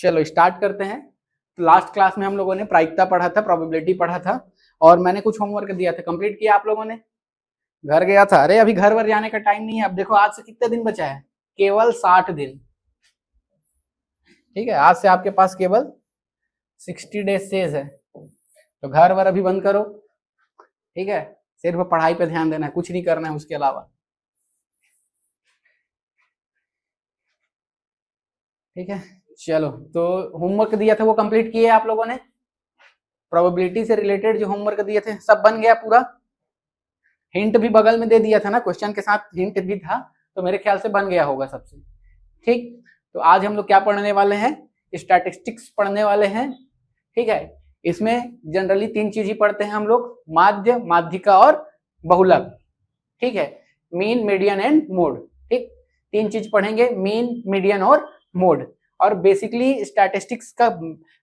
चलो स्टार्ट करते हैं। तो लास्ट क्लास में हम लोगों ने प्रायिकता पढ़ा था, प्रोबेबिलिटी पढ़ा था, और मैंने कुछ होमवर्क दिया था, कंप्लीट किया आप लोगों ने? घर गया था? अरे अभी घर वर जाने का टाइम नहीं है। अब देखो आज से कितने दिन बचा है, केवल 60 दिन। ठीक है, आज से आपके पास केवल 60 डेज शेष है। तो घर वर अभी बंद करो। ठीक है, सिर्फ पढ़ाई पे ध्यान देना है, कुछ नहीं करना है उसके अलावा। ठीक है, चलो तो होमवर्क दिया था वो कंप्लीट किए आप लोगों ने? प्रोबेबिलिटी से रिलेटेड जो होमवर्क दिए थे सब बन गया पूरा? हिंट भी बगल में दे दिया था ना, क्वेश्चन के साथ हिंट भी था, तो मेरे ख्याल से बन गया होगा सबसे। ठीक, तो आज हम लोग क्या पढ़ने वाले हैं? स्टैटिस्टिक्स पढ़ने वाले हैं। ठीक है, इसमें जनरली 3 चीज ही पढ़ते हैं हम लोग, माध्य, माध्यिका और बहुलक। ठीक है, मीन, मीडियन एंड मोड। ठीक, 3 चीज पढ़ेंगे, मीन, मीडियन और मोड। और बेसिकली स्टैटिस्टिक्स का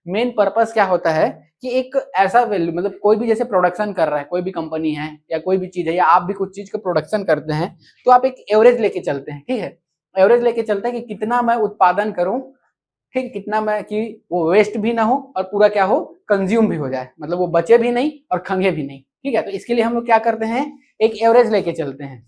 मेन पर्पस क्या होता है कि एक ऐसा वैल्यू, मतलब कोई भी जैसे प्रोडक्शन कर रहा है, कोई भी कंपनी है या कोई भी चीज है, या आप भी कुछ चीज का प्रोडक्शन करते हैं, तो आप एक एवरेज लेके चलते हैं। ठीक है, एवरेज लेके चलते हैं कि कितना मैं उत्पादन करूं, ठीक, कितना मैं, कि वो वेस्ट भी ना हो और पूरा क्या हो, कंज्यूम भी हो जाए, मतलब वो बचे भी नहीं और खंगे भी नहीं। ठीक है, तो इसके लिए हम लोग क्या करते हैं, एक एवरेज लेके चलते हैं।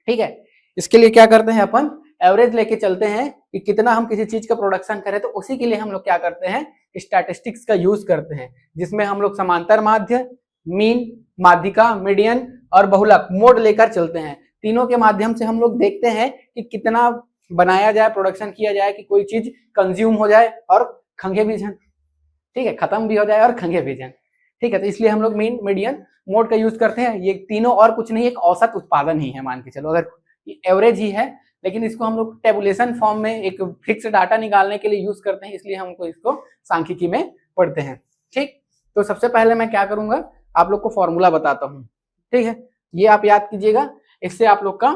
ठीक है, इसके लिए क्या करते हैं अपन, एवरेज लेके चलते हैं कि कितना हम किसी चीज का प्रोडक्शन करें, तो उसी के लिए हम लोग क्या करते हैं, स्टैटिस्टिक्स का यूज करते हैं, जिसमें हम लोग समांतर माध्य, मीन, माध्यिका, मीडियन और बहुलक, मोड लेकर चलते हैं। तीनों के माध्यम से हम लोग देखते हैं कि कितना बनाया जाए, प्रोडक्शन किया जाए, कि कोई चीज कंज्यूम हो जाए और खंगे भी जाए। ठीक है, खत्म भी हो जाए और खंगे भी जाए। ठीक है, तो इसलिए हम लोग मीन, मीडियन, मोड का यूज करते हैं। ये तीनों और कुछ नहीं, एक औसत उत्पादन ही है, मान के चलो, अगर एवरेज ही है, लेकिन इसको हम लोग टेबुलेशन फॉर्म में एक फिक्स डाटा निकालने के लिए यूज करते हैं, इसलिए हमको इसको सांख्यिकी में पढ़ते हैं। ठीक, तो सबसे पहले मैं क्या करूंगा, आप लोग को फॉर्मूला बताता हूँ। ठीक है, ये आप याद कीजिएगा, इससे आप लोग का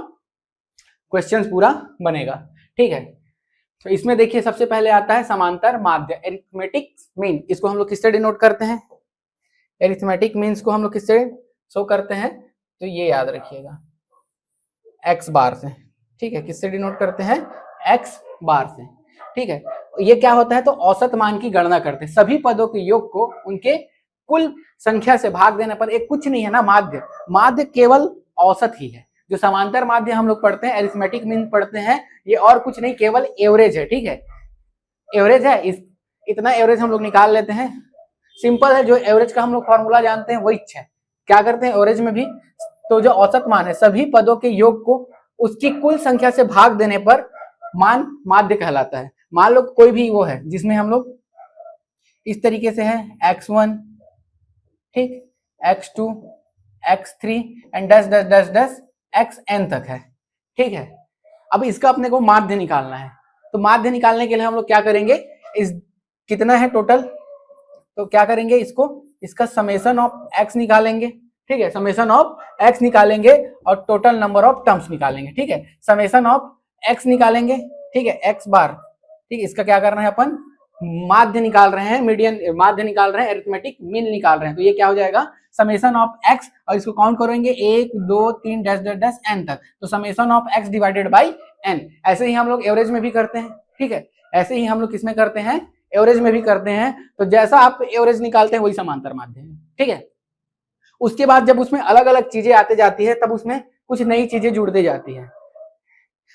क्वेश्चन पूरा बनेगा। ठीक है, तो इसमें देखिए सबसे पहले आता है समांतर माध्य, एरिथमेटिक मीन। इसको हम लोग किससे डिनोट करते हैं, एरिथमेटिक मीन्स को हम लोग किससे शो करते हैं, तो ये याद रखिएगा, एक्स बार से। ठीक है, किससे डिनोट करते हैं, एक्स बार से। ठीक है, ये क्या होता है, तो औसत मान की गणना करते हैं, सभी पदों के योग को उनके कुल संख्या से भाग देने पर, एक कुछ नहीं है ना, माध्य, माध्य केवल औसत ही है। जो समांतर माध्य हम लोग पढ़ते हैं, एरिथमेटिक मीन पढ़ते हैं, ये और कुछ नहीं, केवल एवरेज है। ठीक है, एवरेज है, इतना एवरेज हम लोग निकाल लेते हैं, सिंपल है। जो एवरेज का हम लोग फॉर्मूला जानते हैं वही है। क्या करते हैं एवरेज में भी, तो जो औसत मान है, सभी पदों के योग को उसकी कुल संख्या से भाग देने पर मान माध्य कहलाता है। मान लो कोई भी वो है जिसमें हम लोग इस तरीके से है, x1, ठीक, x2, x3 and does does does does xn तक है। ठीक है, अब इसका अपने को माध्य निकालना है, तो माध्य निकालने के लिए हम लोग क्या करेंगे, इस कितना है टोटल, तो क्या करेंगे, इसका समेशन ऑफ x निकालेंगे। ठीक है, समेशन ऑफ x निकालेंगे और टोटल नंबर ऑफ टर्म्स निकालेंगे। ठीक है, समेशन ऑफ x निकालेंगे। ठीक है, x बार। ठीक है, इसका क्या करना है, अपन माध्य निकाल रहे हैं, मीडियन माध्य निकाल रहे हैं, एरिथमेटिक मीन निकाल रहे हैं, तो ये क्या हो जाएगा, समेशन ऑफ x, और इसको काउंट करेंगे 1 2 3 डैश डैश डैश n तक, तो summation of x divided by n। ऐसे ही हम लोग एवरेज में भी करते हैं। ठीक है, ऐसे ही हम लोग किसमें करते हैं, एवरेज में भी करते हैं। तो जैसा आप एवरेज निकालते हैं वही समांतर माध्य है। ठीक है, उसके बाद जब उसमें अलग अलग चीजें आते जाती है, तब उसमें कुछ नई चीजें जुड़ते जाती है,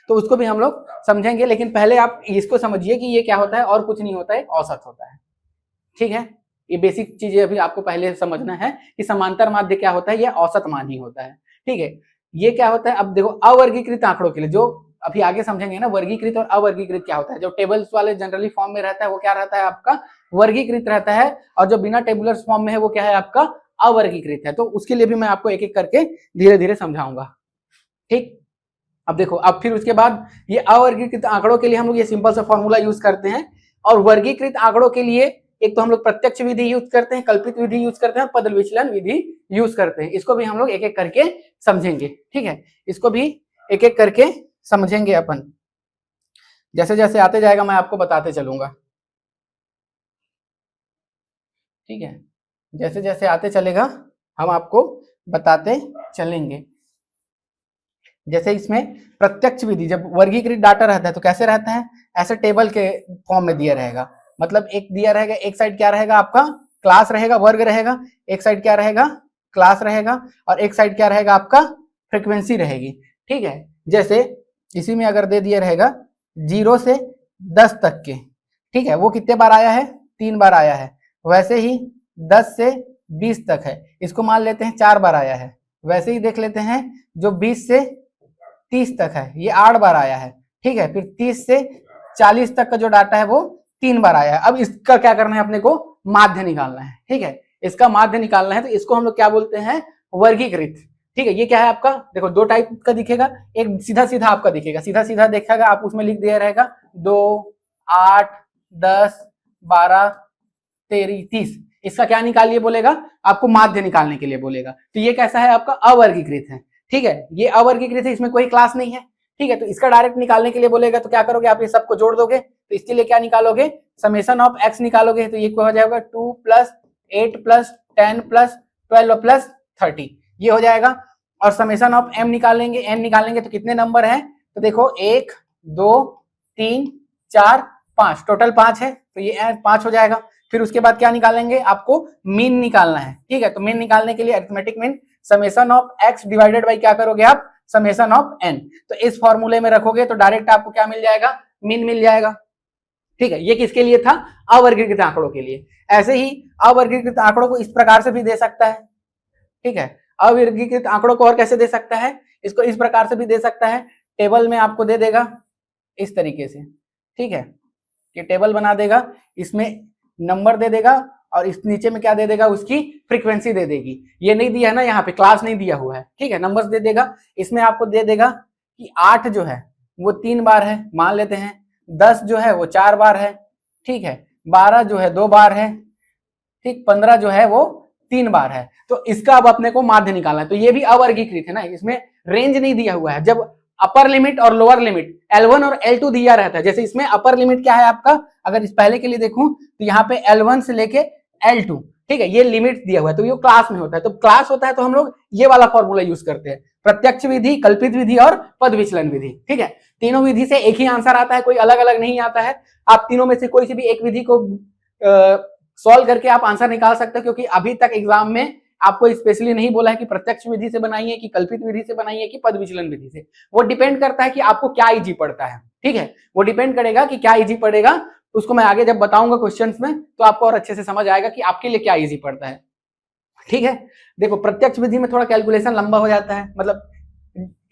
तो उसको भी हम लोग समझेंगे। लेकिन पहले आप इसको समझिए कि ये क्या होता है, और कुछ नहीं होता है, औसत होता है। ठीक है, ये बेसिक चीजें अभी आपको पहले समझना है कि समांतर माध्य क्या होता है, ये औसत मान ही होता है। ठीक है, ये क्या होता है, अब देखो अवर्गीकृत आंकड़ों के लिए, जो अभी आगे समझेंगे ना, वर्गीकृत और अवर्गीकृत क्या होता है। जो टेबल्स वाले जनरली फॉर्म में रहता है वो क्या रहता है, आपका वर्गीकृत रहता है, और जो बिना टेबुलर फॉर्म में है वो क्या है, आपका अवर्गीकृत है। तो उसके लिए भी मैं आपको एक एक करके धीरे धीरे समझाऊंगा। ठीक, अब देखो, अब फिर उसके बाद ये अवर्गीकृत आंकड़ों के लिए हम लोग ये सिंपल सा फॉर्मूला यूज करते हैं, और वर्गीकृत आंकड़ों के लिए एक तो हम लोग प्रत्यक्ष विधि यूज करते हैं, कल्पित विधि यूज करते हैं, पद विचलन विधि यूज करते हैं। इसको भी हम लोग एक एक करके समझेंगे। ठीक है, इसको भी एक एक करके समझेंगे अपन, जैसे जैसे आते जाएगा मैं आपको बताते चलूंगा। ठीक है, जैसे जैसे आते चलेगा हम आपको बताते चलेंगे। जैसे इसमें प्रत्यक्ष विधि, जब वर्गीकृत डाटा रहता है तो कैसे रहता है, ऐसे टेबल के फॉर्म में दिया रहेगा। मतलब एक दिया रहेगा, एक साइड क्या रहेगा आपका क्लास रहेगा, वर्ग रहेगा, एक साइड क्या रहेगा क्लास रहेगा, और एक साइड क्या रहेगा आपका फ्रीक्वेंसी रहेगी। ठीक है, जैसे इसी में अगर दे दिया रहेगा 0 से 10 तक के, ठीक है, वो कितने बार आया है 3 बार आया है। वैसे ही 10 से 20 तक है, इसको मान लेते हैं 4 बार आया है। वैसे ही देख लेते हैं जो 20 से 30 तक है ये 8 बार आया है। ठीक है, फिर 30 से 40 तक का जो डाटा है वो 3 बार आया है। अब इसका क्या करना है अपने को, माध्य निकालना है। ठीक है, इसका माध्य निकालना है, तो इसको हम लोग क्या बोलते हैं, वर्गीकृत। ठीक है, ये क्या है आपका, देखो 2 टाइप का दिखेगा, एक सीधा सीधा आपका दिखेगा, सीधा सीधा देखेगा आप, उसमें लिख दिया रहेगा 2, 8, 10, 12, 13, 30। इसका क्या निकालिए बोलेगा, आपको माध्य निकालने के लिए बोलेगा। तो ये कैसा है आपका अवर्गीकृत है। ठीक है, ये अवर्गीकृत है, इसमें कोई क्लास नहीं है। ठीक है, तो इसका डायरेक्ट निकालने के लिए बोलेगा तो क्या करोगे आप, ये सबको जोड़ दोगे, तो इसके लिए क्या निकालोगे, समेशन ऑफ x निकालोगे, तो ये क्या हो जाएगा 2 + 8 + 10 + 12 + 30, ये हो जाएगा। और समेशन ऑफ m निकालेंगे, n निकालेंगे, तो कितने नंबर है, तो देखो 1, 2, 3, 4, 5, टोटल 5 है, तो ये 5 हो जाएगा। फिर उसके बाद क्या निकालेंगे, आपको मीन निकालना है। ठीक है, तो मीन निकालने के लिए arithmetic mean summation of x divided by क्या करोगे आप, समेशन ऑफ n। तो इस फॉर्मूले में रखोगे तो डायरेक्ट आपको क्या मिल जाएगा, मीन मिल जाएगा। ठीक है, ये किसके लिए था, अवर्गीकृत आंकड़ों के लिए। ऐसे ही अवर्गीकृत आंकड़ों को इस प्रकार से भी दे सकता है। ठीक है, अवर्गीकृत आंकड़ों को और कैसे दे सकता है, इसको इस प्रकार से भी दे सकता है, टेबल में आपको दे देगा इस तरीके से। ठीक है, ये टेबल बना देगा, इसमें नंबर दे देगा और इस नीचे में क्या दे देगा, उसकी फ्रीक्वेंसी दे देगी। ये नहीं दिया है ना, यहाँ पे क्लास नहीं दिया हुआ है। ठीक है, नंबर्स दे देगा, इसमें आपको दे देगा कि 8 जो है वो 3 बार है, मान लेते हैं। 10 जो है वो 4 बार है। ठीक है, 12 जो है 2 बार है। ठीक, 15 जो है वो 3 बार है। तो इसका अब अपने को माध्य निकालना है। तो ये भी अवर्गीकृत है ना, इसमें रेंज नहीं दिया हुआ है। जब अपर लिमिट और लोअर लिमिट L1 और L2 दिया रहता है, जैसे इसमें अपर लिमिट क्या है आपका, अगर इस पहले के लिए देखूं तो यहाँ पे L1 से लेके L2, ठीक है, ये लिमिट दिया हुआ है, तो ये क्लास में होता है। तो क्लास होता है तो हम लोग ये वाला फॉर्मूला यूज करते हैं, प्रत्यक्ष विधि, कल्पित विधि और पद विचलन विधि। ठीक है, तीनों विधि से एक ही आंसर आता है, कोई अलग अलग नहीं आता है। आप तीनों में से कोई सी भी एक विधि को सॉल्व करके आप आंसर निकाल सकते हो, क्योंकि अभी तक एग्जाम में आपको स्पेशली नहीं बोला है कि प्रत्यक्ष विधि से बनाइए, कि कल्पित विधि से बनाइए, कि पद विचलन विधि से। वो डिपेंड करता है कि आपको क्या इजी पड़ता है। ठीक है, वो डिपेंड करेगा कि क्या इजी पड़ेगा, उसको मैं आगे जब बताऊंगा क्वेश्चंस में तो आपको और अच्छे से समझ आएगा कि आपके लिए क्या इजी पड़ता है। ठीक है, देखो प्रत्यक्ष विधि में थोड़ा कैलकुलेशन लंबा हो जाता है, मतलब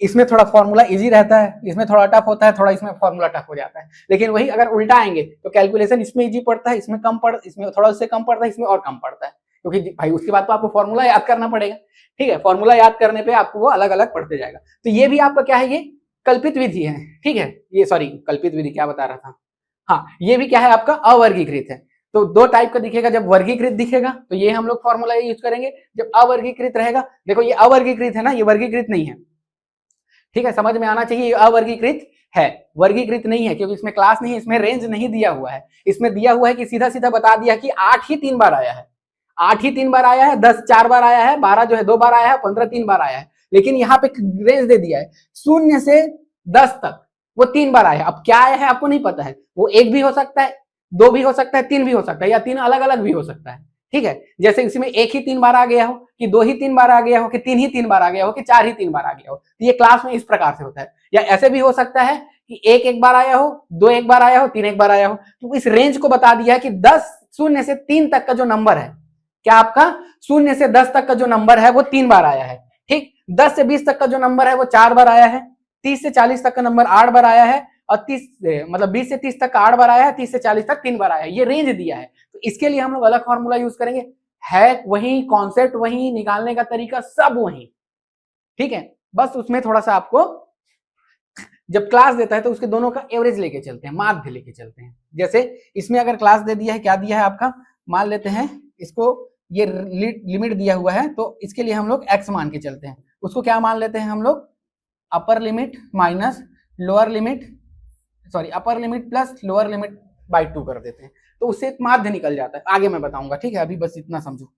इसमें थोड़ा फॉर्मूला इजी रहता है, इसमें थोड़ा टफ होता है, थोड़ा इसमें फॉर्मूला टफ हो जाता है। लेकिन वही अगर उल्टा आएंगे तो कैलकुलेशन इसमें इजी पड़ता है, इसमें कम पड़, इसमें थोड़ा उससे कम पड़ता है, इसमें और कम पड़ता है, क्योंकि भाई उसके बाद तो आपको फॉर्मूला याद करना पड़ेगा। ठीक है, फॉर्मूला याद करने पे आपको वो अलग अलग पढ़ते जाएगा। तो ये भी आपका क्या है, ये कल्पित विधि है। ठीक है, ये सॉरी कल्पित विधि क्या बता रहा था, हाँ, ये भी क्या है आपका अवर्गीकृत है। तो 2 टाइप का दिखेगा, जब वर्गीकृत दिखेगा तो ये हम लोग फॉर्मूला यूज करेंगे, जब अवर्गीकृत रहेगा, देखो ये अवर्गीकृत है ना, ये वर्गीकृत नहीं है। ठीक है, समझ में आना चाहिए, ये अवर्गीकृत है, वर्गीकृत नहीं है, क्योंकि इसमें क्लास नहीं है, इसमें रेंज नहीं दिया हुआ है। इसमें दिया हुआ है कि सीधा सीधा बता दिया कि 8 ही 3 बार आया है, 8 ही 3 बार आया है, 10 4 बार आया है, 12 जो है 2 बार आया है, 15 3 बार आया है। लेकिन यहाँ पे रेंज दे दिया है 0 से 10 तक वो 3 बार आया है। अब क्या आया है आपको नहीं पता है, वो 1 भी हो सकता है, 2 भी हो सकता है, 3 भी हो सकता है, या 3 अलग अलग भी हो सकता है। ठीक है, जैसे इसमें 1 ही 3 बार आ गया हो, कि 2 ही 3 बार आ गया हो, कि 3 ही 3 बार आ गया हो, कि 4 ही 3 बार आ गया हो। तो ये क्लास में इस प्रकार से होता है। या ऐसे भी हो सकता है कि 1 एक बार आया हो, 2 एक बार आया हो, 3 एक बार आया हो। तो इस रेंज को बता दिया है कि 0 से 3 तक का जो नंबर है, क्या आपका 0 से 10 तक का जो नंबर है वो 3 बार आया है। ठीक, 10 से 20 तक का जो नंबर है वो 4 बार आया है, 30 से 40 तक का नंबर 8 बार आया है, और 20 से 30 तक का 8 बार आया है, 30 से 40 तक 3 बार आया है। ये रेंज दिया है, तो इसके लिए हम लोग अलग फॉर्मूला यूज करेंगे। है वही कॉन्सेप्ट, वही निकालने का तरीका सब वही। ठीक है, बस उसमें थोड़ा सा आपको जब क्लास देता है तो उसके दोनों का एवरेज लेके चलते हैं, माध्य लेके चलते हैं। जैसे इसमें अगर क्लास दे दिया है, क्या दिया है आपका, मान लेते हैं इसको, ये लिमिट दिया हुआ है, तो इसके लिए हम लोग x मान के चलते हैं। उसको क्या मान लेते हैं हम लोग, upper limit minus lower limit, sorry upper limit plus lower limit by 2 कर देते हैं, तो उससे एक माध्य निकल जाता है। आगे मैं बताऊंगा, ठीक है, अभी बस इतना समझो।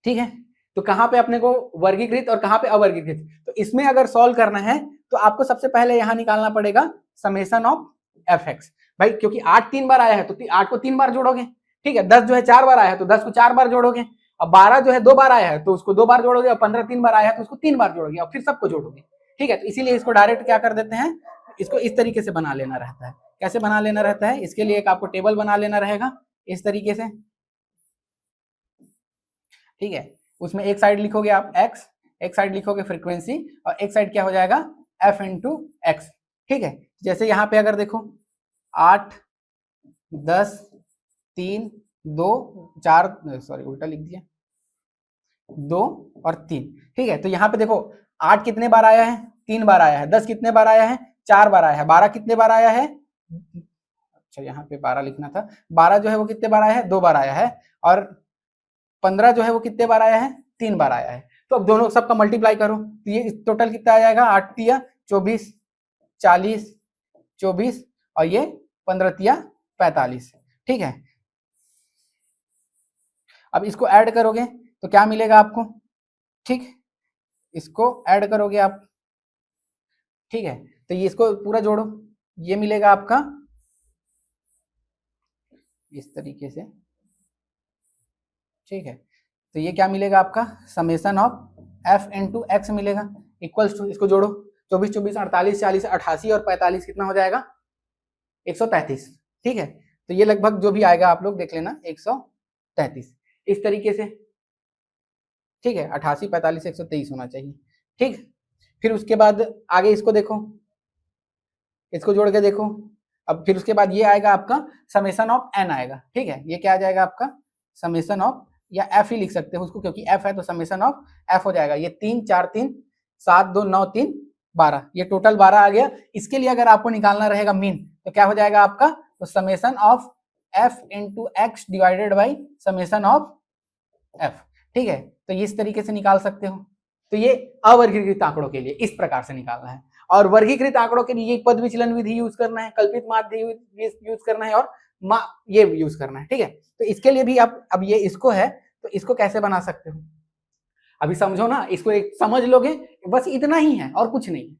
ठीक है, तो कहां पे अपने को वर्गीकृत और कहां पे अवर्गीकृत, तो इसमें अगर सॉल्व करना है तो आपको सबसे पहले यहां निकालना पड़ेगा समेशन ऑफ एफ एक्स। भाई क्योंकि 8 3 बार आया है तो 8 को 3 बार जोड़ोगे, ठीक है। 10 जो है 4 बार आया है तो 10 को 4 बार जोड़ोगे। अब 12 जो है 2 बार आया है तो उसको 2 बार जोड़ोगे, और 15 3 बार आया है तो उसको 3 बार जोड़ोगे, और फिर सबको जोड़ोगे, ठीक है। तो इसीलिए इसको डायरेक्ट क्या कर देते हैं, इसको इस तरीके से बना लेना रहता है। कैसे बना लेना रहता है, इसके लिए एक आपको टेबल बना लेना रहेगा इस तरीके से, ठीक है। उसमें एक साइड लिखोगे आप x, एक साइड लिखोगे फ्रीक्वेंसी, और एक साइड क्या हो जाएगा f इंटू एक्स, ठीक है। जैसे यहाँ पे अगर देखो 8 10 3 2 4, सॉरी उल्टा लिख दिया, 2 और 3, ठीक है। तो यहाँ पे देखो 8 कितने बार आया है, 3 बार आया है। 10 कितने बार आया है, 4 बार आया है। 12 कितने बार आया है, अच्छा यहाँ पे 12 लिखना था। 12 जो है वो कितने बार आया है, 2 बार आया है। और 15 जो है वो कितने बार आया है, 3 बार आया है। तो अब दोनों सबका मल्टीप्लाई करो तो ये टोटल कितना आ जाएगा, 8 तिया 24 40 24, और ये 15 तिया 45, ठीक है। अब इसको ऐड करोगे तो क्या मिलेगा आपको, ठीक, इसको ऐड करोगे आप, ठीक है। तो ये इसको पूरा जोड़ो, ये मिलेगा आपका इस तरीके से, ठीक है। तो ये क्या मिलेगा आपका, summation of F into x मिलेगा, इक्वल्स टू, इसको जोड़ो 24 24 48 40 88 और 45 कितना हो जाएगा 133, ठीक है। तो ये लगभग जो भी आएगा आप लोग देख लेना 133 इस तरीके से, ठीक है। 88 45 123 होना चाहिए, ठीक। फिर उसके बाद आगे इसको देखो, इसको जोड़ के देखो। अब फिर उसके बाद ये आएगा आपका समेशन ऑफ एन आएगा, ठीक है। ये क्या आ जाएगा आपका समेशन ऑफ, या एफ ही लिख सकते हो उसको क्योंकि एफ है, तो समेशन ऑफ एफ हो जाएगा। ये 3 4 3 7 2 9 3 12, ये टोटल 12 आ गया। इसके लिए अगर आपको निकालना रहेगा मीन तो क्या हो जाएगा आपका, तो summation of F into x divided by summation of F, ठीक है। तो ये इस तरीके से निकाल सकते हो। तो ये अवर्गीकृत आंकड़ों के लिए इस प्रकार से निकालना है, और वर्गीकृत आंकड़ों के लिए पद विचलन विधि यूज करना है, कल्पित माध्य यूज करना है, और ये यूज करना है, ठीक है। तो इसके लिए भी अब ये इसको है, तो इसको कैसे बना सकते हो अभी समझो ना, इसको एक समझ लोगे, बस इतना ही है और कुछ नहीं है।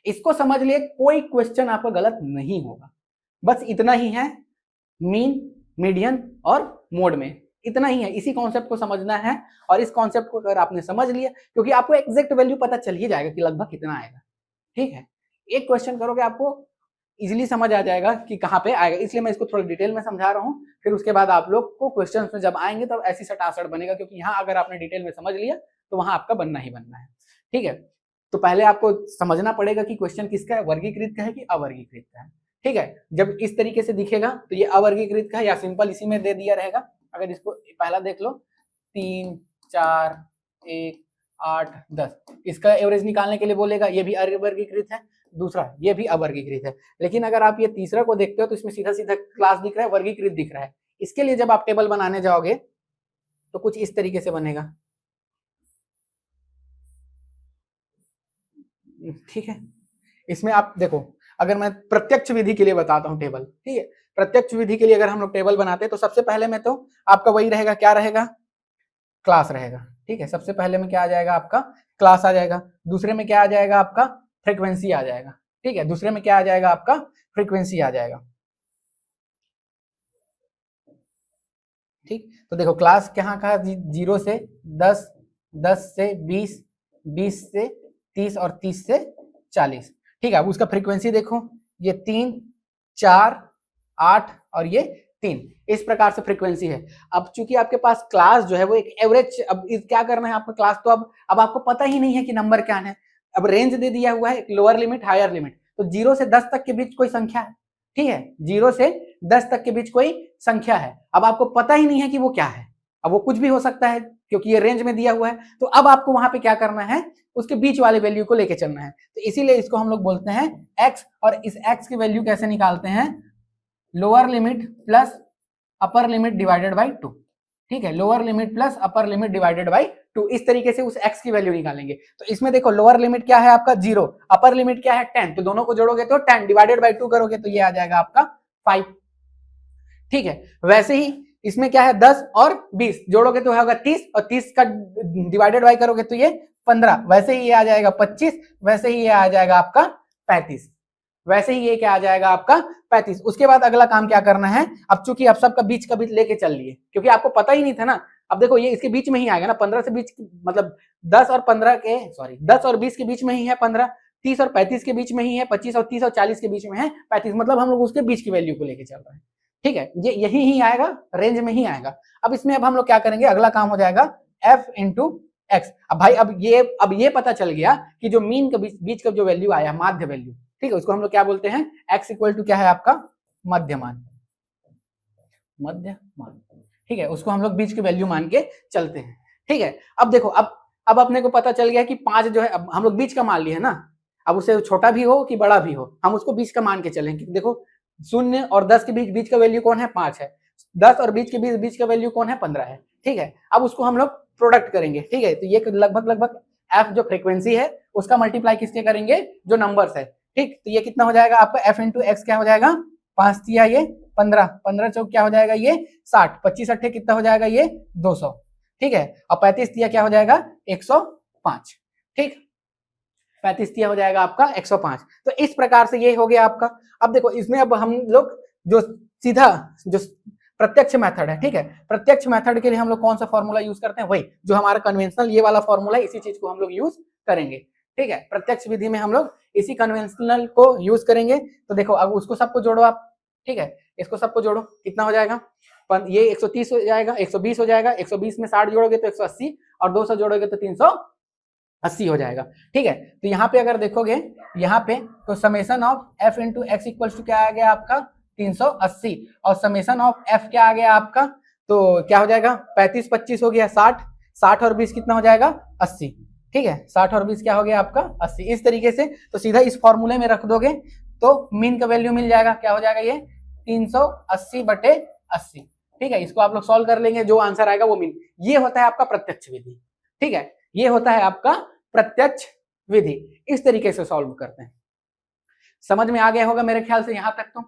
इसको समझ लिए कोई क्वेश्चन आपका गलत नहीं होगा, बस इतना ही है, मीन मीडियन और मोड में, इतना ही है। इसी कॉन्सेप्ट को समझना है, और इस कॉन्सेप्ट को अगर आपने समझ लिया, क्योंकि आपको एग्जैक्ट वैल्यू पता चल ही जाएगा कि लगभग कितना आएगा, ठीक है। एक क्वेश्चन करोगे आपको इजीली समझ आ जाएगा कि कहाँ पे आएगा, इसलिए मैं इसको थोड़ा डिटेल में समझा रहा हूँ। फिर उसके बाद आप लोग को क्वेश्चन में जब आएंगे तब ऐसी सटासट बनेगा, क्योंकि यहाँ अगर आपने डिटेल में समझ लिया तो वहां आपका बनना ही बनना है, ठीक है। तो पहले आपको समझना पड़ेगा कि क्वेश्चन किसका है, वर्गीकृत का है कि अवर्गीकृत का है, ठीक है। जब इस तरीके से दिखेगा तो ये अवर्गीकृत का है, या सिंपल इसी में दे दिया रहेगा। अगर इसको पहला देख लो 3 4 1 8 10, इसका एवरेज निकालने के लिए बोलेगा, ये भी अवर्गीकृत है। दूसरा ये भी अवर्गीकृत है। लेकिन अगर आप ये तीसरा को देखते हो तो इसमें सीधा सीधा क्लास दिख रहा है, वर्गीकृत दिख रहा है। इसके लिए जब आप टेबल बनाने जाओगे तो कुछ इस तरीके से बनेगा, ठीक है। इसमें आप देखो, अगर मैं प्रत्यक्ष विधि के लिए बताता हूं टेबल, ठीक है। प्रत्यक्ष विधि के लिए अगर हम लोग टेबल बनाते हैं तो सबसे पहले में तो आपका वही रहेगा, क्या रहेगा, क्लास रहेगा, ठीक है। सबसे पहले में क्या आ जाएगा आपका, क्लास आ जाएगा। दूसरे में क्या आ जाएगा आपका, फ्रीक्वेंसी आ जाएगा, ठीक है। दूसरे में क्या आ जाएगा आपका, फ्रीक्वेंसी आ जाएगा, ठीक। तो देखो क्लास कहाँ का, 0 से 10, 10 से 20, 20 से 30 और 30 से 40, ठीक है। अब उसका फ्रीक्वेंसी देखो, ये 3 4 8 और ये 3, इस प्रकार से फ्रीक्वेंसी है। अब चूंकि आपके पास क्लास जो है वो एक एवरेज, अब क्या करना है आपका क्लास, तो अब आपको पता ही नहीं है कि नंबर क्या है। अब रेंज दे दिया हुआ है, एक लोअर लिमिट हायर लिमिट, तो 0 से 10 तक के बीच कोई संख्या है, ठीक है। 0 से 10 तक के बीच कोई संख्या है। अब आपको पता ही नहीं है कि वो क्या है, अब वो कुछ भी हो सकता है क्योंकि ये रेंज में दिया हुआ है। तो अब आपको वहां पे क्या करना है, उसके बीच वाले वैल्यू को लेके चलना है। तो इसीलिए इसको हम लोग बोलते हैं x, और इस x की वैल्यू कैसे निकालते हैं, lower limit plus upper limit divided by 2, ठीक है। Lower limit plus upper limit divided by 2, इस तरीके से उस x की वैल्यू निकालेंगे। तो इसमें देखो लोअर लिमिट क्या है आपका 0, अपर लिमिट क्या है 10, तो दोनों को जोड़ोगे तो 10 डिवाइडेड बाई 2 करोगे तो ये आ जाएगा आपका 5, ठीक है। वैसे ही इसमें क्या है 10 और 20 जोड़ोगे तो होगा 30, और 30 का डिवाइडेड बाई करोगे तो ये 15, वैसे ही ये आ जाएगा 25, वैसे ही ये आ जाएगा आपका 35, वैसे ही ये क्या आ जाएगा आपका 35। उसके बाद अगला काम क्या करना है, अब चूंकि आप सबका बीच का बीच लेके चल लिए, क्योंकि आपको पता ही नहीं था ना। अब देखो ये इसके बीच में ही आएगा ना, 15 से बीच मतलब 10 और 15 के, सॉरी 10 और 20 के बीच में ही है 15, 30 और 35 के बीच में ही है 25, और 30 और 40 के बीच में है 35, मतलब हम लोग उसके बीच की वैल्यू को लेके चल रहे हैं। ठीक है, ये यही ही आएगा, रेंज में ही आएगा। अब इसमें अब हम लोग क्या करेंगे, अगला काम हो जाएगा f इंटू एक्स। अब भाई अब ये पता चल गया कि जो मीन के बीच का जो वैल्यू आया, माध्य वैल्यू, ठीक है, उसको हम लोग क्या बोलते हैं, x इक्वल टू क्या है आपका, मध्यमान, मध्यमान। ठीक है, उसको हम लोग बीच की वैल्यू मान के चलते हैं। ठीक है, अब देखो, अब अपने को पता चल गया कि 5 जो है, अब हम लोग बीच का मान लिए है ना, अब उसे छोटा भी हो कि बड़ा भी हो, हम उसको बीच का मान के चलें। कि देखो 0 और 10 के बीच का वैल्यू कौन है, 5 है, 10 और बीच के बीच का वैल्यू कौन है, 15 है। ठीक है, अब उसको हम लोग प्रोडक्ट करेंगे। ठीक है, तो ये लगभग एफ जो फ्रीक्वेंसी है उसका मल्टीप्लाई किसके करेंगे, जो नंबर्स है। ठीक, तो ये कितना हो जाएगा आपका, एफ इंटू एक्स क्या हो जाएगा, 5 दिया ये 15, 15 चौक क्या हो जाएगा ये 60, 25 अट्ठे कितना हो जाएगा ये 200। ठीक है, और 35 दिया क्या हो जाएगा 105। ठीक, 35 दिया हो जाएगा आपका 105। तो इस प्रकार से ये हो गया आपका। अब देखो इसमें अब हम लोग जो सीधा जो प्रत्यक्ष मेथड है, ठीक है, प्रत्यक्ष मेथड के लिए हम लोग कौन सा फॉर्मूला यूज करते हैं, वही जो हमारा कन्वेंशनल ये वाला फॉर्मूला है, इसी चीज को हम लोग यूज करेंगे। ठीक है, प्रत्यक्ष विधि में हम लोग इसी कन्वेंशनल को यूज करेंगे। तो देखो अब उसको सबको जोड़ो आप। ठीक है, इसको सबको जोड़ो, कितना हो जाएगा, ये 130 हो जाएगा, 120 हो जाएगा, 120 में 60 जोड़ोगे तो 180, और 200 जोड़ोगे तो 380 हो जाएगा। ठीक है, तो यहाँ पे अगर देखोगे, यहाँ पे तो summation of f into X equal to क्या आ गया आपका 380, और समेशन ऑफ f क्या आ गया आपका, तो क्या हो जाएगा 35 25 हो गया 60, 60 और 20 कितना हो जाएगा 80। ठीक है, 60 और 20 क्या हो गया आपका 80। इस तरीके से तो सीधा इस फॉर्मूले में रख दोगे तो मीन का वैल्यू मिल जाएगा, क्या हो जाएगा ये 380/80। ठीक है, इसको आप लोग सॉल्व कर लेंगे, जो आंसर आएगा वो मीन। ये होता है आपका प्रत्यक्ष विधि। ठीक है, ये होता है आपका प्रत्यक्ष विधि। इस तरीके से सॉल्व करते हैं। समझ में आ गया होगा मेरे ख्याल से यहां तक तो।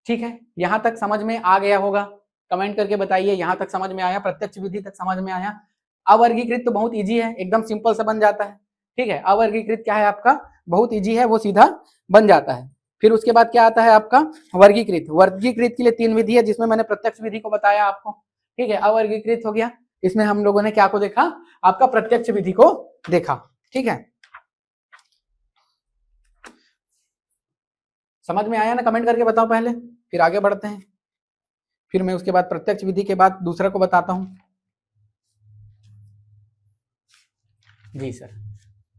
ठीक है, यहां तक समझ में आ गया होगा, कमेंट करके बताइए यहां तक समझ में आया, प्रत्यक्ष विधि तक समझ में आया। अवर्गीकृत तो बहुत इजी है, एकदम सिंपल सा बन जाता है। ठीक है, अवर्गीकृत क्या है आपका, बहुत इजी है, वो सीधा बन जाता है। फिर उसके बाद क्या आता है आपका वर्गीकृत। वर्गीकृत के लिए 3 विधि है, जिसमें मैंने प्रत्यक्ष विधि को बताया आपको। ठीक है, अवर्गीकृत हो गया, इसमें हम लोगों ने क्या को देखा, आपका प्रत्यक्ष विधि को देखा। ठीक है, समझ में आया ना, कमेंट करके बताओ पहले, फिर आगे बढ़ते हैं। फिर मैं उसके बाद प्रत्यक्ष विधि के बाद दूसरा को बताता हूं। जी सर,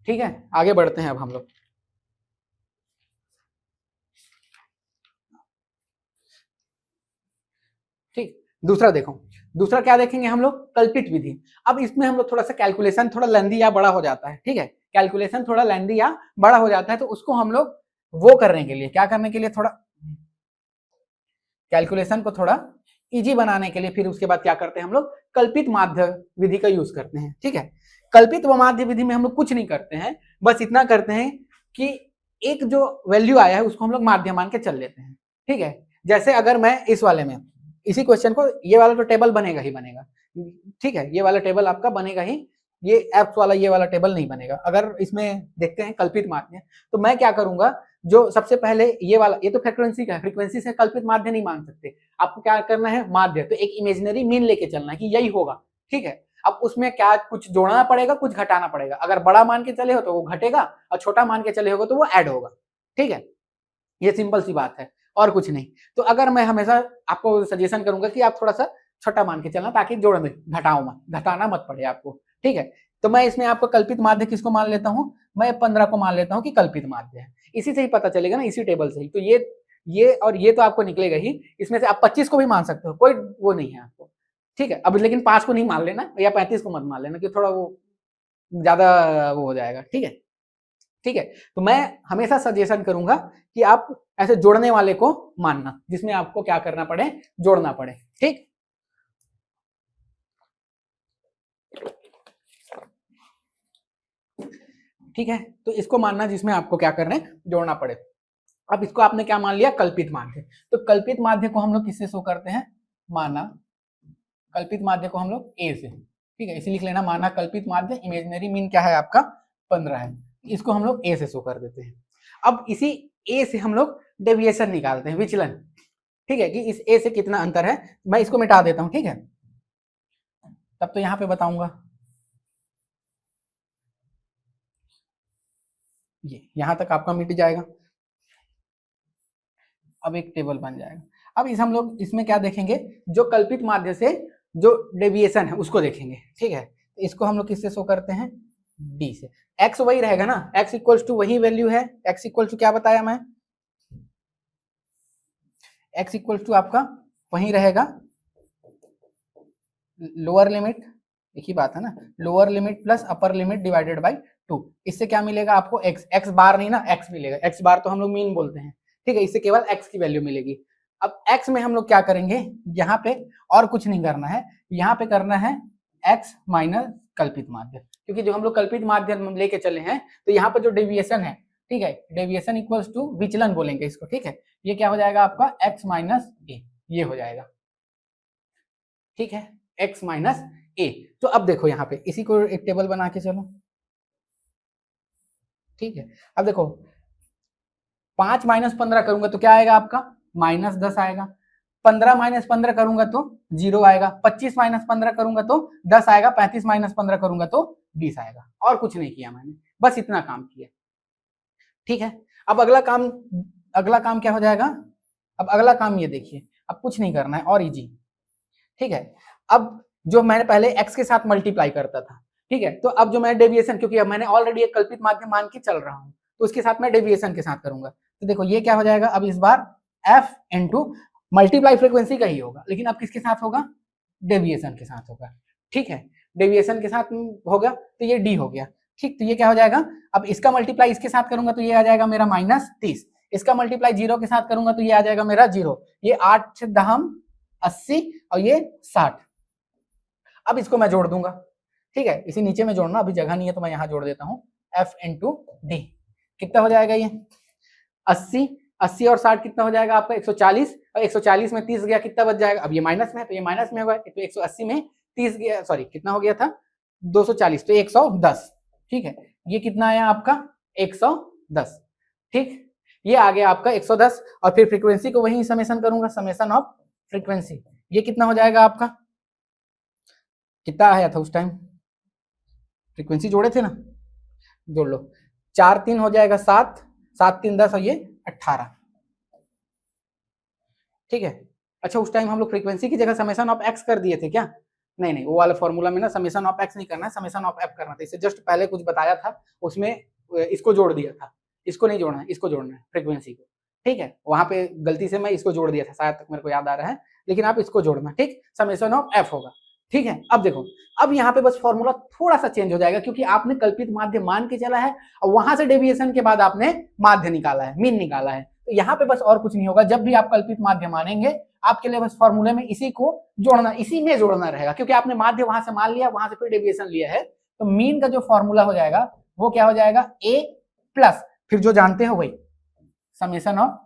ठीक है, आगे बढ़ते हैं अब हम लोग। ठीक, दूसरा देखो, दूसरा क्या देखेंगे हम लोग, कल्पित विधि। अब इसमें हम लोग थोड़ा सा कैलकुलेशन थोड़ा लेंदी या बड़ा हो जाता है। ठीक है, कैलकुलेशन थोड़ा लेंदी या बड़ा हो जाता है, तो उसको हम लोग वो करने के लिए, क्या करने के लिए, थोड़ा कैलकुलेशन को थोड़ा इजी बनाने के लिए, फिर उसके बाद क्या करते हैं हम लोग, कल्पित माध्य विधि का यूज करते हैं। ठीक है, कल्पित व माध्य विधि में हम लोग कुछ नहीं करते हैं, बस इतना करते हैं कि एक जो वैल्यू आया है उसको हम लोग माध्य मान के चल लेते हैं। ठीक है, जैसे अगर मैं इस वाले में इसी क्वेश्चन को, ये वाला तो टेबल बनेगा ही बनेगा। ठीक है, ये वाला टेबल आपका बनेगा ही, ये एफ वाला ये वाला टेबल नहीं बनेगा। अगर इसमें देखते हैं कल्पित माध्य, तो मैं क्या करूंगा, जो सबसे पहले ये वाला, ये तो फ्रीक्वेंसी का है, फ्रीक्वेंसी से कल्पित माध्य नहीं मान सकते, आपको क्या करना है, माध्य, तो एक इमेजिनरी मीन लेके चलना है कि यही होगा। ठीक है, अब उसमें क्या कुछ जोड़ना पड़ेगा, कुछ घटाना पड़ेगा। अगर बड़ा मान के चले हो तो वो घटेगा, और छोटा मान के चले होगा तो वो ऐड होगा। ठीक है, ये सिंपल सी बात है, और कुछ नहीं। तो अगर मैं हमेशा आपको सजेशन करूंगा कि आप थोड़ा सा छोटा मान के चलना, ताकि जोड़ दे, घटाओ मत, घटाना मत पड़े आपको। ठीक है, तो मैं इसमें आपको कल्पित माध्य किसको मान लेता हूं, मैं 15 को मान लेता हूं कि कल्पित माध्य है। इसी से ही पता चलेगा ना, इसी टेबल से ही। तो ये और ये तो आपको निकलेगा ही, इसमें से आप 25 को भी मान सकते हो, कोई वो नहीं है आपको। ठीक है, अब लेकिन 5 को नहीं मान लेना, या 35 को मत मान लेना, कि थोड़ा वो ज्यादा वो हो जाएगा। ठीक है, ठीक है, तो मैं हमेशा सजेशन करूंगा कि आप ऐसे जोड़ने वाले को मानना, जिसमें आपको क्या करना पड़े, जोड़ना पड़े। ठीक, ठीक है, तो इसको मानना जिसमें आपको क्या करना है, जोड़ना पड़े। अब इसको आपने क्या मान लिया, कल्पित माध्य। तो कल्पित माध्य को हम लोग किससे शो करते हैं, माना, कल्पित माध्य को हम लोग ए से। ठीक है, इसे लिख लेना, माना कल्पित माध्य, इमेजिनरी मीन क्या है आपका 15 है। इसको हम लोग ए से शो कर देते हैं। अब इसी ए से हम लोग डेविएशन निकालते हैं, विचलन, ठीक है, कि इस ए से कितना अंतर है। मैं इसको मिटा देता हूं, ठीक है, तब तो यहां पे बताऊंगा। ये यहां तक आपका मिट जाएगा। अब एक टेबल बन जाएगा। अब इस हम लोग इसमें क्या देखेंगे, जो कल्पित माध्य से जो डेविएशन है उसको देखेंगे, ठीक है। तो इसको हम लोग किससे शो करते हैं, डी से। एक्स वही रहेगा ना, एक्स इक्वल्स टू वही वैल्यू है, एक्स इक्वल्स टू क्या बताया मैं, एक्स इक्वल्स टू आपका वही रहेगा, लोअर लिमिट, एक ही बात है ना, lower limit plus upper limit divided by 2। इससे क्या मिलेगा आपको, एक्स, एक्स बार नहीं ना, एक्स मिलेगा, एक्स बार तो हम लोग मीन बोलते हैं, ठीक है, इससे केवल एक्स की वैल्यू मिलेगी। अब एक्स में हम लोग क्या करेंगे, यहाँ पे और कुछ नहीं करना है, यहाँ पे करना है एक्स माइनस कल्पित माध्य, क्योंकि जो हम लोग कल्पित माध्य लेके चले हैं, तो यहाँ पर जो डेविएशन है, ठीक है, डेविएशन इक्वल्स टू विचलन बोलेंगे इसको, ठीक है, ये क्या हो जाएगा आपका एक्स माइनस ए, ये हो जाएगा, ठीक है, एक्स माइनस ए। तो अब देखो यहाँ पे इसी को एक टेबल बना के चलो, ठीक है। अब देखो 5 माइनस 15 करूंगा तो क्या आएगा आपका, -10 आएगा। 15 माइनस 15 करूंगा तो 0 आएगा। 25 माइनस 15 करूंगा तो 10 आएगा। 35 माइनस 15 करूंगा तो 20 आएगा। और कुछ नहीं किया मैंने, बस इतना काम किया, ठीक है। अब अगला काम क्या हो जाएगा, अब अगला काम ये देखिए, अब कुछ नहीं करना है और इजी, ठीक है। अब जो मैंने पहले x के साथ मल्टीप्लाई करता था, ठीक है, तो अब जो मैं डेविएशन, क्योंकि अब मैंने ऑलरेडी एक कल्पित माध्यम मान के चल रहा हूं, तो उसके साथ मैं डेविएशन के साथ करूंगा। तो देखो ये क्या हो जाएगा, अब इस बार f इंटू मल्टीप्लाई फ्रीक्वेंसी का ही होगा, लेकिन अब किसके साथ होगा, डेविएशन के साथ होगा, ठीक है, डेविएशन के साथ होगा, तो ये d हो गया, ठीक। तो ये क्या हो जाएगा, अब इसका मल्टीप्लाई इसके साथ करूंगा तो ये आ जाएगा मेरा -30, इसका मल्टीप्लाई 0 के साथ करूंगा तो ये आ जाएगा मेरा 0, ये 8 10 80 और ये 60। अब इसको मैं जोड़ दूंगा, ठीक है, इसी नीचे में जोड़ना, अभी जगह नहीं है तो मैं यहां जोड़ देता हूं, f इंटू डी, कितना हो जाएगा ये 80 और 60 कितना हो जाएगा आपका 140, और 140 में 30 गया कितना बच जाएगा, अब ये माइनस में है तो ये माइनस में होगा, तो 180 में 30 गया, सॉरी कितना हो गया था 240, तो 110, ठीक है, ये कितना आया आपका 110, ठीक, ये आ गया आपका 110। और फिर फ्रीक्वेंसी को वही समेशन करूंगा, समेशन ऑफ फ्रीक्वेंसी, ये कितना हो जाएगा आपका, कितना आया था उस टाइम, फ्रीक्वेंसी जोड़े थे ना, जोड़ लो, 4 3 हो जाएगा 7, 7 3 10 और ये 18, ठीक है। अच्छा उस टाइम हम लोग फ्रीक्वेंसी की जगह समेशन ऑफ एक्स कर दिए थे क्या, नहीं नहीं, वो वाले फॉर्मूला में ना समेशन ऑफ एक्स नहीं करना है, समेशन ऑफ एफ करना था। इससे जस्ट पहले कुछ बताया था, उसमें इसको जोड़ दिया था, इसको नहीं जोड़ना है, इसको जोड़ना है फ्रीक्वेंसी को, ठीक है, वहां पे गलती से मैं इसको जोड़ दिया था, शायद तक मेरे को याद आ रहा है, लेकिन आप इसको जोड़ना, ठीक, समेशन ऑफ एफ होगा, ठीक है। अब देखो, अब यहाँ पे बस फॉर्मूला थोड़ा सा चेंज हो जाएगा, क्योंकि आपने कल्पित माध्य मान के चला है और वहां से डेविएशन के बाद आपने माध्य निकाला है, मीन निकाला है, तो यहाँ पे बस और कुछ नहीं होगा। जब भी आप कल्पित माध्य मानेंगे, आपके लिए बस फॉर्मूले में इसी को जोड़ना, इसी में जोड़ना रहेगा, क्योंकि आपने माध्य वहां से मान लिया, वहां से फिर डेविएशन लिया है, तो मीन का जो फॉर्मूला हो जाएगा वो क्या हो जाएगा, ए प्लस फिर जो जानते हो वही summation of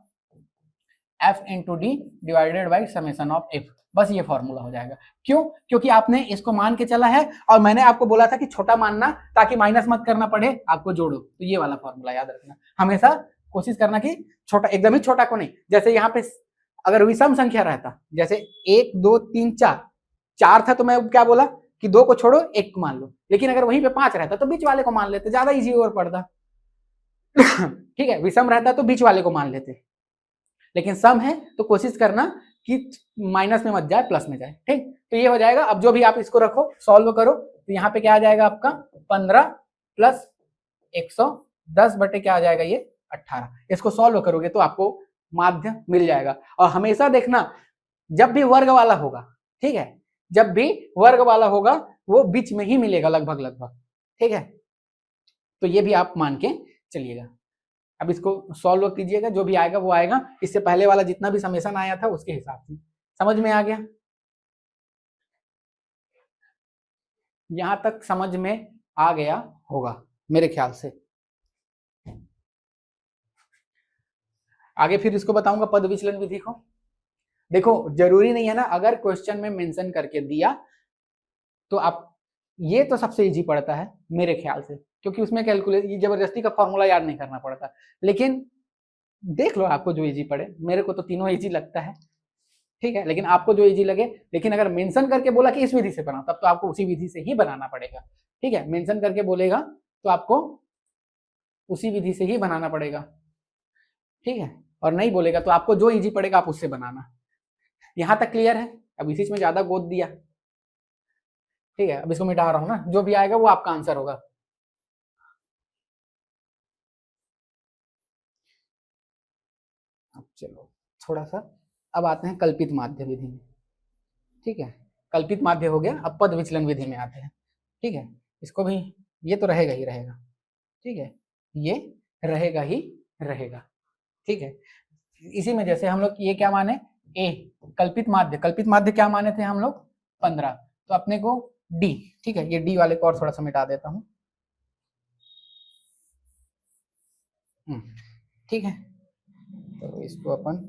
F into D divided by summation of F, बस ये फॉर्मूला हो जाएगा। क्यों, क्योंकि आपने इसको मान के चला है और मैंने आपको बोला था कि छोटा मानना, ताकि माइनस मत करना पड़े, आपको जोड़ो, तो ये वाला फॉर्मूला याद रखना, हमेशा कोशिश करना कि छोटा, एकदम ही छोटा को नहीं। जैसे यहाँ पे अगर विषम संख्या रहता, जैसे 1 2 3 4 था, तो मैं क्या बोला कि 2 को छोड़ो 1 को मान लो, लेकिन अगर वहीं पे 5 रहता तो बीच वाले को मान लेते, ज्यादा इजी और पड़ता ठीक है, विषम रहता तो बीच वाले को मान लेते, लेकिन सम है तो कोशिश करना कि माइनस में मत जाए, प्लस में जाए, ठीक। तो ये हो जाएगा। अब जो भी आप इसको रखो, सॉल्व करो, तो यहाँ पे क्या आ जाएगा आपका 15 प्लस 110 बटे क्या आ जाएगा ये 18। इसको सॉल्व करोगे तो आपको माध्य मिल जाएगा। और हमेशा देखना, जब भी वर्ग वाला होगा, ठीक है, जब भी वर्ग वाला होगा वो बीच में ही मिलेगा लगभग, ठीक है। तो ये भी आप मान के चलिएगा। अब इसको सॉल्व कीजिएगा, जो भी आएगा वो आएगा, इससे पहले वाला जितना भी समेशन आया था उसके हिसाब से। समझ में आ गया, यहां तक समझ में आ गया होगा मेरे ख्याल से। आगे फिर इसको बताऊंगा पद विचलन विधि को। देखो जरूरी नहीं है ना, अगर क्वेश्चन में मेंशन करके दिया तो आप ये तो सबसे इजी पड़ता है मेरे ख्याल से, क्योंकि उसमें कैलकुलेट जबरदस्ती का फॉर्मूला याद नहीं करना पड़ता। लेकिन देख लो आपको जो इजी पड़े, मेरे को तो तीनों इजी लगता है, ठीक है, लेकिन आपको जो इजी लगे। लेकिन अगर मेंशन करके बोला कि इस विधि से बना, तब तो आपको उसी विधि से ही बनाना पड़ेगा, ठीक है। मेंशन करके बोलेगा तो आपको उसी विधि से ही बनाना पड़ेगा, ठीक है, और नहीं बोलेगा तो आपको जो इजी पड़ेगा आप उससे बनाना। यहां तक क्लियर है? अब इसी में ज्यादा गोद दिया, ठीक है। अब इसको मिटा रहा हूं ना, जो भी आएगा वो आपका आंसर होगा। अब चलो थोड़ा सा, अब आते हैं कल्पित माध्य विधि में, ठीक है। कल्पित माध्य हो गया, अब पद विचलन विधि में आते हैं, ठीक है। इसको भी, ये तो रहेगा ही रहेगा, ठीक है, ये रहेगा ही रहेगा, ठीक है। इसी में जैसे हम लोग ये क्या माने, ए कल्पित माध्य क्या माने थे हम लोग, 15, तो अपने को डी, ठीक है, ये डी वाले को और थोड़ा सा मिटा देता हूं, ठीक है। तो इसको अपन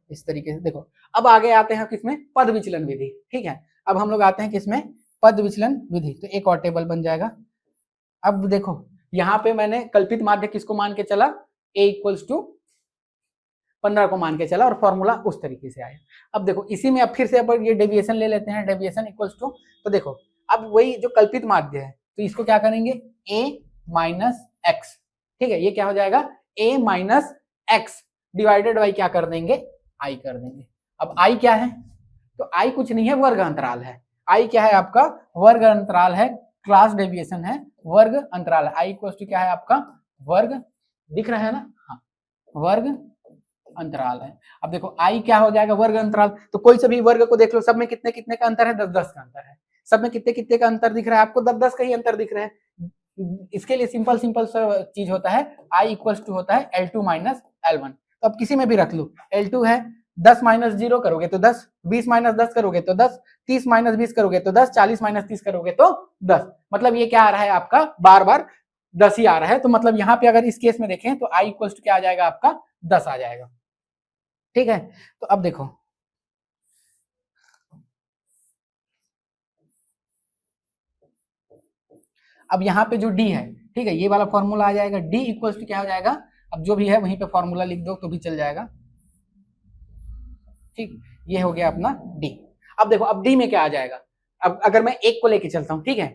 इस तरीके से देखो। अब आगे आते हैं किसमें, पद विचलन विधि, ठीक है। अब हम लोग आते हैं किसमें, पद विचलन विधि। तो एक और टेबल बन जाएगा। अब देखो यहाँ पे मैंने कल्पित माध्य किसको मान के चला, a इक्वल्स टू 15 को मान के चला, और फॉर्मूला उस तरीके से आया। अब देखो इसी में अब फिर से अपन ये डेविएशन ले लेते हैं, डेविएशन इक्वल्स टू, तो देखो अब वही जो कल्पित माध्य है, तो इसको क्या करेंगे, a माइनस एक्स, ठीक है, ये क्या हो जाएगा, a minus x divided by क्या कर देंगे, i कर देंगे। अब i क्या है, तो i कुछ नहीं है, वर्ग अंतराल है। i क्या है आपका, वर्ग अंतराल है, क्लास डेविएशन है, वर्ग अंतराल है। i इक्वल्स टू क्या है आपका, वर्ग, दिख रहा है ना, हाँ, वर्ग अंतराल है। अब देखो i क्या हो जाएगा, वर्ग अंतराल, तो कोई से भी वर्ग को देख लो, सब में कितने कितने का अंतर है, 10-10 का अंतर है। सब में कितने कितने का अंतर दिख रहा है आपको, 10-10 का ही अंतर दिख रहा है। इसके लिए सिंपल सिंपल चीज होता है, i इक्वल्स टू होता है L2 माइनस L1। तो अब किसी में भी रख लो, L2 है 10 माइनस 0 करोगे तो 10, 20 माइनस 10 करोगे तो 10, 30 माइनस 20 करोगे तो 10, 40 माइनस 30 करोगे तो 10। मतलब ये क्या आ रहा है आपका, बार बार 10 ही आ रहा है। तो मतलब यहाँ पे अगर इस केस में देखें तो i इक्वल्स टू क्या आ जाएगा आपका, 10 आ जाएगा, ठीक है। तो अब देखो अब यहाँ पे जो d है, ठीक है, ये वाला फॉर्मूला आ जाएगा, d इक्वल्स टू क्या हो जाएगा, अब जो भी है वहीं पे फॉर्मूला लिख दो तो भी चल जाएगा, ठीक, ये हो गया अपना d। अब देखो अब d में क्या आ जाएगा, अब अगर मैं एक को लेके चलता हूँ, ठीक है,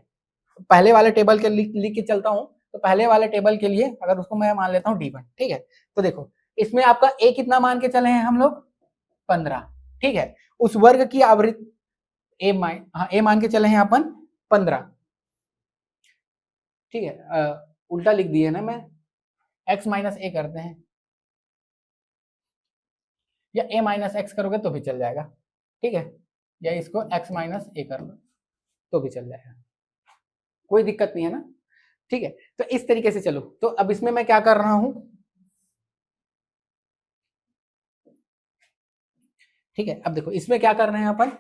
पहले वाले टेबल के लिख के चलता हूँ, तो पहले वाले टेबल के लिए अगर उसको मैं मान लेता हूँ d1, ठीक है। तो देखो इसमें आपका a कितना मान के चले हैं हम लोग, 15, ठीक है। उस वर्ग की आवृत्ति a मान के चले हैं अपन 15, ठीक है, उल्टा लिख दिए ना मैं, x माइनस ए करते हैं, या a माइनस एक्स करोगे तो भी चल जाएगा, ठीक है, या इसको x माइनस ए कर लो तो भी चल जाएगा, कोई दिक्कत नहीं है ना, ठीक है। तो इस तरीके से चलो, तो अब इसमें मैं क्या कर रहा हूं, ठीक है। अब देखो इसमें क्या कर रहे हैं अपन,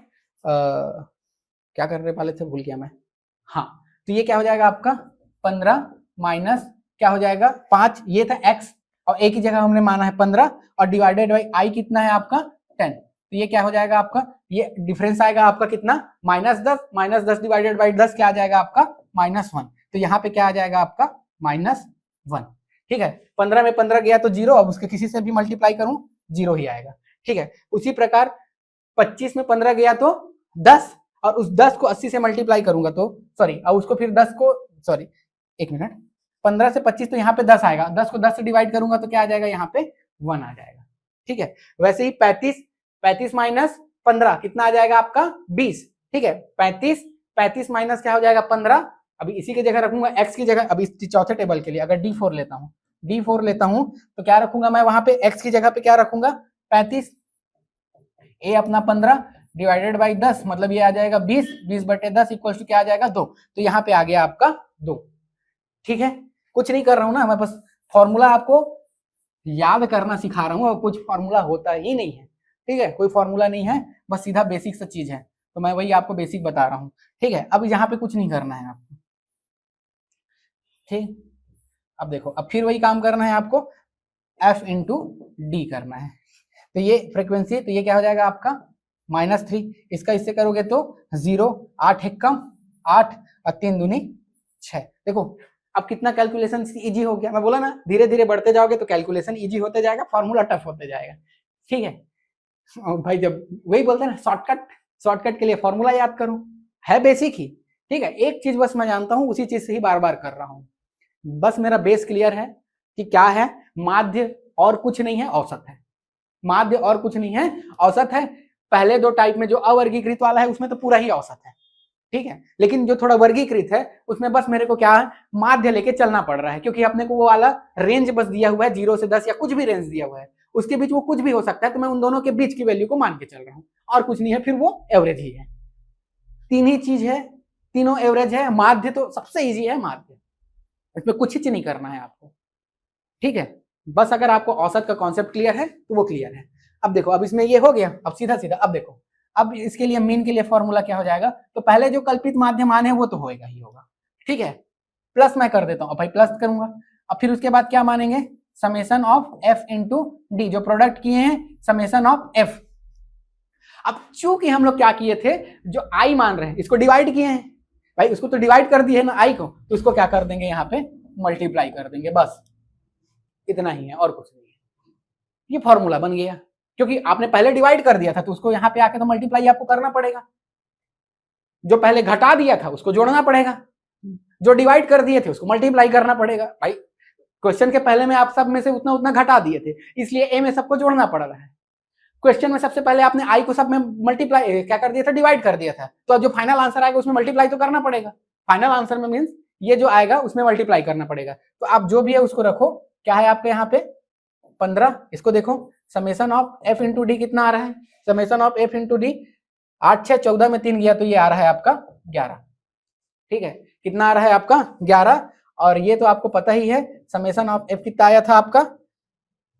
क्या करने वाले थे भूल गया मैं, हाँ, तो ये क्या हो जाएगा आपका 15 माइनस क्या हो जाएगा 5, ये था x, और a की जगह हमने माना है 15, और डिवाइडेड बाई i कितना है आपका 10, तो ये क्या हो जाएगा आपका, ये डिफरेंस आएगा आपका कितना, -10, -10 डिवाइडेड बाई 10 क्या आ जाएगा आपका, -1। तो यहाँ पे क्या आ जाएगा आपका -1, ठीक है। 15 में 15 गया तो 0, अब उसके किसी से भी मल्टीप्लाई करूं 0 ही आएगा, ठीक है। उसी प्रकार 25 में 15 गया तो 10, और उस 10 को 80 से मल्टीप्लाई करूंगा तो सॉरी, और उसको फिर 10 को सॉरी एक मिनट, 15 से 25 तो यहाँ पे 10 आएगा, 10 को 10 से डिवाइड करूंगा तो क्या आ जाएगा, यहाँ पे 1 आ जाएगा, ठीक है। वैसे ही 35 माइनस 15 कितना आ जाएगा आपका 20, ठीक है। 35 माइनस क्या हो जाएगा 15, अभी इसी की जगह रखूंगा x की जगह, अभी चौथे टेबल के लिए अगर d4 लेता हूं तो क्या रखूंगा मैं वहां पे, x की जगह पे क्या रखूंगा 35, a अपना 15 डिवाइडेड बाई 10, मतलब ये आ जाएगा 20/10 इक्वल टू क्या आ जाएगा 2, तो यहाँ पे आ गया आपका 2, ठीक है। कुछ नहीं कर रहा हूं ना मैं, बस फॉर्मूला आपको याद करना सिखा रहा हूं, और कुछ फॉर्मूला होता ही नहीं है, ठीक है, कोई फॉर्मूला नहीं है, बस सीधा बेसिक सा चीज है, तो मैं वही आपको बेसिक बता रहा हूँ, ठीक है। अब यहाँ पे कुछ नहीं करना है आपको, ठीक। अब देखो अब फिर वही काम करना है आपको, f इंटू डी करना है, तो ये फ्रीक्वेंसी, तो ये क्या हो जाएगा आपका -3, इसका इससे करोगे तो 0, 8 एक कम 8, और 3 दूनी 6। देखो अब कितना कैलकुलेशन इजी हो गया। मैं बोला ना धीरे धीरे बढ़ते जाओगे तो कैलकुलेशन इजी होते जाएगा, फॉर्मूला टफ होते जाएगा। ठीक है और भाई जब वही बोलते हैं ना शॉर्टकट के लिए फॉर्मूला याद करो, है बेसिक ही। ठीक है एक चीज बस मैं जानता हूं, उसी चीज से ही बार बार कर रहा हूं। बस मेरा बेस क्लियर है कि क्या है, माध्य और कुछ नहीं है, औसत है। माध्य और कुछ नहीं है, औसत है। पहले दो टाइप में जो अवर्गीकृत वाला है उसमें तो पूरा ही औसत है। ठीक है लेकिन जो थोड़ा वर्गीकृत है उसमें बस मेरे को क्या है, माध्य लेके चलना पड़ रहा है, क्योंकि अपने को वो वाला रेंज बस दिया हुआ है 0 से 10 या कुछ भी रेंज दिया हुआ है, उसके बीच वो कुछ भी हो सकता है, तो मैं उन दोनों के बीच की वैल्यू को मान के चल रहा हूं और कुछ नहीं है, फिर वो एवरेज ही है। तीन ही चीज है, तीनों एवरेज है। माध्य तो सबसे इजी है, माध्य इसमें कुछ ही नहीं करना है आपको। ठीक है बस अगर आपको औसत का कॉन्सेप्ट क्लियर है तो वो क्लियर है। अब देखो अब इसमें ये हो गया, अब सीधा सीधा अब देखो, अब इसके लिए मीन के लिए फॉर्मूला क्या हो जाएगा, तो पहले जो कल्पित माध्य मान है वो तो होएगा ही होगा। ठीक है प्लस मैं कर देता हूं, अब भाई प्लस करूंगा। अब फिर उसके बाद क्या मानेंगे, summation of F into D, जो प्रोडक्ट किए हैं समेशन ऑफ एफ। अब चूंकि हम लोग क्या किए थे, जो आई मान रहे हैं इसको डिवाइड किए हैं, भाई उसको तो डिवाइड कर दिए ना आई को, तो उसको क्या कर देंगे यहाँ पे मल्टीप्लाई कर देंगे, बस इतना ही है और कुछ नहीं है। ये फॉर्मूला बन गया, क्योंकि आपने पहले डिवाइड कर दिया था तो उसको यहाँ पे आके तो मल्टीप्लाई आपको करना पड़ेगा। जो पहले घटा दिया था उसको जोड़ना पड़ेगा, जो डिवाइड कर दिए थे उसको मल्टीप्लाई करना पड़ेगा। भाई क्वेश्चन के पहले में आप सब में से उतना उतना घटा दिए थे, इसलिए ए में सबको जोड़ना पड़ रहा है। क्वेश्चन में सबसे पहले आपने आई को सब में मल्टीप्लाई क्या कर दिया था, डिवाइड कर दिया था, तो अब जो फाइनल आंसर आएगा उसमें मल्टीप्लाई तो करना पड़ेगा। फाइनल आंसर में मीन्स ये जो आएगा उसमें मल्टीप्लाई करना पड़ेगा। तो आप जो भी है उसको रखो, क्या है आपके यहाँ पे 15। इसको देखो summation of F into D कितना आ रहा है, summation of F into D 8 6 14 में 3 गया तो ये आ रहा है आपका 11। ठीक है कितना आ रहा है आपका 11, और ये तो आपको पता ही है समेशन ऑफ एफ कितना आया था आपका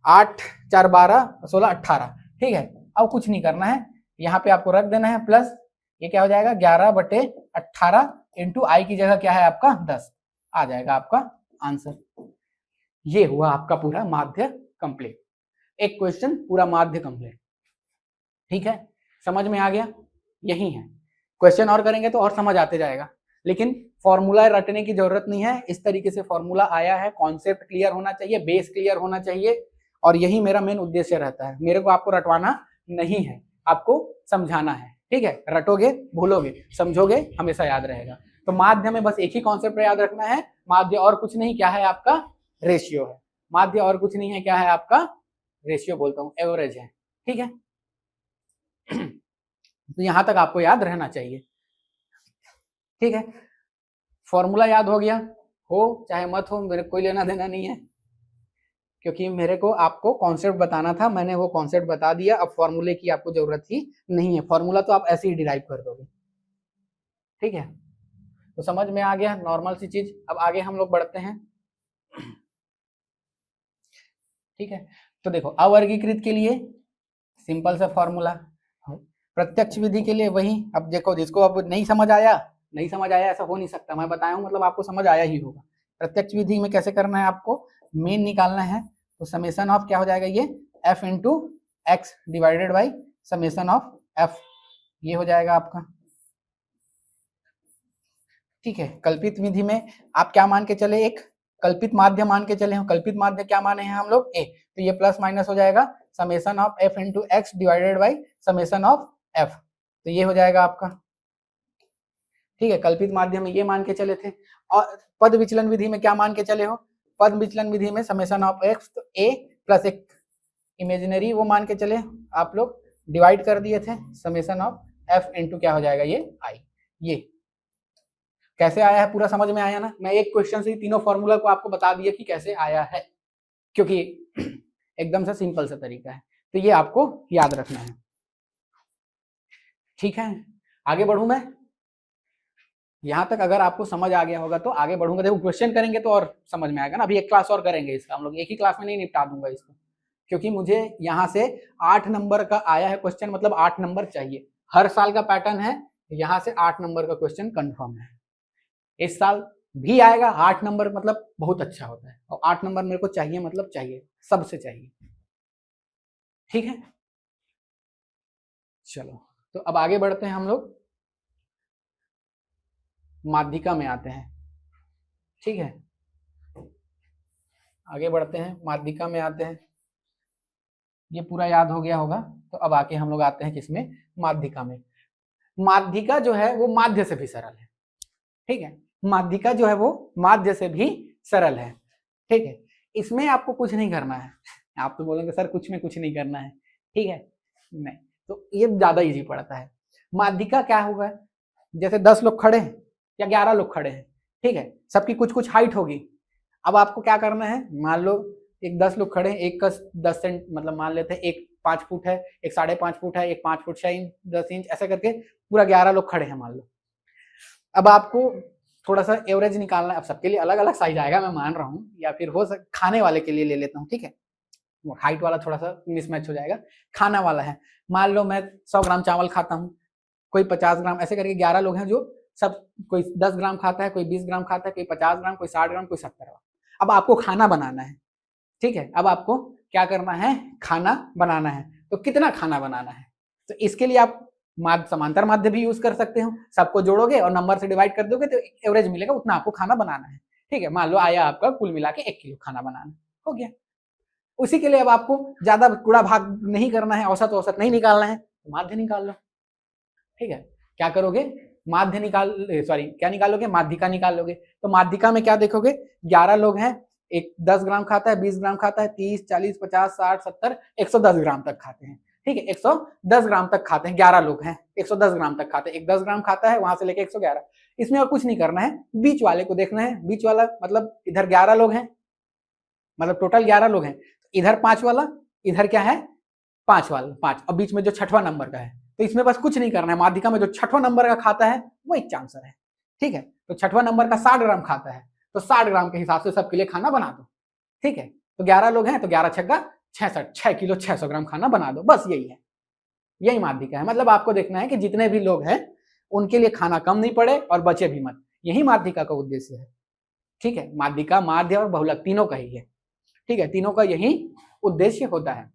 8 4 12 16 18। ठीक है अब कुछ नहीं करना है, यहाँ पे आपको रख देना है प्लस, ये क्या हो जाएगा 11/18 इंटू आई की जगह क्या है आपका 10 आ जाएगा आपका आंसर। ये हुआ आपका पूरा माध्य कंप्लीट, एक क्वेश्चन पूरा माध्य कंप्लीट। ठीक है समझ में आ गया, यही है। क्वेश्चन और करेंगे तो और समझ आते जाएगा, लेकिन फॉर्मूला रटने की जरूरत नहीं है। इस तरीके से फॉर्मूला आया है, कॉन्सेप्ट क्लियर होना चाहिए, बेस क्लियर होना चाहिए, और यही मेरा मेन उद्देश्य रहता है। मेरे को आपको रटवाना नहीं है, आपको समझाना है। ठीक है रटोगे भूलोगे, समझोगे हमेशा याद रहेगा। तो माध्य में बस एक ही कॉन्सेप्ट याद रखना है, माध्य और कुछ नहीं, क्या है आपका रेशियो है। माध्य और कुछ नहीं है, क्या है आपका रेशियो बोलता हूँ, एवरेज है। ठीक है तो यहां तक आपको याद रहना चाहिए। ठीक है फॉर्मूला याद हो गया, हो चाहे मत हो मेरे कोई लेना देना नहीं है, क्योंकि मेरे को आपको कॉन्सेप्ट बताना था, मैंने वो कॉन्सेप्ट बता दिया। अब फॉर्मूले की आपको जरूरत ही नहीं है, फॉर्मूला तो आप ऐसे ही डिराइव कर दोगे। ठीक है तो समझ में आ गया, नॉर्मल सी चीज। अब आगे हम लोग बढ़ते हैं। ठीक है तो देखो अवर्गीकृत के लिए सिंपल सा फॉर्मूला, प्रत्यक्ष विधि के लिए वही। अब देखो जिसको अब नहीं समझ आया, नहीं समझ आया ऐसा हो नहीं सकता, मैं बताया हूँ मतलब आपको समझ आया ही होगा। प्रत्यक्ष विधि में कैसे करना है, आपको मीन निकालना है, तो समेशन ऑफ क्या हो जाएगा ये F into x divided by summation of F, ये हो जाएगा आपका। ठीक है कल्पित विधि में आप क्या मान के चले, एक कल्पित माध्य मान के चले हो। कल्पित माध्य क्या माने हैं हम लोग ए, तो ये प्लस माइनस हो जाएगा summation of F into x divided by summation of F, तो ये हो जाएगा आपका। ठीक है कल्पित माध्य में ये मान के चले थे। और पद विचलन विधि में क्या मान के चले हो, पद विचलन विधि में समेशन ऑफ एक्स, तो ए प्लस एक इमेजिनरी वो मान के चले आप लोग, डिवाइड कर दिए थे समेशन ऑफ एफ इंटू क्या हो जाएगा ये आई। ये कैसे आया है पूरा समझ में आया ना, मैं एक क्वेश्चन से ही तीनों फॉर्मूला को आपको बता दिया कि कैसे आया है, क्योंकि एकदम से सिंपल सा तरीका है, तो ये आपको याद रखना है। ठीक है आगे बढ़ूं मैं, यहां तक अगर आपको समझ आ गया होगा तो आगे बढ़ूंगा। देखो क्वेश्चन करेंगे तो और समझ में आएगा ना, अभी एक क्लास और करेंगे इसका, हम लोग एक ही क्लास में नहीं निपटा दूंगा इसको, क्योंकि मुझे यहाँ से 8 नंबर का आया है क्वेश्चन, मतलब 8 नंबर चाहिए। हर साल का पैटर्न है, यहाँ से 8 नंबर का क्वेश्चन कंफर्म है। इस साल भी आएगा 8 नंबर, मतलब बहुत अच्छा होता है, और 8 नंबर मेरे को चाहिए, मतलब चाहिए, सबसे चाहिए। ठीक है चलो तो अब आगे बढ़ते हैं हम लोग। माध्यिका में आते हैं। ठीक है, आगे बढ़ते हैं, माध्यिका में आते हैं। ये पूरा याद हो गया होगा, तो अब आके हम लोग आते हैं किसमें, माध्यिका में। माध्यिका जो है वो माध्य से भी सरल है। ठीक है, माध्यिका जो है वो माध्य से भी सरल है। ठीक है, इसमें आपको कुछ नहीं करना है। आप तो बोलेंगे सर कुछ में कुछ नहीं करना है, ठीक है, नहीं, तो ये ज्यादा इजी पड़ता है। माध्यिका क्या होगा, जैसे 10 लोग खड़े हैं या 11 लोग खड़े हैं, ठीक है, सबकी कुछ कुछ हाइट होगी। अब आपको क्या करना है, मान लो एक 10 लोग खड़े हैं, एक का 10 सेंट मतलब मान लेते हैं, एक 5 फुट है, एक 5.5 फुट है, एक 5 फुट 6 इंच 10 इंच, ऐसा करके पूरा 11 लोग खड़े हैं मान लो। अब आपको थोड़ा सा एवरेज निकालना है। अब सबके लिए अलग अलग साइज आएगा, मैं मान रहा हूँ, या फिर हो सक खाने वाले के लिए ले लेता हूँ, ठीक है, हाइट वाला थोड़ा सा मिसमैच हो जाएगा। खाना वाला है, मान लो मैं 100 ग्राम चावल खाता हूँ, कोई 50 ग्राम, ऐसे करके 11 लोग हैं जो सब, कोई 10 ग्राम खाता है, कोई 20 ग्राम खाता है, कोई 50 ग्राम, कोई 60 ग्राम, कोई 70 ग्राम। अब आपको खाना बनाना है, ठीक है, अब आपको क्या करना है, खाना बनाना है। तो कितना खाना बनाना है, तो इसके लिए आप समांतर माध्य भी यूज कर सकते हो। सबको जोड़ोगे और नंबर से डिवाइड कर दोगे तो एवरेज मिलेगा, उतना आपको खाना बनाना है। ठीक है, मान लो आया आपका कुल मिला के 1 किलो खाना बनाना, हो गया। उसी के लिए अब आपको ज्यादा गुणा भाग नहीं करना है, औसत औसत नहीं निकालना है, तो माध्य निकाल लो। ठीक है, क्या करोगे, माध्य क्या निकालोगे, माध्यिका निकालोगे। तो माध्यिका में क्या देखोगे, 11 लोग हैं, एक 10 ग्राम खाता है, 20 ग्राम खाता है, 30, 40, 50, 60, 70, 110 ग्राम तक खाते हैं। ठीक है, 110 ग्राम तक खाते हैं, 11 लोग हैं, 110 ग्राम तक खाते हैं, एक 10 ग्राम खाता है, वहां से लेके 111। इसमें और कुछ नहीं करना है, बीच वाले को देखना है। बीच वाला मतलब इधर 11 लोग हैं, मतलब टोटल 11 लोग हैं, इधर 5 वाला, इधर क्या है 5 वाला, 5, और बीच में जो 6वां नंबर का है। तो इसमें बस कुछ नहीं करना है, माध्यिका में जो 6वां नंबर का खाता है वो एक आंसर है। ठीक है, तो 6वां नंबर का 60 ग्राम खाता है, तो 60 ग्राम के हिसाब से सबके लिए खाना बना दो। ठीक है, तो 11 लोग हैं तो 11 छक्का 66, 6 किलो 600 ग्राम खाना बना दो, बस यही है, यही माध्यिका है। मतलब आपको देखना है कि जितने भी लोग हैं उनके लिए खाना कम नहीं पड़े और बचे भी मत, यही माध्यिका का उद्देश्य है। ठीक है, माध्यिका, माध्य और बहुलक तीनों का ही है। ठीक है, तीनों का यही उद्देश्य होता है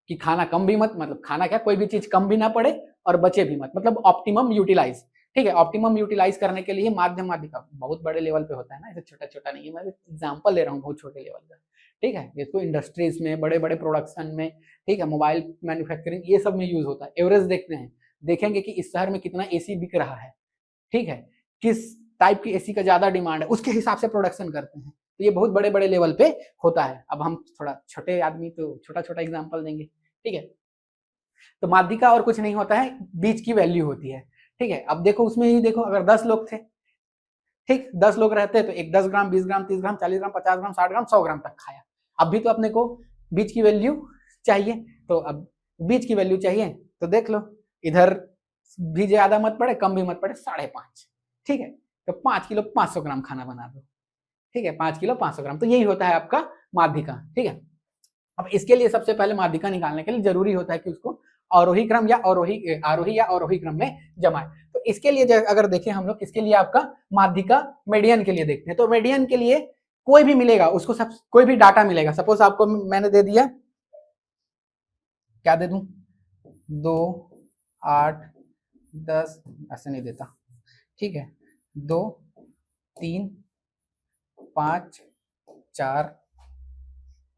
कि खाना कम भी मत, मतलब खाना क्या, कोई भी चीज कम भी ना पड़े और बचे भी मत, मतलब ऑप्टिमम यूटिलाइज। ठीक है, ऑप्टिमम यूटिलाइज करने के लिए माध्य माध्यिका बहुत बड़े लेवल पे होता है ना, ऐसे छोटा छोटा नहीं है, मैं एग्जांपल ले रहा हूँ बहुत छोटे लेवल का। ठीक है, इसको इंडस्ट्रीज में, बड़े बड़े प्रोडक्शन में, ठीक है, मोबाइल मैन्युफैक्चरिंग, ये सब में यूज होता है। एवरेज देखते हैं, देखेंगे कि इस शहर में कितना एसी बिक रहा है, ठीक है, किस टाइप की एसी का ज्यादा डिमांड है, उसके हिसाब से प्रोडक्शन करते हैं। तो ये बहुत बड़े बड़े लेवल पे होता है। अब हम थोड़ा छोटे आदमी तो छोटा छोटा एग्जांपल देंगे। ठीक है, तो माध्यिका और कुछ नहीं होता है, बीच की वैल्यू होती है। ठीक है, अब देखो उसमें ही देखो, अगर 10 लोग थे, ठीक, 10 लोग रहते तो एक 10 ग्राम, 20 ग्राम, 30 ग्राम, 40 ग्राम, 50 ग्राम, 60 ग्राम, 100 ग्राम तक खाया। अब भी तो अपने को बीच की वैल्यू चाहिए, तो अब बीच की वैल्यू चाहिए तो देख लो, इधर भी ज्यादा मत पड़े, कम भी मत पड़े, 5.5। ठीक है, तो 5 किलो 500 ग्राम खाना बना दो। ठीक है, 5 किलो 500 ग्राम, तो यही होता है आपका माध्यिका। ठीक है, अब इसके लिए सबसे पहले माध्यिका निकालने के लिए जरूरी होता है कि उसको आरोही क्रम या आरोही क्रम में जमाए। तो इसके लिए अगर देखें हम लोग, इसके लिए आपका माध्यिका मीडियन के लिए देखते हैं। तो मीडियन के लिए कोई भी मिलेगा, उसको सब कोई भी डाटा मिलेगा। सपोज आपको मैंने दे दिया, क्या दे दूं, 2, 8, 10, ऐसे नहीं देता। ठीक है, 2, 3, 5, 4,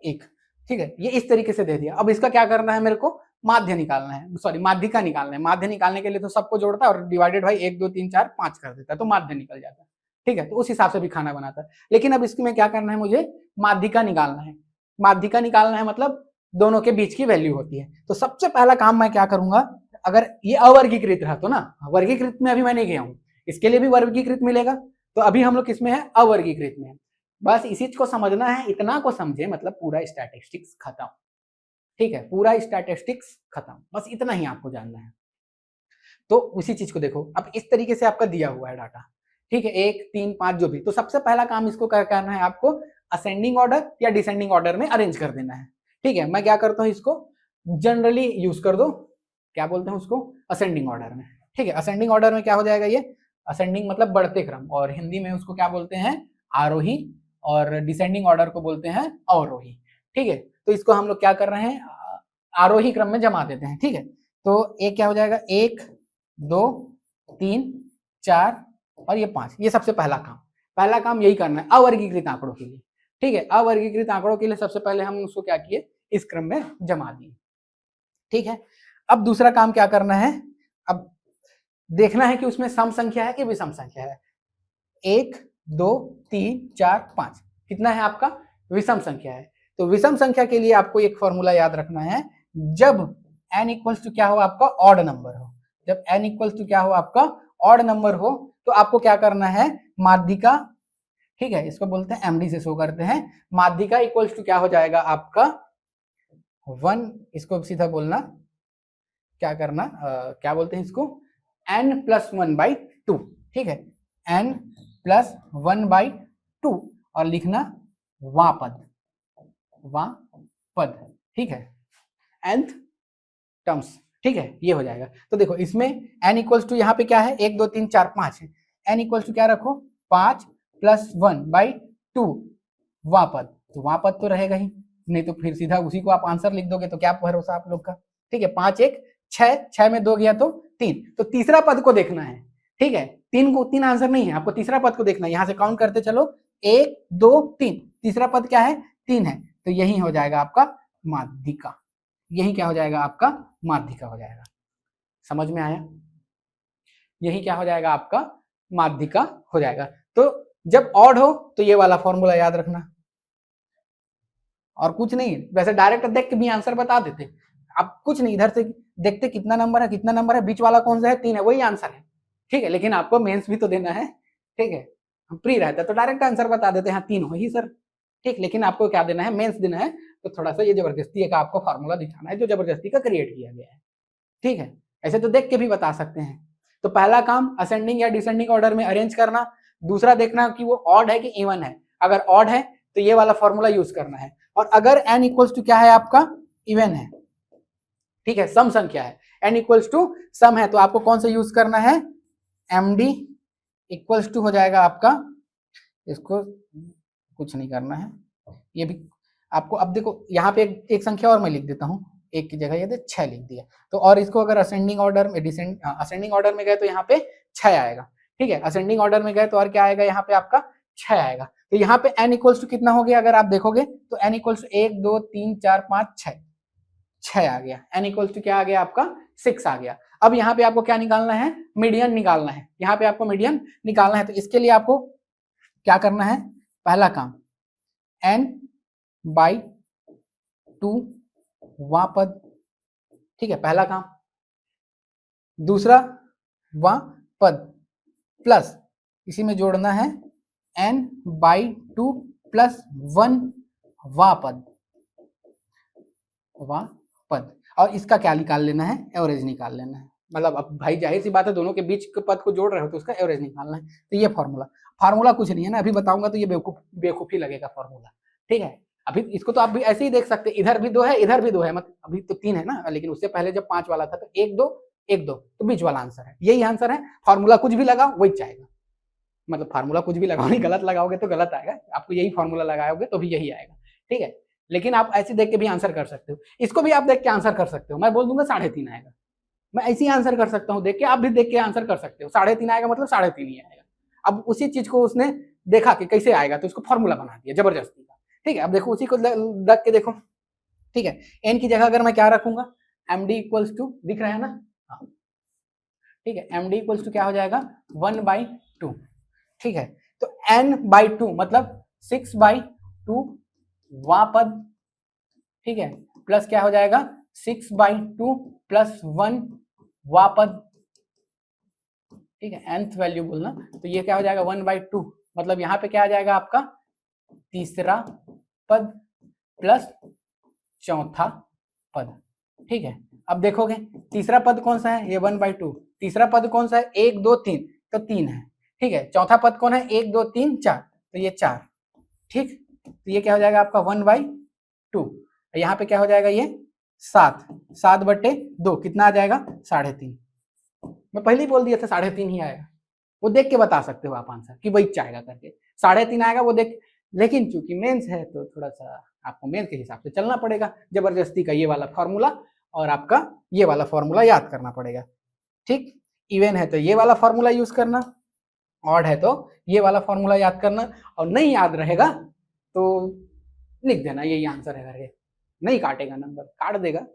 1। ठीक है, ये इस तरीके से दे दिया। अब इसका क्या करना है, मेरे को माध्य निकालना है, सॉरी माध्यिका निकालना है। माध्य निकालने के लिए तो सबको जोड़ता है और डिवाइडेड बाई 1, 2, 3, 4, 5 कर देता है, तो माध्य निकल जाता है। ठीक है, तो उस हिसाब से भी खाना बनाता है। लेकिन अब इसमें क्या करना है, मुझे माध्यिका निकालना है। माध्यिका निकालना है मतलब दोनों के बीच की वैल्यू होती है। तो सबसे पहला काम मैं क्या करूंगा, अगर ये अवर्गीकृत रहा तो ना, वर्गीकृत में अभी मैं नहीं गया हूं, इसके लिए भी वर्गीकृत मिलेगा। तो अभी हम लोग किसमें है, अवर्गीकृत में है। बस इसी को समझना है, इतना को समझे मतलब पूरा स्टैटिस्टिक्स खत्म। ठीक है, पूरा स्टैटिस्टिक्स खत्म, बस इतना ही आपको जानना है। तो उसी चीज को देखो, अब इस तरीके से आपका दिया हुआ है डाटा। ठीक है, 1, 3, 5 जो भी, तो सबसे पहला काम इसको क्या करना है, आपको असेंडिंग ऑर्डर या डिसेंडिंग ऑर्डर में अरेंज कर देना है। ठीक है, मैं क्या करता हूँ, इसको जनरली यूज कर दो, क्या बोलते हैं उसको, असेंडिंग ऑर्डर में। ठीक है, असेंडिंग ऑर्डर में क्या हो जाएगा, ये असेंडिंग मतलब बढ़ते क्रम, और हिंदी में उसको क्या बोलते हैं, आरोही, और डिसेंडिंग ऑर्डर को बोलते हैं अवरोही। ठीक है, तो इसको हम लोग क्या कर रहे हैं, आरोही क्रम में जमा देते हैं। ठीक है, तो एक क्या हो जाएगा, 1, 2, 3, 4, और ये 5, ये सबसे पहला काम यही करना है अवर्गीकृत आंकड़ों के लिए। ठीक है, अवर्गीकृत आंकड़ों के लिए सबसे पहले हम उसको क्या किए, इस क्रम में जमा दिए। ठीक है, अब दूसरा काम क्या करना है, अब देखना है कि उसमें सम संख्या है कि विषम संख्या है। 1 2 3 4 5 कितना है आपका, विषम संख्या है। तो विषम संख्या के लिए आपको एक फॉर्मूला याद रखना है, जब n इक्वल्स टू क्या हो आपका, ऑड नंबर हो। जब n इक्वल्स टू क्या हो आपका, ऑड नंबर हो, तो आपको क्या करना है, माध्यिका, ठीक है, इसको बोलते हैं एमडी से शो करते हैं, माध्यिका इक्वल्स टू क्या हो जाएगा आपका 1, इसको सीधा बोलना, क्या करना क्या बोलते हैं इसको, n+1/2। ठीक है, n+1/2 और लिखना वापद, ठीक है, nth टर्म्स। ठीक है, ये हो जाएगा। तो देखो इसमें n इक्वल्स टू यहाँ पे क्या है, 1 2 3 4 5 है, n इक्वल्स टू क्या रखो, 5+1/2 वापद, तो वापद तो रहेगा ही, नहीं तो फिर सीधा उसी को आप आंसर लिख दोगे तो क्या भरोसा आप लोग का। ठीक है, 5 1 6, 6 में 2 गया तो 3, तो तीसरा पद को देखना है। ठीक है, 3 आंसर नहीं है, आपको तीसरा पद को देखना है। यहाँ से काउंट करते चलो, 1 2 3, तीसरा पद क्या है, 3 है, तो यही हो जाएगा आपका माध्यिका। यही क्या हो जाएगा आपका, माध्यिका हो जाएगा। समझ में आया, यही क्या हो जाएगा आपका, माध्यिका हो जाएगा। तो जब ऑड हो तो ये वाला फॉर्मूला याद रखना, और कुछ नहीं। वैसे डायरेक्ट देख के भी आंसर बता देते, आप कुछ नहीं, इधर से देखते कितना नंबर है, कितना नंबर है, बीच वाला कौन सा है, 3 है, वही आंसर है। ठीक है, लेकिन आपको मेंस भी तो देना है। ठीक है, प्री रहता तो डायरेक्ट आंसर बता देते हैं, 3 हो ही सर। ठीक, लेकिन आपको क्या देना है, मेंस देना है, तो थोड़ा सा ये जबरदस्ती का आपको फॉर्मूला दिखाना है, जो जबरदस्ती का क्रिएट किया गया है। ठीक है, ऐसे तो देख के भी बता सकते हैं। तो पहला काम असेंडिंग या डिसेंडिंग ऑर्डर में अरेंज करना, दूसरा देखना कि वो ऑड है कि इवन है। अगर ऑड है तो ये वाला फॉर्मूला यूज करना है, और अगर n इक्वल्स टू क्या है आपका, इवन है, ठीक है, सम संख्या है, n इक्वल्स टू सम है, तो आपको कौन सा यूज करना है, md इक्वल्स टू हो जाएगा आपका, इसको कुछ नहीं करना है, ये भी आपको, अब देखो यहाँ पे एक संख्या और मैं लिख देता हूँ, एक की जगह ये 6 लिख दिया, तो और इसको अगर असेंडिंग ऑर्डर में असेंडिंग ऑर्डर में गए तो यहाँ पे 6 आएगा। ठीक है, असेंडिंग ऑर्डर में गए तो और क्या आएगा, यहाँ पे आपका 6 आएगा। तो यहाँ पे n इक्वल्स टू कितना हो गया, अगर आप देखोगे तो n इक्वल्स टू 1 2 3 4 5 6 आ गया, n इक्वल्स टू क्या आ गया आपका, 6 आ गया। अब यहाँ पे आपको क्या निकालना है, मीडियन निकालना है, यहाँ पे आपको मीडियन निकालना है। तो इसके लिए आपको क्या करना है, पहला काम n/2 वापद, ठीक है, पहला काम। दूसरा वापद प्लस इसी में जोड़ना है n/2 + 1 वापद, और इसका क्या निकाल लेना है, एवरेज निकाल लेना है। मतलब अब भाई जाहिर सी बात है, दोनों के बीच के पद को जोड़ रहे हो तो उसका एवरेज निकालना है। तो ये फार्मूला कुछ नहीं है ना, अभी बताऊंगा तो ये बेवकूफी लगेगा फार्मूला। ठीक है, अभी इसको तो आप भी ऐसे ही देख सकते, इधर भी 2 है, इधर भी 2 है, मतलब अभी तो 3 है ना, लेकिन उससे पहले जब 5 वाला था तो 1 2 1 2, तो बीच वाला आंसर है, यही आंसर है। फार्मूला कुछ भी लगाओ वही चाहेगा, मतलब फार्मूला कुछ भी लगाओ, नहीं गलत लगाओगे तो गलत आएगा, आपको यही फार्मूला लगाओगे तो भी यही आएगा। ठीक है, लेकिन आप ऐसे देख के भी आंसर कर सकते हो, इसको भी आप देख के आंसर कर सकते हो। मैं बोल दूंगा 3.5 आएगा, मैं ऐसे ही आंसर कर सकता हूँ देख के, आप भी देख के आंसर कर सकते हो। 3.5 आएगा मतलब 3.5 ही आएगा। अब उसी चीज को उसने देखा कि कैसे आएगा, तो उसको फॉर्मूला बना दिया जबरदस्ती का। ठीक है, अब देखो उसी को रख के देखो। ठीक है, एन की जगह अगर मैं क्या रखूंगा, md इक्वल्स टू, दिख रहा है ना, हाँ ठीक है, md इक्वल्स टू क्या हो जाएगा, 1/2। ठीक है, तो n/2 मतलब 6/2 वापद, ठीक है, प्लस क्या हो जाएगा 6/2 + 1 वापद। ठीक है, nth वैल्यू बोलना, तो ये क्या हो जाएगा 1/2, मतलब यहाँ पे क्या आ जाएगा आपका तीसरा पद प्लस चौथा पद। ठीक है, अब देखोगे तीसरा पद कौन सा है, ये 1/2, तीसरा पद कौन सा है 1 2 3, तो 3 है। ठीक है, चौथा पद कौन है 1 2 3 4, तो ये 4। ठीक, तो ये क्या हो जाएगा आपका 1/2, यहाँ पे क्या हो जाएगा ये 7/2 कितना आ जाएगा 3.5। मैं पहले ही बोल दिया था 3.5 ही आएगा, वो देख के बता सकते हो आप आंसर कि वही आएगा करके, 3.5 आएगा वो देख। लेकिन चूंकि मेंस है तो थोड़ा सा आपको मेंस के हिसाब से चलना पड़ेगा, जबरदस्ती का ये वाला फॉर्मूला और आपका ये वाला फॉर्मूला याद करना पड़ेगा। ठीक, इवन है तो ये वाला फॉर्मूला यूज करना, ऑड है तो ये वाला फॉर्मूला याद करना, और नहीं याद रहेगा तो लिख देना यही आंसर है करके, नहीं काटेगा नंबर, काट देगा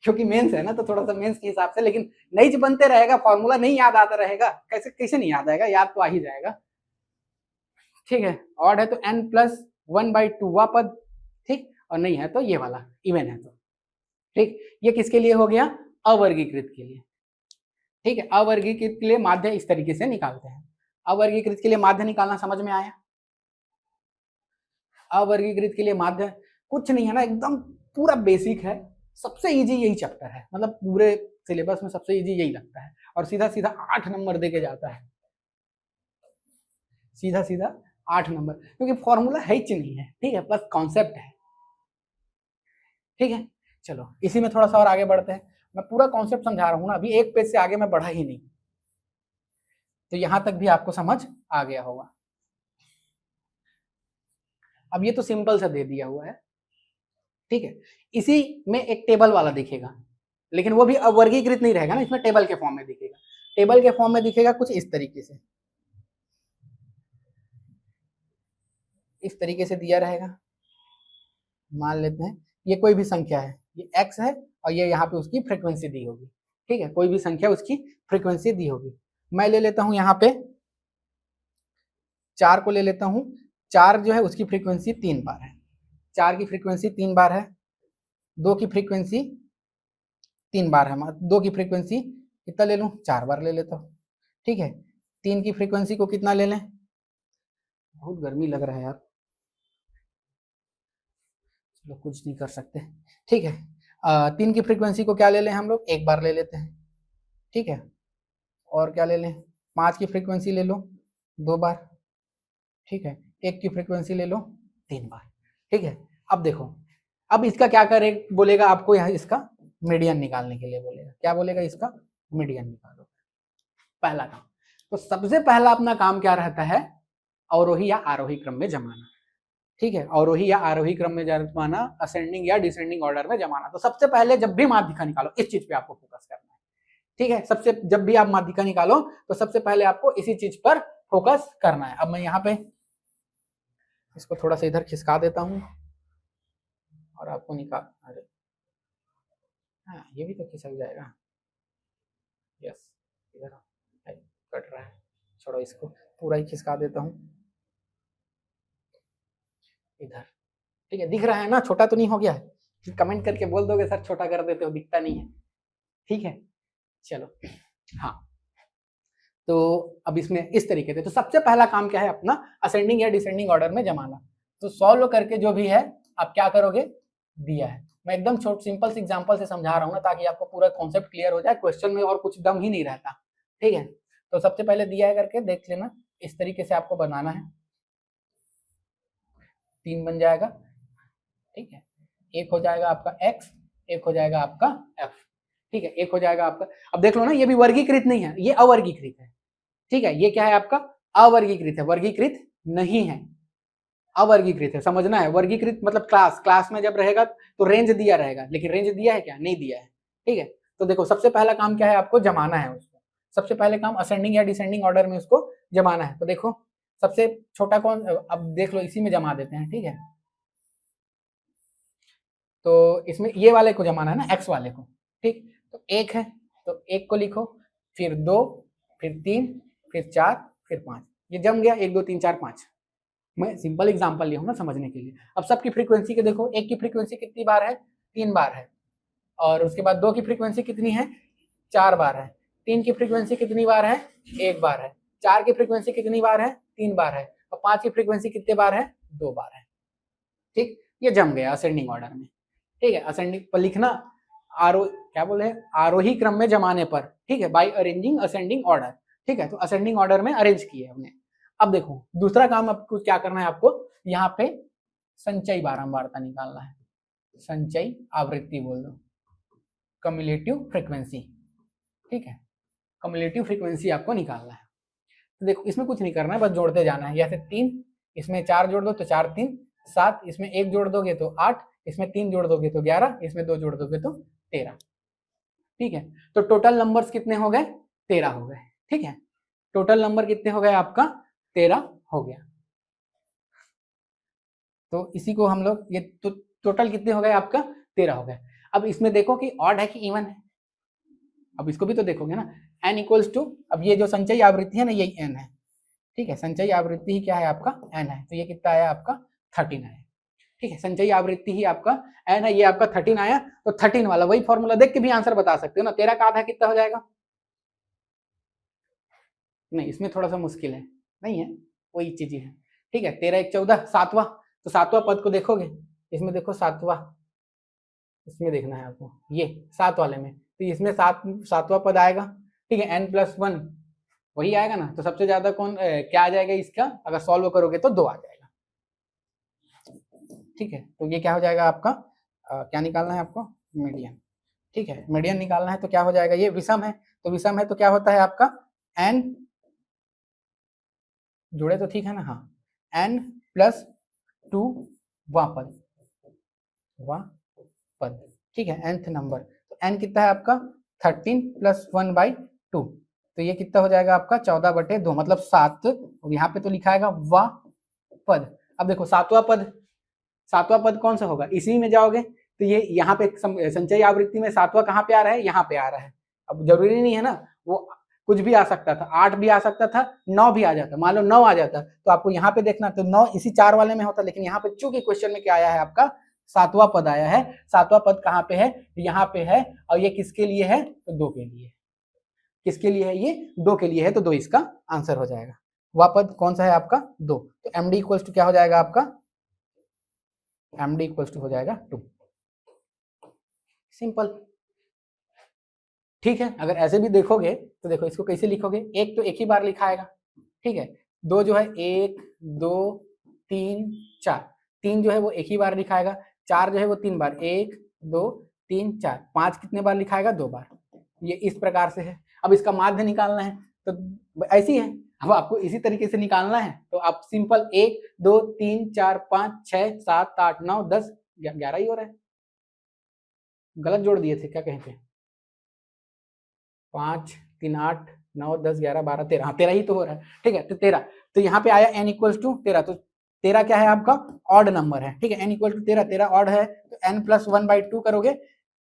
क्योंकि मेंस है ना, तो थोड़ा सा मेंस के हिसाब से, लेकिन नहीं बनते रहेगा, फॉर्मूला नहीं याद आता रहेगा, कैसे कैसे नहीं याद आएगा, याद तो आ ही जाएगा। ठीक है, ऑड है तो n+1/2 पद, ठीक, और नहीं है तो ये वाला इवन है तो, ठीक। ये किसके लिए हो गया, अवर्गीकृत के लिए, ठीक है। अवर्गीकृत के लिए माध्य इस तरीके से निकालते हैं। अवर्गीकृत के लिए माध्य निकालना समझ में आया। अवर्गीकृत के लिए माध्य कुछ नहीं है ना, एकदम पूरा बेसिक है, सबसे इजी यही चैप्टर है, मतलब पूरे सिलेबस में सबसे इजी यही लगता है, और सीधा सीधा 8 नंबर देके जाता है, सीधा सीधा 8 नंबर, क्योंकि फॉर्मूला है ही नहीं है, ठीक है, बस कॉन्सेप्ट है, ठीक है। चलो इसी में थोड़ा सा और आगे बढ़ते हैं, मैं पूरा कॉन्सेप्ट समझा रहा हूँ ना, अभी एक पेज से आगे मैं बढ़ा ही नहीं, तो यहां तक भी आपको समझ आ गया होगा। अब ये तो सिंपल सा दे दिया हुआ है, ठीक है। इसी में एक टेबल वाला दिखेगा, लेकिन वो भी अवर्गीकृत नहीं रहेगा ना, इसमें टेबल के फॉर्म में दिखेगा। टेबल के फॉर्म में दिखेगा कुछ इस तरीके से, इस तरीके से दिया रहेगा। मान लेते हैं ये कोई भी संख्या है, ये x है, और ये यहाँ पे उसकी फ्रीक्वेंसी दी होगी, ठीक है, कोई भी संख्या उसकी फ्रीक्वेंसी दी होगी। मैं ले लेता हूँ यहाँ पे 4 को ले लेता हूँ, 4 जो है उसकी फ्रीक्वेंसी 3 बार है, 4 की फ्रीक्वेंसी 3 बार है, 2 की फ्रीक्वेंसी 3 बार है, 2 की फ्रीक्वेंसी कितना ले लूँ, 4 बार ले लेता हूँ, ठीक है। 3 की फ्रीक्वेंसी को कितना ले लें, बहुत गर्मी लग रहा है यार, चलो कुछ नहीं कर सकते, ठीक है। 3 की फ्रीक्वेंसी को क्या ले लें हम लोग, 1 बार ले लेते हैं, ठीक है। और क्या ले लें, 5 की फ्रीक्वेंसी ले लो 2 बार, ठीक है। 1 की फ्रीक्वेंसी ले लो 3 बार, ठीक है। अब देखो, अब इसका क्या करे, बोलेगा आपको यहाँ इसका मीडियन निकालने के लिए बोलेगा, क्या बोलेगा, इसका मीडियन निकालो, पहला काम। तो सबसे पहला अपना काम क्या रहता है, अवरोही या आरोही क्रम में जमाना, ठीक है। अवरोही या आरोही क्रम में जमाना, असेंडिंग या डिसेंडिंग ऑर्डर में जमाना। तो सबसे पहले जब भी माध्यिका निकालो, इस चीज पे आपको फोकस करना है, ठीक है। सबसे जब भी आप माध्यिका निकालो तो सबसे पहले आपको इसी चीज पर फोकस करना है। अब मैं यहाँ पे इसको थोड़ा सा इधर खिसका देता हूँ और आपको निकाल, अरे हाँ ये भी तो खिसक जाएगा, यस, इधर कट रहा है, छोड़ो इसको, पूरा ही खिसका देता हूँ इधर, ठीक है। दिख रहा है ना, छोटा तो नहीं हो गया है, कमेंट करके बोल दोगे सर छोटा कर देते हो, दिखता नहीं है, ठीक है। चलो हाँ, तो अब इसमें इस तरीके से, तो सबसे पहला काम क्या है अपना, असेंडिंग या डिसेंडिंग ऑर्डर में जमाना। तो सॉल्व करके जो भी है आप क्या करोगे, दिया है, मैं एकदम छोट सिंपल से एग्जांपल से समझा रहा हूँ ना, ताकि आपको पूरा कॉन्सेप्ट क्लियर हो जाए, क्वेश्चन में और कुछ दम ही नहीं रहता, ठीक है। तो सबसे पहले दिया है करके देख लेना, इस तरीके से आपको बनाना है, 3 बन जाएगा, ठीक है। एक हो जाएगा आपका x, एक हो जाएगा आपका f, ठीक है, एक हो जाएगा आपका, अब देख लो ना, ये भी वर्गीकृत नहीं है, ये अवर्गीकृत है, ठीक है। ये क्या है आपका, अवर्गीकृत है, वर्गीकृत नहीं है, अवर्गीकृत है, समझना है। वर्गीकृत मतलब क्लास, क्लास में जब रहेगा तो रेंज दिया रहेगा, लेकिन रेंज दिया है क्या, नहीं दिया है, ठीक है। तो देखो सबसे पहला काम क्या है, आपको जमाना है उसको, सबसे पहले काम असेंडिंग या डिसेंडिंग ऑर्डर में उसको जमाना है। तो देखो सबसे छोटा कौन, अब देख लो इसी में जमा देते हैं, ठीक है। तो इसमें ये वाले को जमाना है ना, एक्स वाले को, ठीक। तो 1 है तो 1 को लिखो, फिर 2, फिर 3, फिर 4, फिर 5, ये जम गया, 1 2 3 4 5। मैं सिंपल एग्जांपल लिया हूं ना समझने के लिए। अब सबकी फ्रीक्वेंसी के देखो, 1 की फ्रीक्वेंसी कितनी बार है, 3 बार है, और उसके बाद 2 की फ्रीक्वेंसी कितनी है, 4 बार है, 3 की फ्रीक्वेंसी कितनी बार है, 1 बार है, 4 की फ्रीक्वेंसी कितनी बार है, 3 बार है, और 5 की फ्रीक्वेंसी कितने बार है, 2 बार है, ठीक। ये जम गया असेंडिंग ऑर्डर में, ठीक है। असेंडिंग पर लिखना, क्या बोले, आरोही क्रम में जमाने पर, ठीक है, बाय अरेंजिंग असेंडिंग ऑर्डर, ठीक है। तो असेंडिंग ऑर्डर में अरेंज किए हमने। अब देखो दूसरा काम आपको क्या करना है, आपको यहाँ पे संचयी बारंबारता निकालना है, संचयी आवृत्ति बोल दो, कम्युलेटिव फ्रीक्वेंसी, ठीक है, कम्युलेटिव फ्रीक्वेंसी आपको निकालना है। तो देखो इसमें कुछ नहीं करना है, बस जोड़ते जाना है, जैसे 3, इसमें 4 जोड़ दो तो 4 3 7, इसमें 1 जोड़ दोगे तो 8, इसमें 3 जोड़ दोगे तो 11, इसमें 2 जोड़ दोगे तो 13, ठीक है। तो टोटल नंबर्स कितने हो गए, 13 हो गए, ठीक है। टोटल नंबर कितने हो गए आपका 13 हो गया। तो इसी को हम लोग ये तो टोटल कितने हो गए आपका 13 हो गए। अब इसमें देखो कि ऑड है कि इवन है, अब इसको भी तो देखोगे ना। n इक्वल्स टू, अब ये जो संचयी आवृत्ति है ना यही n है, ठीक है, संचयी आवृत्ति ही क्या है आपका n है, तो ये कितना आया आपका 13 आया, ठीक है, संचयी आवृत्ति ही आपका n है, ये आपका 13 आया। तो 13 वाला वही फॉर्मूला देख के भी आंसर बता सकते हो ना, 13 का आधा कितना हो जाएगा, नहीं इसमें थोड़ा सा मुश्किल है, नहीं है वही चीज है, ठीक है, 13 1 14 सातवां, तो सातवां पद को देखोगे, इसमें देखो सातवां, इसमें देखना है आपको, ये 7 वाले में, तो इसमें सातवां पद आएगा, ठीक है, n+1 वही आएगा ना, तो सबसे ज्यादा कौन क्या आ जाएगा इसका, अगर सॉल्व करोगे तो 2 आ जाएगा, ठीक है, तो ये क्या हो जाएगा आपका क्या निकालना है आपको, मीडियन, ठीक है, मीडियन निकालना है, तो क्या हो जाएगा, ये विषम है, तो विषम है तो क्या होता है आपका n जुड़े तो ठीक है ना, हाँ, n+2 वापद, ठीक है, nth नंबर, तो n कितना है आपका 13+1/2, तो ये कितना हो जाएगा आपका 14/2, मतलब 7, यहाँ पे तो लिखा है वा पद। अब देखो सातवां पद कौन सा होगा, इसी में जाओगे तो ये यहाँ पे संचयी आवृत्ति में सातवां कहाँ पे आ रहा है, यहाँ पे आ रहा है, अब जरूरी नहीं है ना, वो कुछ भी आ सकता था, 8 भी आ सकता था, 9 भी आ जाता, मान लो 9 आ जाता तो आपको यहाँ पे देखना, तो 9 इसी 4 वाले में होता, लेकिन यहाँ पे चूंकि क्वेश्चन में क्या आया है आपका सातवां पद आया है, सातवां पद कहाँ पे है, यहाँ पे है, और ये किसके लिए है, तो 2 के लिए, किसके लिए है, ये 2 के लिए है, तो 2 इसका आंसर हो जाएगा। वह पद कौन सा है आपका 2, तो md इक्वल्स टू क्या हो जाएगा आपका, md इक्वल्स टू हो जाएगा 2, सिंपल, ठीक है। अगर ऐसे भी देखोगे तो देखो इसको कैसे लिखोगे, एक तो एक ही बार लिखाएगा, ठीक है, 2 जो है 1 2 3 4, 3 जो है वो एक ही बार लिखाएगा, 4 जो है वो 3 बार, 1 2 3 4, 5 कितने बार लिखाएगा 2 बार, ये इस प्रकार से है। अब इसका माध्य निकालना है तो ऐसी है, अब आपको इसी तरीके से निकालना है, तो आप सिंपल 1 2 3 4 5 6 7 8 9 10 11 ही हो रहा है, गलत जोड़ दिए थे क्या कहीं पे, 5 3 8 9 10 11 12 13, हाँ 13 ही तो हो रहा है, ठीक है, तो 13, तो यहाँ पे आया n इक्वल्स टू 13, तो 13 क्या है आपका ऑड नंबर है, ठीक है, n इक्वल टू 13, 13 ऑड है, तो n+1/2 करोगे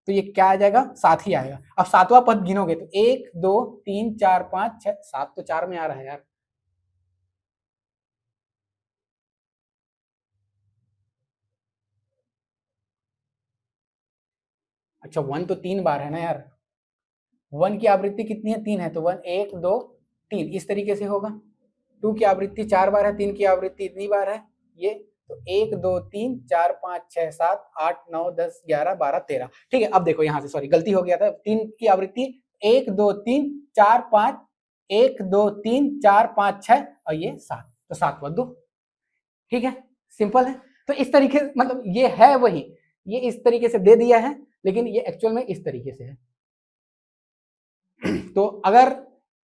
तो ये क्या आ जाएगा 7 ही आएगा। अब सातवां पद गिनोगे तो 1 2 3 4 5 6 7, तो 4 में आ रहा है यार, अच्छा 1 तो 3 बार है ना यार, 1 की आवृत्ति कितनी है 3 है, तो 1 1 2 3 इस तरीके से होगा, 2 की आवृत्ति 4 बार है, 3 की आवृत्ति इतनी बार है, ये तो 1 2 3 4 5 6 7 8 9 10 11 12 13, ठीक है। अब देखो यहाँ से सॉरी गलती हो गया था, 3 की आवृत्ति 1 2 3 4 5 1 2 3 4 5 6 और ये 7, तो 7 व 2, ठीक है, सिंपल है। तो इस तरीके मतलब ये है वही, ये इस तरीके से दे दिया है, लेकिन ये एक्चुअल में इस तरीके से है। तो अगर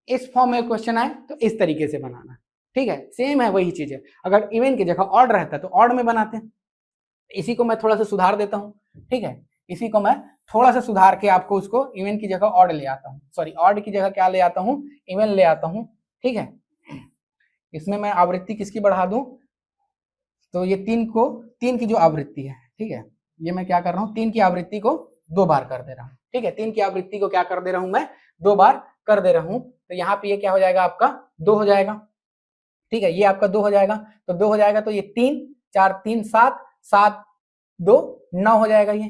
इस फॉर्म में क्वेश्चन आए तो इस तरीके से बनाना, ठीक है, सेम है वही चीज है। अगर इवन की जगह ऑड रहता तो ऑड में बनाते हैं, इसी को मैं थोड़ा सा सुधार देता हूँ, ठीक है, इसी को मैं थोड़ा सा सुधार के आपको उसको इवन की जगह ऑड ले आता हूँ, सॉरी ऑड की जगह क्या ले आता हूँ, इवन ले आता हूँ, ठीक है। इसमें मैं आवृत्ति किसकी बढ़ा दूं, तो ये 3 की जो आवृत्ति है, ठीक है, ये मैं क्या कर रहा हूँ 3 की आवृत्ति को 2 बार कर दे रहा हूँ, ठीक है, 3 की आवृत्ति को क्या कर दे रहा हूँ मैं 2 बार कर दे रहा हूँ, तो यहाँ पे ये क्या हो जाएगा आपका 2 हो जाएगा, ठीक है, ये आपका 2 हो जाएगा, तो 2 हो जाएगा, तो ये 3 4 3 7 7 2 9 हो जाएगा ये,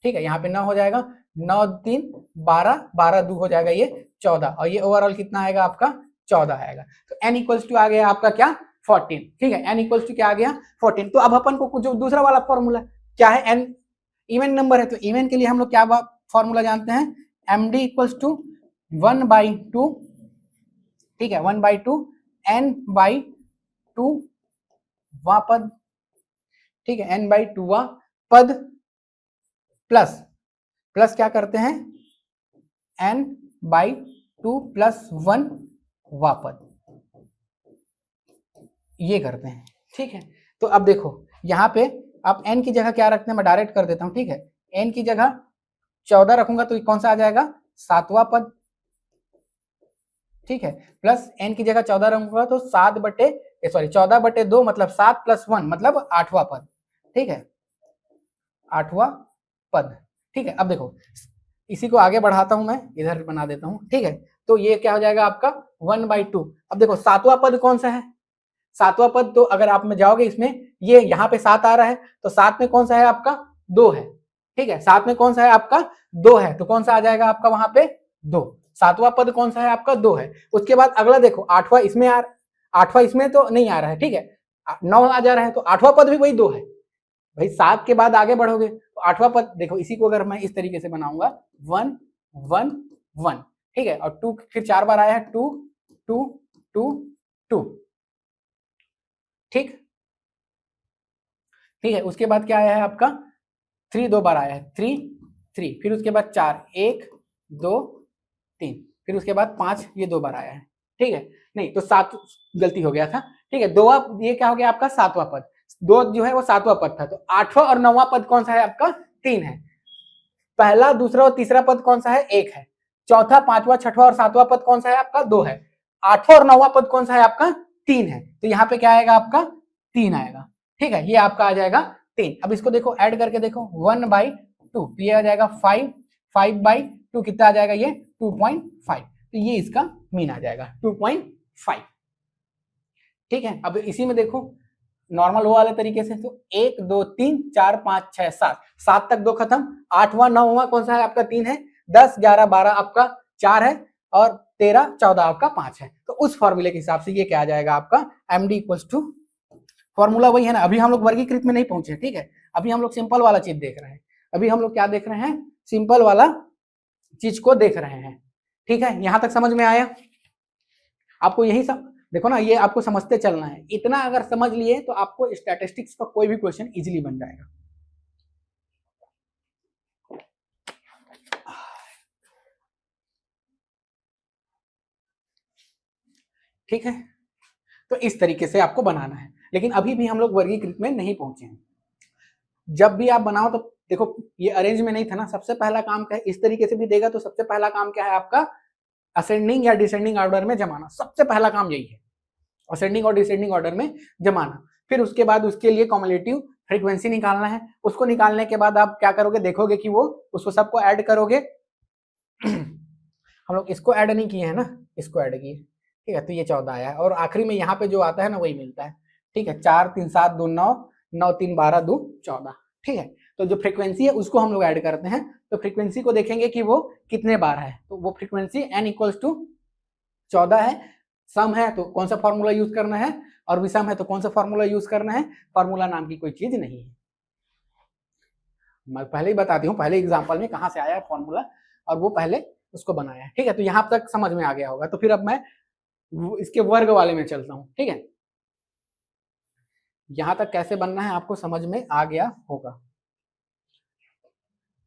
ठीक है, यहाँ पे 9 हो जाएगा, 9 3 12 12 2 हो जाएगा ये 14, और ये ओवरऑल कितना आएगा आपका 14 आएगा। तो n इक्वल्स टू आ गया आपका क्या 14, ठीक है, n इक्वल्स टू क्या आ गया 14। तो अब अपन को जो दूसरा वाला फॉर्मूला क्या है, n इवन नंबर है, तो इवन के लिए हम लोग क्या फॉर्मूला जानते हैं, md इक्वल्स टू 1/2, ठीक है, 1/2 n/2 वा पद, ठीक है, n/2 वा पद प्लस क्या करते हैं n/2 + 1 वा पद, ये करते हैं, ठीक है। तो अब देखो यहाँ पे आप n की जगह क्या रखते हैं, मैं डायरेक्ट कर देता हूँ, ठीक है, n की जगह 14 रखूंगा तो कौन सा आ जाएगा 7वां पद, ठीक है, प्लस n की जगह 14 रखूंगा तो 14/2 मतलब 7 + 1 मतलब 8वां पद, ठीक है, 8वां पद, ठीक है। अब देखो इसी को आगे बढ़ाता हूं, मैं इधर बना देता हूं, ठीक है। तो ये क्या हो जाएगा आपका 1/2। अब देखो 7वां पद कौन सा है, 7वां पद तो अगर आप में जाओगे इसमें, ये यहाँ पे 7 आ रहा है तो 7 में कौन सा है आपका 2 है, ठीक है, 7 में कौन सा है आपका 2 है, तो कौन सा आ जाएगा आपका वहां पे 2। 7वां पद कौन सा है आपका 2 है। उसके बाद अगला देखो 8वां इसमें 8वां इसमें तो नहीं आ रहा है, ठीक है, 9 आ जा रहा है तो 8वां पद भी वही 2 है। भाई 7 के बाद आगे बढ़ोगे तो 8वां पद देखो, इसी को अगर मैं इस तरीके से बनाऊंगा 1 1 1, ठीक है, और 2 फिर 4 बार आया है 2 2 2 2, ठीक, ठीक है। उसके बाद क्या आया है आपका 3 2 बार आया है 3 3, फिर उसके बाद 4 1 2 3, फिर उसके बाद 5 ये 2 बार आया है, ठीक है, नहीं तो 7 गलती हो गया था, ठीक है, 2 ये क्या हो गया आपका 7वां पद, 2 जो है वो 7वां पद था, तो 8वां और 9वां पद कौन सा है आपका 3 है। पहला दूसरा और तीसरा पद कौन सा है 1 है। चौथा 5वां 6वां और 7वां पद कौन सा है आपका 2 है। 8वां और 9वां पद कौन सा है आपका 3 है, तो यहाँ पे क्या आएगा आपका 3 आएगा, ठीक है, ये आपका आ जाएगा 3। अब इसको देखो ऐड करके देखो 1/2, ये आ जाएगा 5 5/2 कितना आ जाएगा ये 2.5, तो ये इसका मीन आ जाएगा 2.5, ठीक है। अब इसी में देखो नॉर्मल वो वाले तरीके से, तो 1 2 3 4 5 6 7, 7 तक 2 खत्म, 8वां 9वां कौन सा है आपका 3 है, 10 11 12 आपका 4 है, और 13 14 आपका 5 है। तो उस फॉर्मूले के हिसाब से ये क्या आ जाएगा आपका md = फॉर्मूला वही है ना, अभी हम लोग वर्गीकृत में नहीं पहुंचे, ठीक है, अभी हम लोग सिंपल वाला चीज देख रहे हैं, अभी हम लोग क्या देख रहे हैं सिंपल वाला चीज को देख रहे हैं, ठीक है। यहां तक समझ में आया आपको, यही सब देखो ना, ये आपको समझते चलना है, इतना अगर समझ लिए तो आपको स्टैटिस्टिक्स का कोई भी क्वेश्चन इजीली बन जाएगा। ठीक है, तो इस तरीके से आपको बनाना है, लेकिन अभी भी हम लोग वर्गीकृत में नहीं पहुंचे हैं। जब भी आप बनाओ तो देखो ये अरेंज में नहीं था ना, सबसे पहला काम क्या है, इस तरीके से भी देगा तो सबसे पहला काम क्या है आपका असेंडिंग या डिसेंडिंग ऑर्डर में जमाना, सबसे पहला काम यही है, असेंडिंग और डिसेंडिंग ऑर्डर में जमाना। फिर उसके बाद उसके लिए कॉम्युलेटिव फ्रीक्वेंसी निकालना है, उसको निकालने के बाद आप क्या करोगे, देखोगे कि वो उसको सबको ऐड करोगे। हम लोग इसको ऐड नहीं किए हैं ना, इसको ऐड किए, ठीक है, तो ये 14 आया है, और आखिरी में यहाँ पे जो आता है ना वही मिलता है, ठीक है, 4 3 7 2 9 9 3 12 2 14, ठीक है। तो जो फ्रीक्वेंसी है उसको हम लोग ऐड करते हैं, तो फ्रीक्वेंसी को देखेंगे कि वो कितने बार है, तो वो फ्रीक्वेंसी n = 14 है, सम है तो कौन सा फॉर्मूला यूज करना है, और विषम है तो कौन सा फॉर्मूला यूज करना है, फॉर्मूला नाम की कोई चीज नहीं है। मैं पहले ही बताती हूँ, पहले एग्जांपल में कहाँ से आया है फॉर्मूला, और वो पहले उसको बनाया है, ठीक है। तो यहाँ तक समझ में आ गया होगा, तो फिर अब मैं इसके वर्ग वाले में चलता हूँ, ठीक है। यहाँ तक कैसे बनना है आपको समझ में आ गया होगा,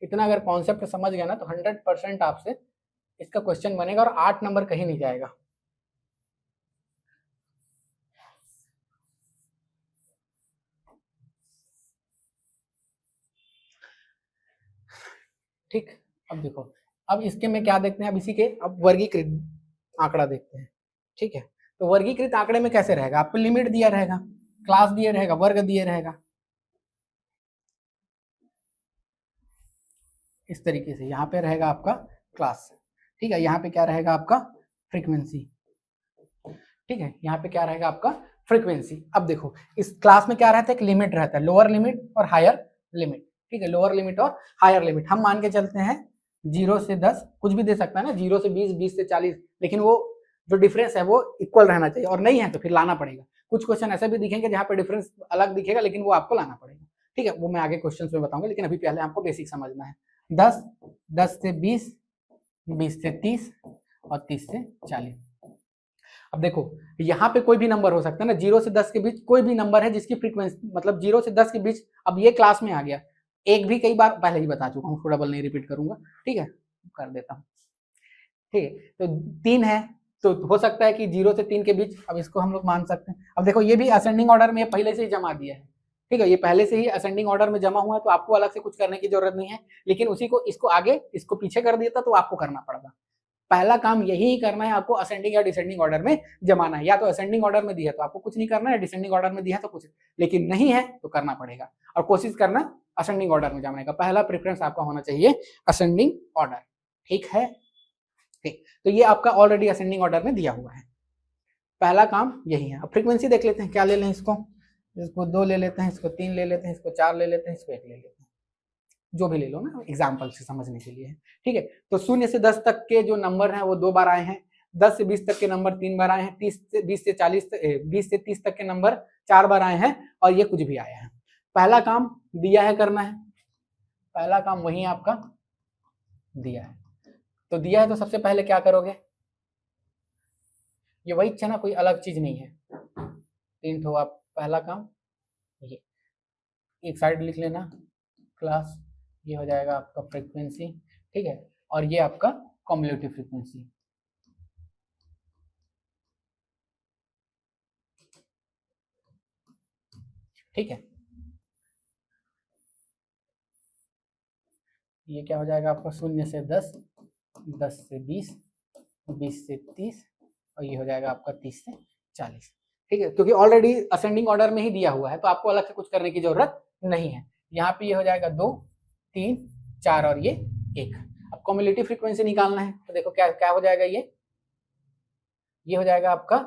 इतना अगर कॉन्सेप्ट समझ गया ना तो 100% आपसे इसका क्वेश्चन बनेगा, और 8 नंबर कहीं नहीं जाएगा। ठीक, अब देखो, अब इसके में क्या देखते हैं, अब इसी के अब वर्गीकृत आंकड़ा देखते हैं, ठीक है। तो वर्गीकृत आंकड़े में कैसे रहेगा, आपको लिमिट दिया रहेगा, क्लास दिया रहेगा, वर्ग दिया रहेगा, इस तरीके से यहाँ पे रहेगा आपका क्लास, ठीक है, यहाँ पे क्या रहेगा आपका फ्रीक्वेंसी, ठीक है, यहाँ पे क्या रहेगा आपका फ्रीक्वेंसी। अब देखो इस क्लास में क्या रहता है, एक लिमिट रहता है, लोअर लिमिट और हायर लिमिट, ठीक है, लोअर लिमिट और हायर लिमिट। हम मान के चलते हैं 0 से 10 कुछ भी दे सकता है ना, 0 से 20 20 से 40, लेकिन वो जो डिफरेंस है वो इक्वल रहना चाहिए, और नहीं है तो फिर लाना पड़ेगा। कुछ क्वेश्चन ऐसे भी दिखेंगे जहाँ पे डिफरेंस अलग दिखेगा, लेकिन वो आपको लाना पड़ेगा, ठीक है, वो मैं आगे क्वेश्चन में बताऊंगा, लेकिन अभी पहले आपको बेसिक समझना है। 10 10 से 20 20 से 30 और 30 से 40। अब देखो यहाँ पे कोई भी नंबर हो सकता है ना, 0 से 10 के बीच कोई भी नंबर है जिसकी फ्रीक्वेंसी मतलब 0 से 10 के बीच, अब ये क्लास में आ गया, एक भी कई बार पहले ही बता चुका हूँ, उसको डबल नहीं रिपीट करूंगा, ठीक है, कर देता हूँ, ठीक है। तो 3 है तो हो सकता है कि 0 से 3 के बीच, अब इसको हम लोग मान सकते हैं। अब देखो ये भी असेंडिंग ऑर्डर में पहले से ही जमा दिया है, ठीक है, ये पहले से ही असेंडिंग ऑर्डर में जमा हुआ है, तो आपको अलग से कुछ करने की जरूरत नहीं है, लेकिन उसी को इसको आगे इसको पीछे कर दिया था तो आपको करना पड़ता। पहला काम यही करना है आपको, असेंडिंग या डिसेंडिंग ऑर्डर में जमाना है। या तो असेंडिंग ऑर्डर में दिया है तो आपको कुछ नहीं करना है, डिसेंडिंग ऑर्डर में दिया है तो कुछ, लेकिन नहीं है तो करना पड़ेगा। और कोशिश करना असेंडिंग ऑर्डर में जमाने का, पहला प्रेफरेंस आपका होना चाहिए असेंडिंग ऑर्डर। ठीक है, ठीक। तो ये आपका ऑलरेडी असेंडिंग ऑर्डर में दिया हुआ है, पहला काम यही है। अब फ्रीक्वेंसी देख लेते हैं, क्या ले लें इसको 2 ले लेते हैं, इसको 3 ले लेते हैं, इसको 4 ले लेते हैं, इसको 1 ले लेते हैं, जो भी ले लो ना एग्जाम्पल से समझने के लिए। ठीक है, तो 0 से 10 तक के जो नंबर हैं वो 2 बार आए हैं, 10 से 20 तक के नंबर 3 बार आए हैं, 20 से 30 तक के नंबर 4 बार आए हैं, और ये कुछ भी आया है। पहला काम दिया है करना है, पहला काम वही आपका दिया है। तो दिया है तो सबसे पहले क्या करोगे, ये वही है ना, कोई अलग चीज नहीं है। 3 ठो आप पहला काम ये एक साइड लिख लेना क्लास, ये हो जाएगा आपका फ्रीक्वेंसी। ठीक है, और ये आपका कॉम्युलेटिव फ्रीक्वेंसी। ठीक है, ये क्या हो जाएगा आपका 0 से 10, 10 से 20, 20 से 30, और ये हो जाएगा आपका 30 से 40। ठीक है, क्योंकि ऑलरेडी असेंडिंग ऑर्डर में ही दिया हुआ है तो आपको अलग से कुछ करने की जरूरत नहीं है। यहाँ पे ये हो जाएगा 2, 3, 4 और ये 1। अब कॉम्युलेटिव फ्रीक्वेंसी निकालना है, तो देखो क्या क्या हो जाएगा, ये हो जाएगा आपका,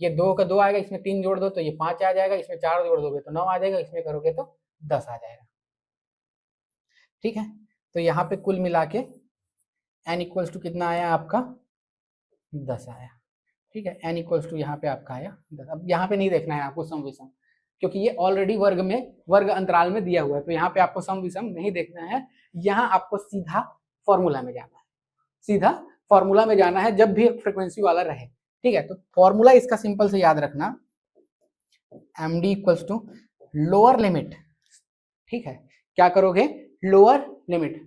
ये 2 का 2 आएगा, इसमें 3 जोड़ दो तो ये 5 आ जाएगा, इसमें 4 जोड़ दोगे तो 9 आ जाएगा, इसमें करोगे तो 10 आ जाएगा। ठीक है, तो यहाँ पे कुल मिला के n इक्वल्स टू कितना आया आपका 10 आया। ठीक है, n इक्वल्स टू यहाँ पे आपका आया 10। अब यहाँ पे नहीं देखना है आपको सम विषम, क्योंकि ये ऑलरेडी वर्ग अंतराल में दिया हुआ है, तो यहाँ पे आपको सम विषम नहीं देखना है। यहाँ आपको सीधा फॉर्मूला में जाना है, सीधा फॉर्मूला में जाना है जब भी फ्रीक्वेंसी वाला रहे। ठीक है, तो फॉर्मूला इसका सिंपल से याद रखना, md equals to lower limit. ठीक है, क्या करोगे, लोअर लिमिट।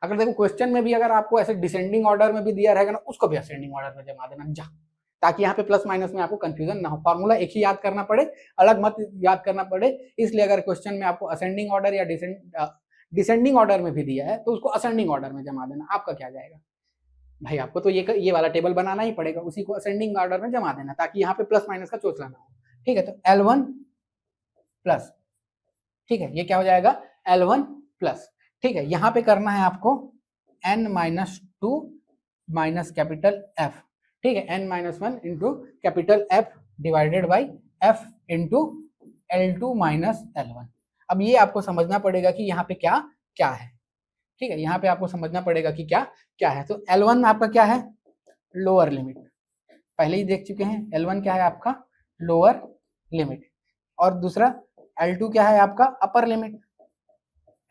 अगर देखो क्वेश्चन में भी अगर आपको ऐसे डिसेंडिंग ऑर्डर में भी दिया रहेगा ना, उसको भी असेंडिंग ऑर्डर में जमा देना जा, ताकि यहाँ पे प्लस माइनस में आपको कंफ्यूजन ना हो। फॉर्मूला एक ही याद करना पड़े, अलग मत याद करना पड़े। इसलिए अगर क्वेश्चन में आपको असेंडिंग ऑर्डर या डिसेंडिंग ऑर्डर में भी दिया है तो उसको असेंडिंग ऑर्डर में जमा देना। आपका क्या जाएगा भाई, आपको तो ये वाला टेबल बनाना ही पड़ेगा, उसी को असेंडिंग ऑर्डर में जमा देना, ताकि यहाँ पे प्लस माइनस का चोचला ना हो। ठीक है, तो L1 प्लस, ठीक है, ये क्या हो जाएगा L1 प्लस। ठीक है, यहाँ पे करना है आपको n-2 माइनस कैपिटल F। ठीक है, n-1 into capital F divided by F into L2 minus L1। अब ये आपको समझना पड़ेगा कि यहाँ पे क्या क्या है। ठीक है, यहाँ पे आपको समझना पड़ेगा कि क्या क्या है। तो L1 आपका क्या है, लोअर लिमिट, पहले ही देख चुके हैं। L1 क्या है आपका लोअर लिमिट, और दूसरा L2 क्या है आपका अपर लिमिट।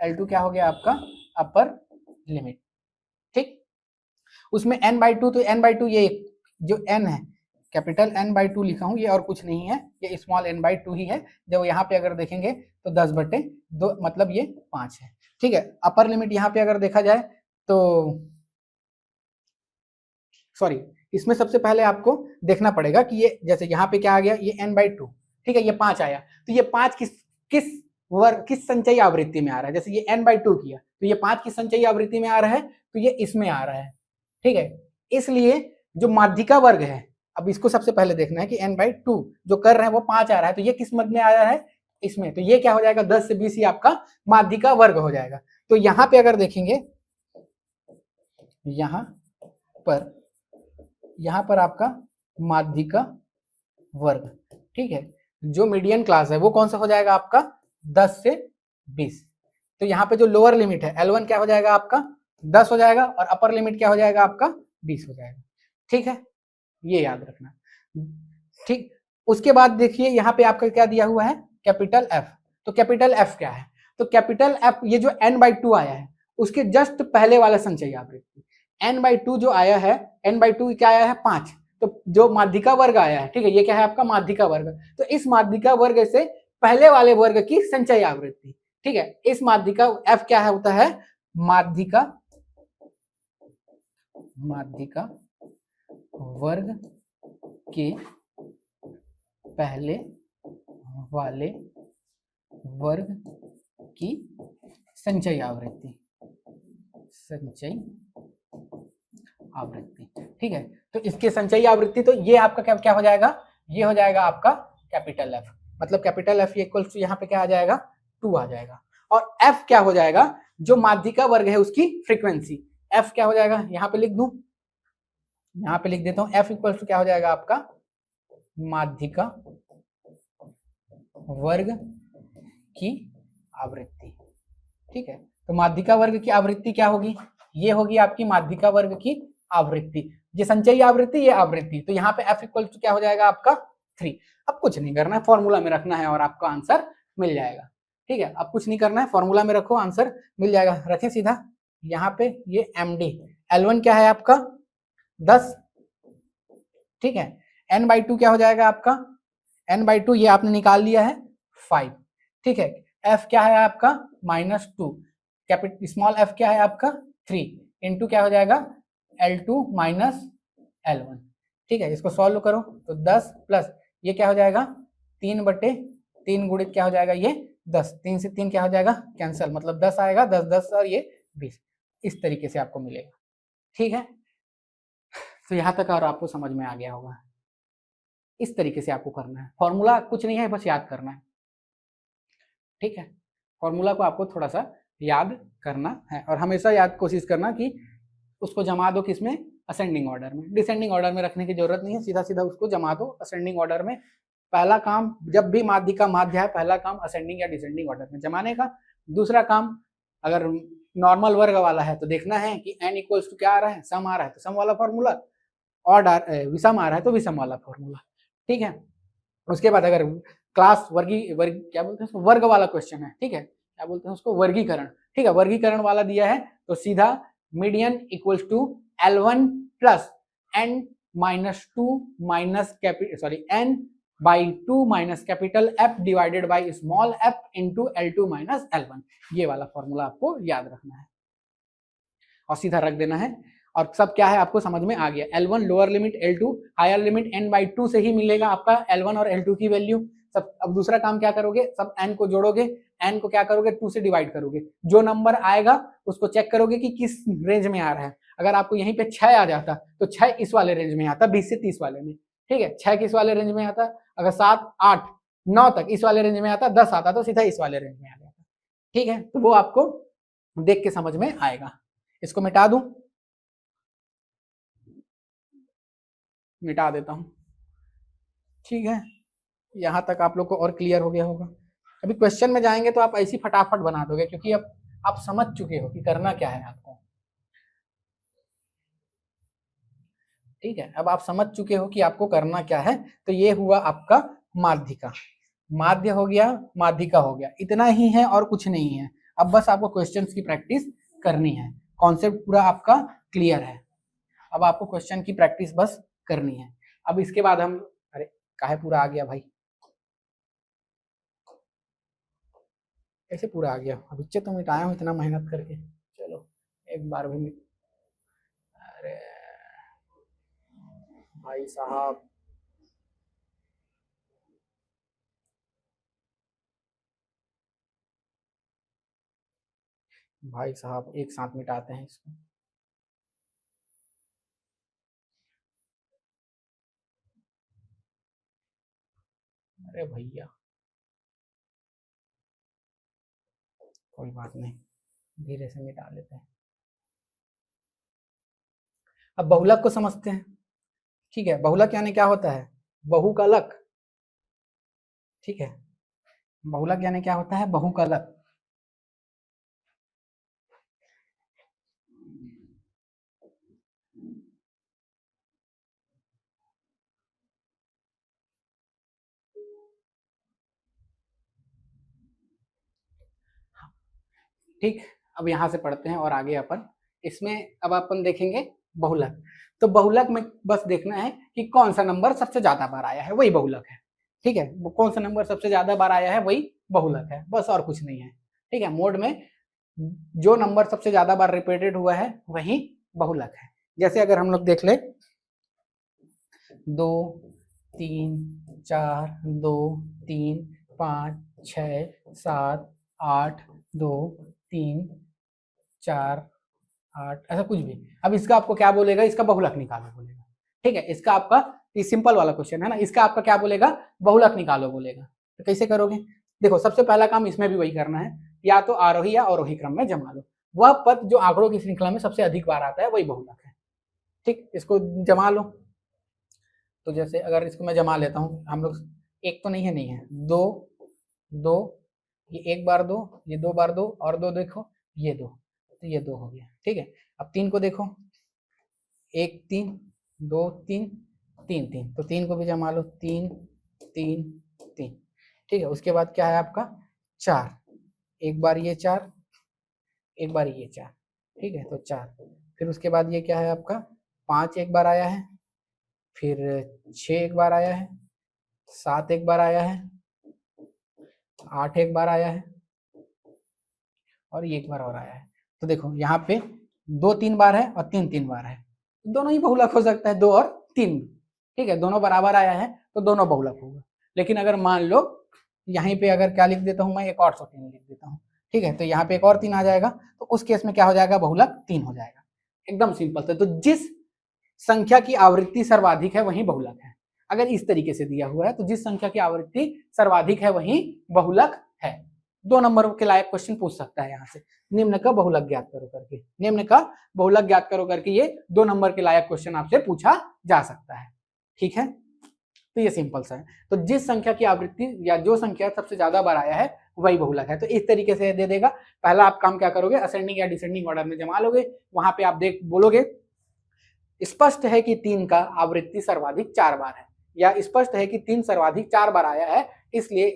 L2 क्या हो गया आपका अपर लिमिट। ठीक, उसमें n/2, तो n/2 ये जो n है कैपिटल n/2 लिखा हूं, ये और कुछ नहीं है, ये स्मॉल n/2 ही है। जब यहाँ पे अगर देखेंगे तो 10/2 मतलब ये 5 है। ठीक है, अपर लिमिट यहाँ पे अगर देखा जाए तो सॉरी, इसमें सबसे पहले आपको देखना पड़ेगा कि ये जैसे यहाँ पे क्या आ गया, ये n/2। ठीक है, ये 5 आया, तो ये 5 किस संचयी आवृत्ति में आ रहा है। जैसे ये n/2 किया तो ये 5 किस संचयी आवृत्ति में आ रहा है, तो ये इसमें आ रहा है। ठीक है, इसलिए जो माध्यिका वर्ग है, अब इसको सबसे पहले देखना है कि n/2 जो कर रहे हैं वो 5 आ रहा है, तो ये किस मद में आया है, इसमें। तो ये क्या हो जाएगा 10 से 20 ही आपका माध्यिका वर्ग हो जाएगा। तो यहाँ पे अगर देखेंगे, यहाँ पर आपका माध्यिका वर्ग, ठीक है, जो मीडियन क्लास है वो कौन सा हो जाएगा आपका 10 से 20। तो यहाँ पे जो लोअर लिमिट है L1 क्या हो जाएगा आपका 10 हो जाएगा, और अपर लिमिट क्या हो जाएगा आपका 20 हो जाएगा। ठीक है, ये याद रखना। ठीक, उसके बाद देखिए यहाँ पे आपका क्या दिया हुआ है कैपिटल F। तो कैपिटल F क्या है, तो कैपिटल F ये जो n/2 आया है उसके जस्ट पहले वाला संचयी आवृत्ति। n/2 जो आया है, n/2 क्या आया है 5, तो जो माध्यिका वर्ग आया है, ठीक है, ये क्या है आपका माध्यिका वर्ग। तो इस माध्यिका वर्ग से पहले वाले वर्ग की संचयी आवृत्ति। ठीक है, इस माध्यिका F क्या है होता है माध्यिका वर्ग के पहले वाले वर्ग की संचयी आवृत्ति। ठीक है, तो इसके संचयी आवृत्ति, तो ये आपका क्या क्या हो जाएगा, ये हो जाएगा आपका कैपिटल एफ, मतलब कैपिटल एफ इक्वल टू यहाँ पे क्या आ जाएगा 2 आ जाएगा। और एफ क्या हो जाएगा, जो माध्यिका वर्ग है उसकी फ्रीक्वेंसी, एफ क्या हो जाएगा, यहाँ पे लिख दूं, यहाँ पे लिख देता हूं, एफ इक्वल टू क्या हो जाएगा आपका माध्यिका वर्ग की आवृत्ति। ठीक है, तो माध्यिका वर्ग की आवृत्ति क्या होगी, ये होगी आपकी माध्यिका वर्ग की आवृत्ति, ये संचयी आवृत्ति, ये आवृत्ति, तो यहाँ पे f इक्वल टू क्या हो जाएगा आपका 3। अब कुछ नहीं करना है, फॉर्मूला में रखना है और आपका आंसर मिल जाएगा। ठीक है, अब कुछ नहीं करना है, फॉर्मूला में रखो, आंसर मिल जाएगा। रखें सीधा यहाँ पे, ये md, L1 क्या है आपका 10, ठीक है, n/2 क्या हो जाएगा आपका, n/2 ये आपने निकाल लिया है 5, ठीक है, f क्या है आपका -2, कैपिटल स्मॉल f क्या है आपका 3 इंटू क्या हो जाएगा L2 माइनस L1। ठीक है, इसको सॉल्व करो तो 10 प्लस ये क्या हो जाएगा 3/3 गुणित क्या हो जाएगा ये 10, 3 से 3 क्या हो जाएगा कैंसिल, मतलब 10 आएगा, 10 10 और ये 20, इस तरीके से आपको मिलेगा। ठीक है, तो यहाँ तक और आपको समझ में आ गया होगा, इस तरीके से आपको करना है, फॉर्मूला कुछ नहीं है, बस याद करना है। ठीक है, फॉर्मूला को आपको थोड़ा सा याद करना है और हमेशा याद कोशिश करना कि उसको जमा दो किसमें, असेंडिंग ऑर्डर में, डिसेंडिंग ऑर्डर में रखने की जरूरत नहीं है, सीधा सीधा उसको जमा दो असेंडिंग ऑर्डर में। पहला काम जब भी माध्यिका माध्य है, पहला काम असेंडिंग या डिसेंडिंग ऑर्डर में जमाने का। दूसरा काम अगर नॉर्मल वर्ग वाला है तो देखना है कि n इक्वल्स टू क्या आ रहा है, सम आ रहा है तो सम वाला फॉर्मूला, और विषम आ रहा है तो विषम वाला फॉर्मूला। ठीक है, उसके बाद अगर क्लास वर्ग क्या बोलते हैं उसको, वर्ग वाला क्वेश्चन है, ठीक है, क्या बोलते हैं उसको, वर्गीकरण। ठीक है, वर्गीकरण वाला दिया है तो सीधा median equals to L1 plus n-2 minus n/2 minus capital F divided by small f into L2 minus L1, ये वाला फॉर्मूला आपको याद रखना है और सीधा रख देना है। और सब क्या है आपको समझ में आ गया, L1 lower limit, L2 higher limit, n/2 से ही मिलेगा आपका L1 और L2 की वैल्यू सब। अब दूसरा काम क्या करोगे, सब n को जोड़ोगे, n को क्या करोगे 2 से डिवाइड करोगे, जो नंबर आएगा उसको चेक करोगे कि किस रेंज में आ रहा है। अगर आपको यहीं पे 6 आ जाता तो 6 इस वाले रेंज में आता, 20 से 30 वाले में। ठीक है, 6 किस वाले रेंज में आता, अगर 7 8 9 तक इस वाले रेंज में आता, 10 आता तो सीधा इस वाले रेंज में आ जाता। ठीक है, तो वो आपको देख के समझ में आएगा। इसको मिटा दूं, मिटा देता हूं। ठीक है, यहां तक आप लोग को और क्लियर हो गया होगा। अभी क्वेश्चन में जाएंगे तो आप ऐसी फटाफट बना दोगे, क्योंकि अब आप समझ चुके हो कि करना क्या है आपको। ठीक है, अब आप समझ चुके हो कि आपको करना क्या है। तो ये हुआ आपका माध्यिका, माध्य हो गया, माध्यिका हो गया, इतना ही है और कुछ नहीं है। अब बस आपको क्वेश्चंस की प्रैक्टिस करनी है, कॉन्सेप्ट पूरा आपका क्लियर है। अब आपको क्वेश्चन की प्रैक्टिस बस करनी है। अब इसके बाद हम, अरे काहे पूरा आ गया भाई, कैसे पूरा आ गया, बच्चे तो मिटाया हूँ इतना मेहनत करके, चलो एक बार भी अरे भाई साहब, भाई साहब एक साथ मिटाते हैं इसको। अरे भैया कोई बात नहीं, धीरे से मिटा लेते हैं। अब बहुलक को समझते हैं। ठीक है, बहुलक यानी क्या होता है, बहु का लक। ठीक है, बहुलक यानी क्या होता है, बहु का लक। ठीक, अब यहां से पढ़ते हैं और आगे अपन इसमें अब अपन देखेंगे बहुलक। तो बहुलक में बस देखना है कि कौन सा नंबर सबसे ज्यादा बार आया है, वही बहुलक है। ठीक है, वो कौन सा नंबर सबसे ज्यादा बार आया है वही बहुलक है, बस और कुछ नहीं है। ठीक है, मोड में जो नंबर सबसे ज्यादा बार रिपीटेड हुआ है वही बहुलक है। जैसे अगर हम लोग देख ले 2 3 4 2 3 5 6 7 8 2 3 4 8, ऐसा कुछ भी। अब इसका आपको क्या बोलेगा, इसका बहुलक निकालो बोलेगा, ठीक है। इसका आपका ये सिंपल वाला क्वेश्चन है ना, इसका आपका क्या बोलेगा, बहुलक निकालो बोलेगा। तो कैसे करोगे, देखो सबसे पहला काम इसमें भी वही करना है, या तो आरोही या अवरोही क्रम में जमा लो। वह पद जो आंकड़ों की श्रृंखला में सबसे अधिक बार आता है वही बहुलक है, ठीक। इसको जमा लो। तो जैसे अगर इसको मैं जमा लेता हूँ, हम लोग एक तो नहीं है, नहीं है, दो, दो, ये एक बार दो, ये दो बार दो, और दो देखो, ये दो, तो ये दो हो गया, ठीक है। अब तीन को देखो, एक तीन, दो तीन, तीन तीन, तो तीन को भी जमा लो, तीन तीन तीन, ठीक है। उसके बाद क्या है आपका, चार, एक बार ये चार, एक बार ये चार, ठीक है, तो चार। फिर उसके बाद ये क्या है आपका, पाँच एक बार आया है, फिर छः एक बार आया है, सात एक बार आया है, आठ एक बार आया है, और ये एक बार और आया है। तो देखो यहाँ पे दो तीन बार है और तीन तीन बार है, दोनों ही बहुलक हो सकता है, दो और तीन, ठीक है। दोनों बराबर आया है तो दोनों बहुलक होगा। लेकिन अगर मान लो यहीं पे अगर क्या लिख देता हूँ मैं, एक और 3 लिख देता हूँ, ठीक है, तो यहाँ पे एक और 3 आ जाएगा, तो उस केस में क्या हो जाएगा, बहुलक 3 हो जाएगा। एकदम सिंपल से। तो जिस संख्या की आवृत्ति सर्वाधिक है वही बहुलक है। अगर इस तरीके से दिया हुआ है तो जिस संख्या की आवृत्ति सर्वाधिक है वही बहुलक है। 2 नंबर के लायक क्वेश्चन पूछ सकता है यहाँ से, निम्न का बहुलक ज्ञात करो करके, निम्न का बहुलक ज्ञात करो करके ये 2 नंबर के लायक क्वेश्चन आपसे पूछा जा सकता है, ठीक है। तो ये सिंपल सा है। तो जिस संख्या की आवृत्ति या जो संख्या सबसे ज्यादा बार आया है वही बहुलक है। तो इस तरीके से दे देगा। पहला आप काम क्या करोगे, असेंडिंग या डिसेंडिंग ऑर्डर में जमा लोगे, वहां पे आप देख बोलोगे स्पष्ट है कि 3 का आवृत्ति सर्वाधिक 4 बार है, या स्पष्ट है कि 3 सर्वाधिक 4 बार आया है, इसलिए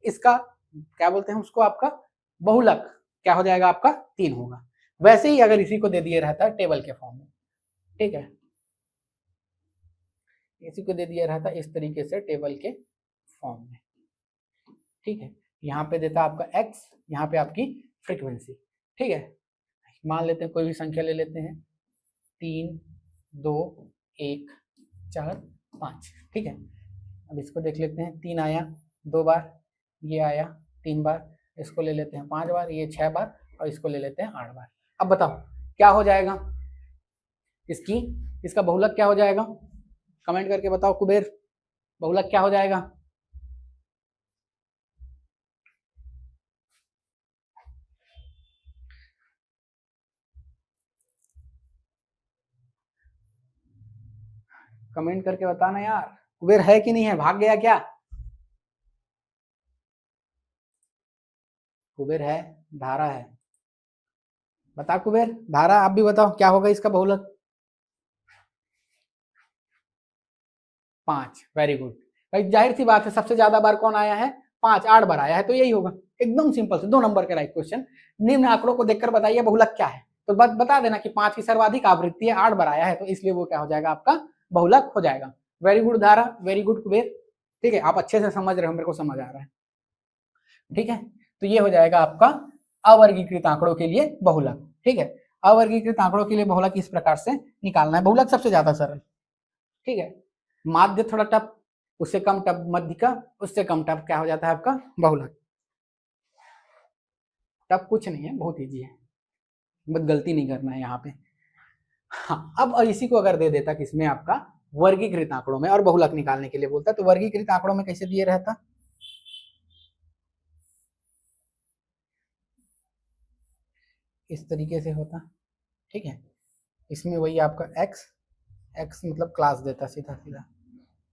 इसका क्या बोलते हैं उसको, आपका बहुलक क्या हो जाएगा, आपका 3 होगा। वैसे ही अगर इसी को दे दिए रहता है टेबल के फॉर्म में, ठीक है, इसी को दे दिया रहता इस तरीके से टेबल के फॉर्म में, ठीक है। यहाँ पे देता आपका x, यहाँ पे आपकी फ्रीक्वेंसी, ठीक है। मान लेते हैं कोई भी संख्या ले लेते हैं, 3 2 1 4 5, ठीक है। अब इसको देख लेते हैं, 3 आया 2 बार, ये आया 3 बार, इसको ले लेते हैं 5 बार, ये 6 बार, और इसको ले लेते हैं 8 बार। अब बताओ क्या हो जाएगा इसका बहुलक क्या हो जाएगा, कमेंट करके बताओ कुबेर, बहुलक क्या हो जाएगा। कमेंट करके बताना यार, कुबेर है कि नहीं है, भाग गया क्या, कुबेर है, धारा है, बता कुबेर, धारा आप भी बताओ क्या होगा इसका बहुलक। 5, वेरी गुड भाई, जाहिर सी बात है सबसे ज्यादा बार कौन आया है, 5, 8 बार आया है, तो यही होगा। एकदम सिंपल से 2 नंबर के राइट क्वेश्चन। निम्न आंकड़ों को देखकर बताइए बहुलक क्या है, तो बता देना कि 5 की सर्वाधिक आवृत्ति है, 8 बार आया है, तो इसलिए वो क्या हो जाएगा, आपका बहुलक हो जाएगा। वेरी गुड धारा, वेरी गुड कुबेर, ठीक है, आप अच्छे से समझ रहे हो, मेरे को समझ आ रहा है, ठीक है। तो ये हो जाएगा आपका अवर्गीकृत आंकड़ों के लिए बहुलक, ठीक है। अवर्गीकृत आंकड़ों के लिए बहुलक इस प्रकार से निकालना है, बहुलक सबसे ज्यादा सरल, ठीक है। माध्य थोड़ा टफ, उससे कम टफ मध्य का, उससे कम टफ क्या हो जाता है आपका बहुलक। टफ कुछ नहीं है, बहुत इजी है, बस गलती नहीं करना है यहाँ पे। हाँ, अब और इसी को अगर दे देता किसमें, आपका वर्गीकृत आंकड़ों में, और बहुलक निकालने के लिए बोलता, तो वर्गीकृत आंकड़ों में कैसे दिए रहता, इस तरीके से होता, ठीक है। इसमें वही आपका x, x मतलब क्लास देता सीधा सीधा,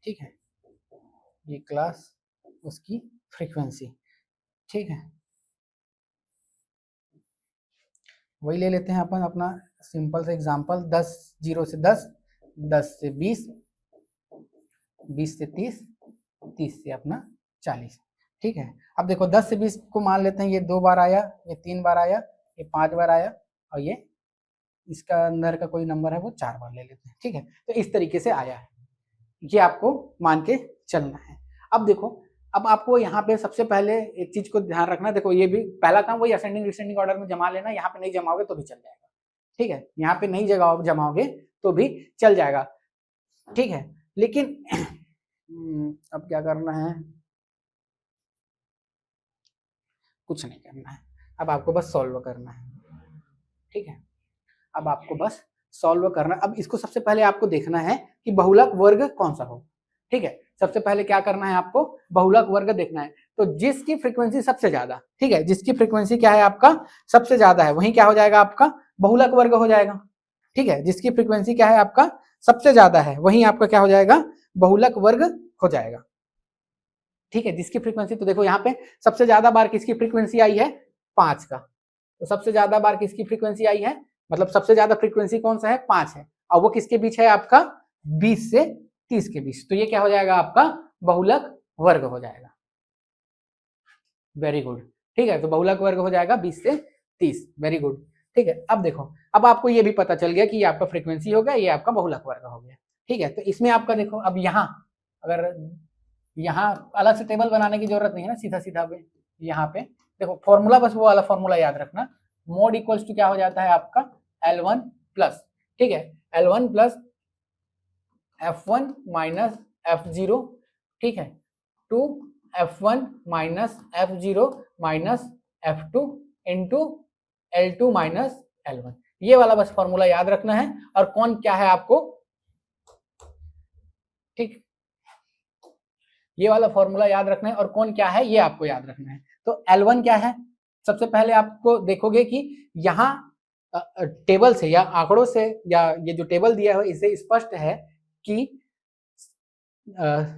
ठीक है, ये क्लास, उसकी फ्रीक्वेंसी, ठीक है। वही ले लेते हैं अपन अपना सिंपल सा एग्जांपल, 10 0 से 10, 10 से 20, 20 से 30, 30 से अपना 40, ठीक है। अब देखो 10 से 20 को मान लेते हैं, ये 2 बार आया, ये 3 बार आया, ये 5 बार आया, और ये इसका अंदर का कोई नंबर है वो 4 बार ले लेते हैं, ठीक है। तो इस तरीके से आया है, ये आपको मान के चलना है। अब देखो, अब आपको यहाँ पे सबसे पहले एक चीज को ध्यान रखना, देखो ये भी पहला काम वही असेंडिंग डिसेंडिंग ऑर्डर में जमा लेना, यहाँ पे नहीं जमाओगे तो भी चल जाएगा, ठीक है, यहाँ पे नहीं जमाओगे तो भी चल जाएगा, ठीक है। लेकिन अब क्या करना है, कुछ नहीं करना है, अब आपको बस सॉल्व करना है, ठीक है। अब आपको बस सॉल्व करना। अब इसको सबसे पहले आपको देखना है कि बहुलक वर्ग कौन सा हो। ठीक है, सबसे पहले क्या करना है आपको, बहुलक वर्ग देखना है। तो जिसकी फ्रीक्वेंसी सबसे ज्यादा, ठीक है, जिसकी फ्रीक्वेंसी क्या है आपका सबसे ज्यादा है, वही क्या हो जाएगा आपका बहुलक वर्ग हो जाएगा। ठीक है, जिसकी फ्रीक्वेंसी क्या है आपका सबसे ज्यादा है, वही आपका क्या हो जाएगा बहुलक वर्ग हो जाएगा। ठीक है, जिसकी फ्रीक्वेंसी, तो देखो यहाँ पे सबसे ज्यादा बार किसकी फ्रीक्वेंसी आई है 5 का, तो सबसे ज्यादा बार किसकी फ्रीक्वेंसी आई है, मतलब सबसे ज्यादा फ्रीक्वेंसी कौन सा है 5 है, और वो किसके बीच है आपका 20 से 30 के बीच, तो ये क्या हो जाएगा आपका बहुलक वर्ग हो जाएगा। Very good. ठीक है, तो बहुलक वर्ग हो जाएगा 20 से 30। Very good. ठीक है, अब देखो, अब आपको ये भी पता चल गया कि ये आपका फ्रीक्वेंसी हो गया, ये आपका बहुलक वर्ग हो गया। ठीक है, तो इसमें आपका देखो, अब यहाँ अगर यहाँ अलग से टेबल बनाने की जरूरत नहीं है ना, सीधा सीधा पे यहाँ पे देखो फॉर्मूला, बस वो वाला फॉर्मूला याद रखना, मोड इक्वल्स टू क्या हो जाता है आपका L1 प्लस, ठीक है, L1 plus F1 minus F0, ठीक है, two F1 minus F0 minus F2 into L2 minus L1। ये वाला बस फॉर्मूला याद रखना है, और कौन क्या है आपको, ठीक, ये वाला फॉर्मूला याद रखना है, और कौन क्या है ये आपको याद रखना है। तो L1 क्या है, सबसे पहले आपको देखोगे कि यहाँ टेबल से या आंकड़ों से या ये जो टेबल दिया है इससे स्पष्ट है कि क्या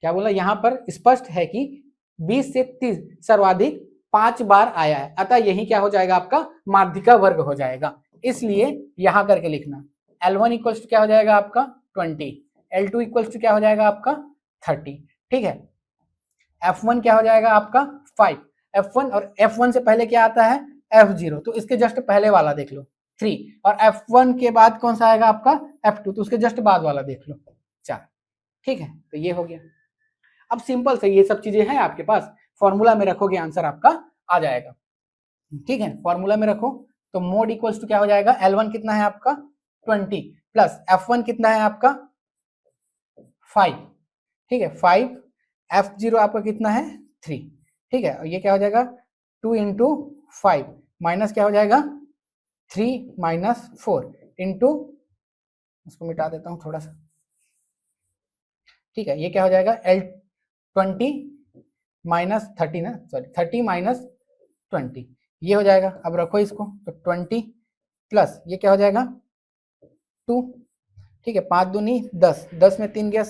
बोला, यहाँ पर स्पष्ट है कि 20 से 30 सर्वाधिक 5 बार आया है, अतः यही क्या हो जाएगा आपका माध्यिका वर्ग हो जाएगा। इसलिए यहां करके लिखना L1 इक्वल्स टू क्या हो जाएगा आपका 20, L2 इक्वल्स टू क्या हो जाएगा आपका 30। ठीक है, F1 क्या हो जाएगा आपका 5, F1 और F1 से पहले क्या आता है F0, तो इसके जस्ट पहले वाला देख लो 3, और F1 के बाद कौन सा आएगा आपका F2, तो उसके जस्ट बाद वाला देख लो 4। ठीक है, तो ये हो गया। अब सिंपल से ये सब चीजें हैं आपके पास, फॉर्मूला में रखोगे आंसर आपका आ जाएगा। ठीक है, फॉर्मूला में रखो, तो मोड इक्वल्स टू क्या हो जाएगा, L1 कितना है आपका 20 प्लस F1 कितना है आपका 5, ठीक है 5, F0 आपका कितना है 3, ठीक है, और ये क्या हो जाएगा 2 इंटू 5 माइनस क्या हो जाएगा 3 माइनस 4 इंटू, इसको मिटा देता हूं थोड़ा सा, ठीक है, ये क्या हो जाएगा L20 माइनस 30 ना, सॉरी 30 माइनस 20, ये हो जाएगा। अब रखो इसको, तो 20 प्लस ये क्या हो जाएगा 2, ठीक है, 5 दूनी 10, 10 में 3 गया,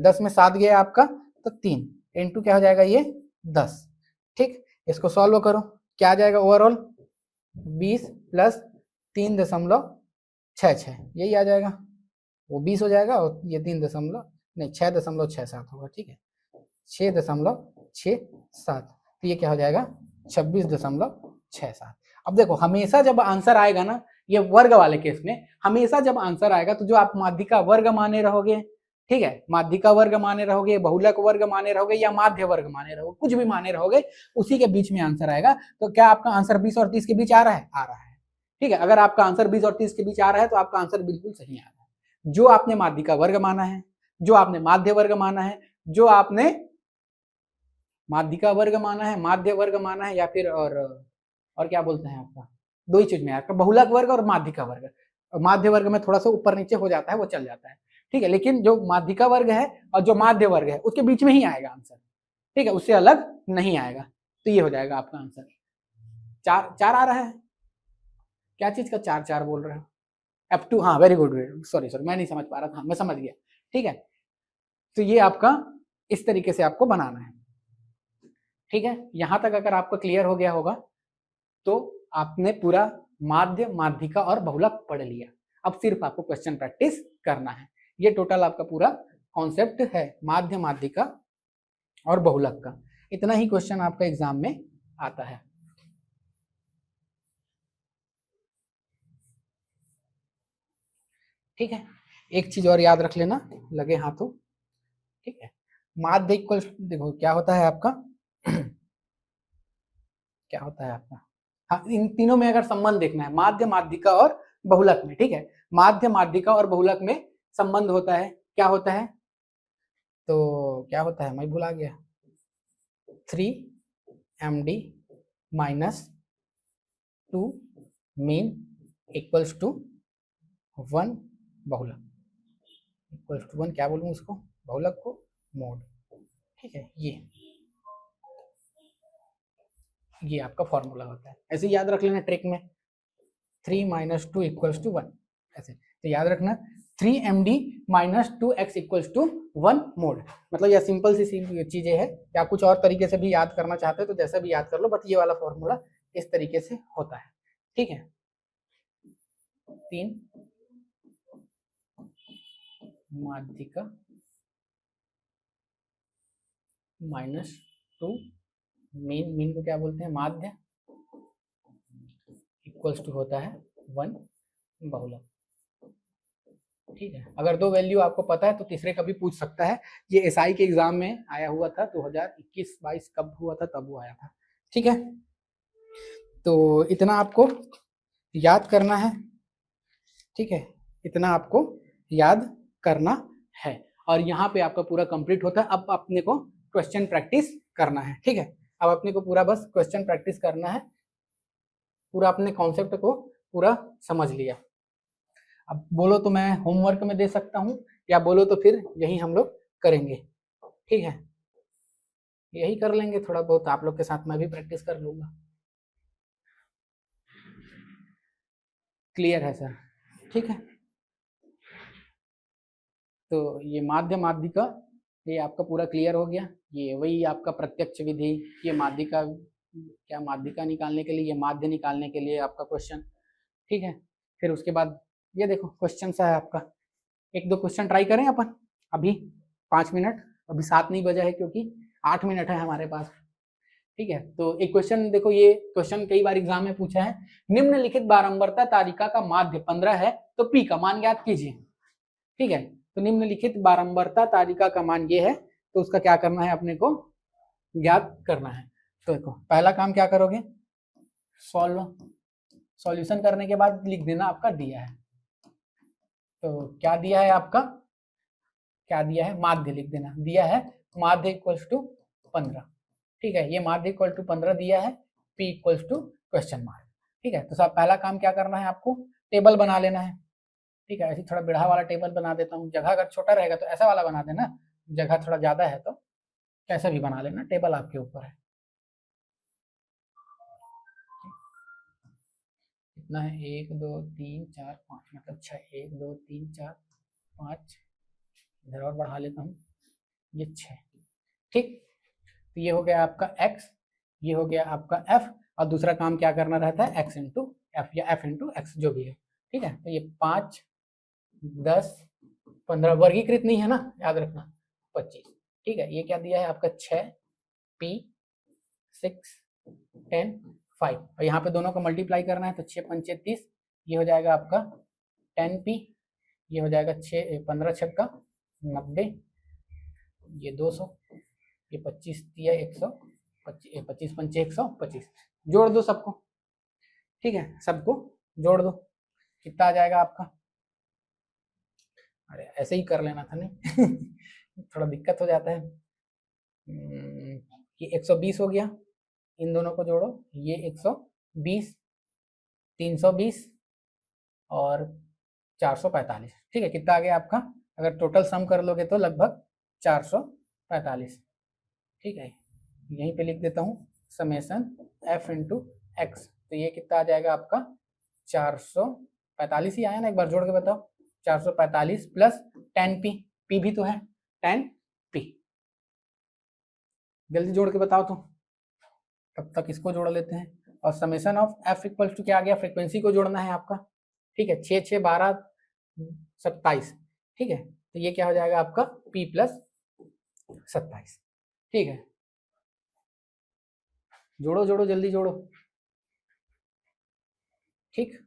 10 में 7 गया आपका, तो 3 इंटू क्या हो जाएगा ये 10। ठीक, इसको सॉल्व करो, क्या आ जाएगा ओवरऑल 20 प्लस 3.66, यही आ जाएगा, वो 20 हो जाएगा, और ये 6.67 होगा। ठीक है, 6.67, तो ये क्या हो जाएगा 26.67। अब देखो, हमेशा जब आंसर आएगा ना, ये वर्ग वाले केस में हमेशा जब आंसर आएगा, तो जो आप माध्यिका वर्ग माने रहोगे, ठीक है, माध्यिका वर्ग माने रहोगे, बहुलक वर्ग माने रहोगे, या माध्य वर्ग माने रहोगे, कुछ भी माने रहोगे, उसी के बीच में आंसर आएगा। तो क्या आपका आंसर 20 और 30 के बीच आ रहा है? आ रहा है। ठीक है, अगर आपका आंसर 20 और 30 के बीच आ रहा है, तो आपका आंसर बिल्कुल सही आ रहा है। जो आपने माध्यिका वर्ग माना है, जो आपने माध्य वर्ग माना है, जो आपने माध्यिका वर्ग माना है, माध्य वर्ग माना है, या फिर और क्या बोलते हैं आपका, दो ही चीज में आपका बहुलक वर्ग और माध्यिका वर्ग। माध्य वर्ग में थोड़ा सा ऊपर नीचे हो जाता है, वो चल जाता है। ठीक है, लेकिन जो माध्यिका वर्ग है और जो माध्य वर्ग है, उसके बीच में ही आएगा आंसर। ठीक है, उससे अलग नहीं आएगा। तो ये हो जाएगा आपका आंसर। 4 आ रहा है, क्या चीज का 4 बोल रहे हो? F2, हाँ वेरी गुड, सॉरी मैं नहीं समझ पा रहा था, मैं समझ गया। ठीक है, तो ये आपका इस तरीके से आपको बनाना है। ठीक है, यहां तक अगर आपको क्लियर हो गया होगा, तो आपने पूरा माध्य, माध्यिका और बहुलक पढ़ लिया। अब सिर्फ आपको क्वेश्चन प्रैक्टिस करना है। ये टोटल आपका पूरा कॉन्सेप्ट है माध्य, माध्यिका और बहुलक का। इतना ही क्वेश्चन आपका एग्जाम में आता है। ठीक है, एक चीज और याद रख लेना, लगे हाथों। ठीक है, माध्य इक्वल, देखो क्या होता है आपका क्या होता है आपका, हाँ, इन तीनों में अगर संबंध देखना है, माध्य, माध्यिका और बहुलक में, ठीक है, माध्य, माध्यिका और बहुलक में संबंध होता है, क्या होता है, तो क्या होता है मैं भुला गया, 3 MD minus 2 mean equals to 1 बहुलक, इक्वल्स टू 1 क्या बोलूँ उसको, बहुलक को मोड। ठीक है, ये आपका फॉर्मूला होता है। ऐसे याद रख लेना ट्रिक में, 3 - 2 = 1, ऐसे तो याद रखना 3md - 2x = 1 मोड। मतलब यह सिंपल सी चीजें है, या कुछ और तरीके से भी याद करना चाहते हो तो जैसे भी याद कर लो, बट ये वाला फॉर्मूला इस तरीके से होता है। ठीक है, 3 माध्यिका -2 मीन को क्या बोलते हैं, माध्य, इक्वल्स टू होता है 1 बहुलक। ठीक है, अगर दो वैल्यू आपको पता है तो तीसरे का भी पूछ सकता है। ये एसआई के एग्जाम में आया हुआ था, 2021-22 कब हुआ था, तब वो आया था। ठीक है, तो इतना आपको याद करना है। ठीक है, इतना आपको याद करना है और यहाँ पे आपका पूरा कंप्लीट होता है। अब अपने को क्वेश्चन प्रैक्टिस करना है। ठीक है, अब अपने को पूरा बस क्वेश्चन प्रैक्टिस करना है, पूरा अपने कॉन्सेप्ट को पूरा समझ लिया। अब बोलो तो मैं होमवर्क में दे सकता हूँ, या बोलो तो फिर यही हम लोग करेंगे। ठीक है, यही कर लेंगे, थोड़ा बहुत आप लोग के साथ मैं भी प्रैक्टिस कर लूंगा। क्लियर है सर? ठीक है, तो ये माध्य माध्यिका ये आपका पूरा क्लियर हो गया। ये वही आपका प्रत्यक्ष विधि, ये माध्यिका क्या, माध्यिका निकालने के लिए, ये माध्य निकालने के लिए आपका क्वेश्चन। ठीक है, फिर उसके बाद ये देखो क्वेश्चन सा है आपका, 1-2 क्वेश्चन ट्राई करें अपन अभी 5 मिनट, अभी 7 नहीं बजा है क्योंकि 8 मिनट है हमारे पास। ठीक है, तो एक क्वेश्चन देखो, ये क्वेश्चन कई बार एग्जाम में पूछा है, निम्नलिखित बारंबारता तालिका का माध्य 15 है तो पी का मान ज्ञात कीजिए। ठीक है, तो निम्नलिखित बारंबारता तालिका का मान ये है, तो उसका क्या करना है, अपने को ज्ञात करना है। तो देखो पहला काम क्या करोगे, सॉल्यूशन करने के बाद लिख देना आपका दिया है। तो क्या दिया है आपका, क्या दिया है, माध्य लिख देना, दिया है माध्य इक्वल्स टू 15। ठीक है, ये माध्य इक्वल टू 15 दिया है, p equals to question mark. ठीक है, तो सब पहला काम क्या करना है, आपको टेबल बना लेना है। ठीक है, ऐसे थोड़ा बिढ़ा वाला टेबल बना देता हूँ, जगह अगर छोटा रहेगा तो ऐसा वाला बना देना, जगह थोड़ा ज्यादा है तो कैसे भी बना लेना, टेबल आपके ऊपर है। कितना है, 1 2 3 4 5, मतलब 6, 1 2 3 4 5, इधर और बढ़ा लेता हूँ, ये 6। ठीक, तो ये हो गया आपका x, ये हो गया आपका f, और दूसरा काम क्या करना रहता है, x इंटू एफ या f इंटू एक्स जो भी है। ठीक है, तो ये 5 10 15 वर्गीकृत नहीं है ना, याद रखना 25। ठीक है, ये क्या दिया है आपका 6 p 6 10 5, और यहाँ पे दोनों को मल्टीप्लाई करना है, तो 6 5 30, ये हो जाएगा आपका 10p, ये हो जाएगा 15 छक्का 90, ये 200, ये 25 दिया 100, 25 5 125, जोड़ दो सबको। ठीक है, सबको जोड़ दो, कितना आ जाएगा आपका, अरे ऐसे ही कर लेना था नहीं थोड़ा दिक्कत हो जाता है। ये 120 हो गया, इन दोनों को जोड़ो, ये 120 320 और 445। ठीक है, कितना आ गया आपका, अगर टोटल सम कर लोगे तो लगभग 445। ठीक है, यहीं पे लिख देता हूँ समेसन f इंटू एक्स, तो ये कितना आ जाएगा आपका 445 ही आया ना, एक बार जोड़ के बताओ, 445 प्लस 10p, p भी तो है 10p, जल्दी जोड़ के बताओ तो, तब तक इसको जोड़ लेते हैं। और summation of f equal to क्या आ गया, फ्रीक्वेंसी को जोड़ना है आपका। ठीक है, 6 6 12 27। ठीक है, तो ये क्या हो जाएगा आपका p प्लस 27। ठीक है, जोड़ो जोड़ो जल्दी जोड़ो। ठीक,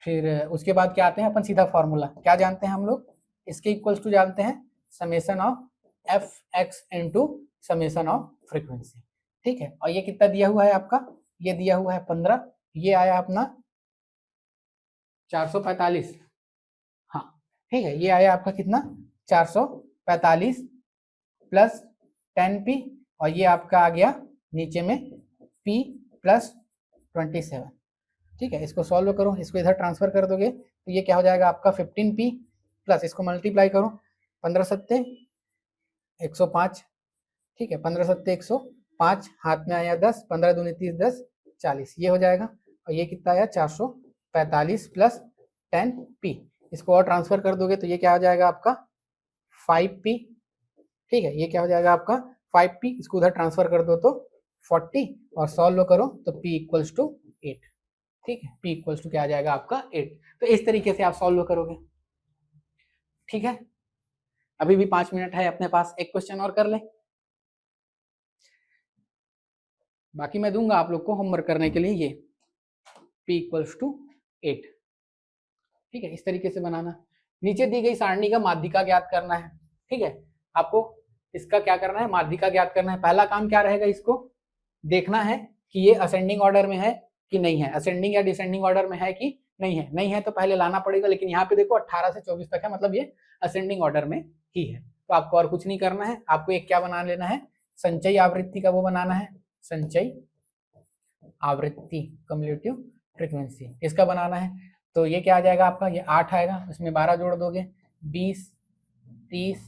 फिर उसके बाद क्या आते हैं अपन, सीधा फॉर्मूला क्या जानते हैं हम लोग, इसके इक्वल्स टू जानते हैं summation of F x into summation of frequency. ठीक है, और ये कितना दिया हुआ है आपका, ये दिया हुआ है 15, ये आया अपना 445। हाँ ठीक है, ये आया आपका कितना 445 प्लस 10p, और ये आपका आ गया नीचे में p प्लस 27। ठीक है, इसको सॉल्व करो, इसको इधर ट्रांसफर कर दोगे तो ये क्या हो जाएगा आपका 15p प्लस इसको मल्टीप्लाई करो 15 सत्ते 105, ठीक है, 15 सत्ते 105, हाथ में आया 10, 15 दूनी 30, 10 40, ये हो जाएगा। और ये कितना आया 445 प्लस 10p, इसको और ट्रांसफर कर दोगे तो ये क्या हो जाएगा आपका 5p, ठीक है, ये क्या हो जाएगा आपका 5p, इसको उधर ट्रांसफर कर दो तो 40 और सॉल्व करो तो p इक्वल्स टू 8, ठीक है, p इक्वल्स टू क्या आ जाएगा आपका 8। तो इस तरीके से आप सॉल्व करोगे, ठीक है। अभी भी 5 मिनट है अपने पास, एक क्वेश्चन और कर ले, बाकी मैं दूंगा आप लोग को होमवर्क करने के लिए ये p इक्वल्स टू 8, ठीक है, इस तरीके से बनाना। नीचे दी गई सारणी का माध्यिका ज्ञात करना है, ठीक है, आपको इसका क्या करना है, माध्यिका ज्ञात करना है। पहला काम क्या रहेगा, इसको देखना है कि ये असेंडिंग ऑर्डर में है कि नहीं है, असेंडिंग या डिसेंडिंग ऑर्डर में है कि नहीं है। नहीं है तो पहले लाना पड़ेगा, लेकिन यहाँ पे देखो 18 से 24 तक है, मतलब ये असेंडिंग ऑर्डर में ही है। तो आपको और कुछ नहीं करना है, आपको एक क्या बना लेना है, संचयी आवृत्ति का वो बनाना है, संचयी आवृत्ति कम्युलेटिव फ्रीक्वेंसी, इसका बनाना है। तो ये क्या आ जाएगा आपका, ये 8 आएगा, इसमें 12 जोड़ दोगे 20, 30,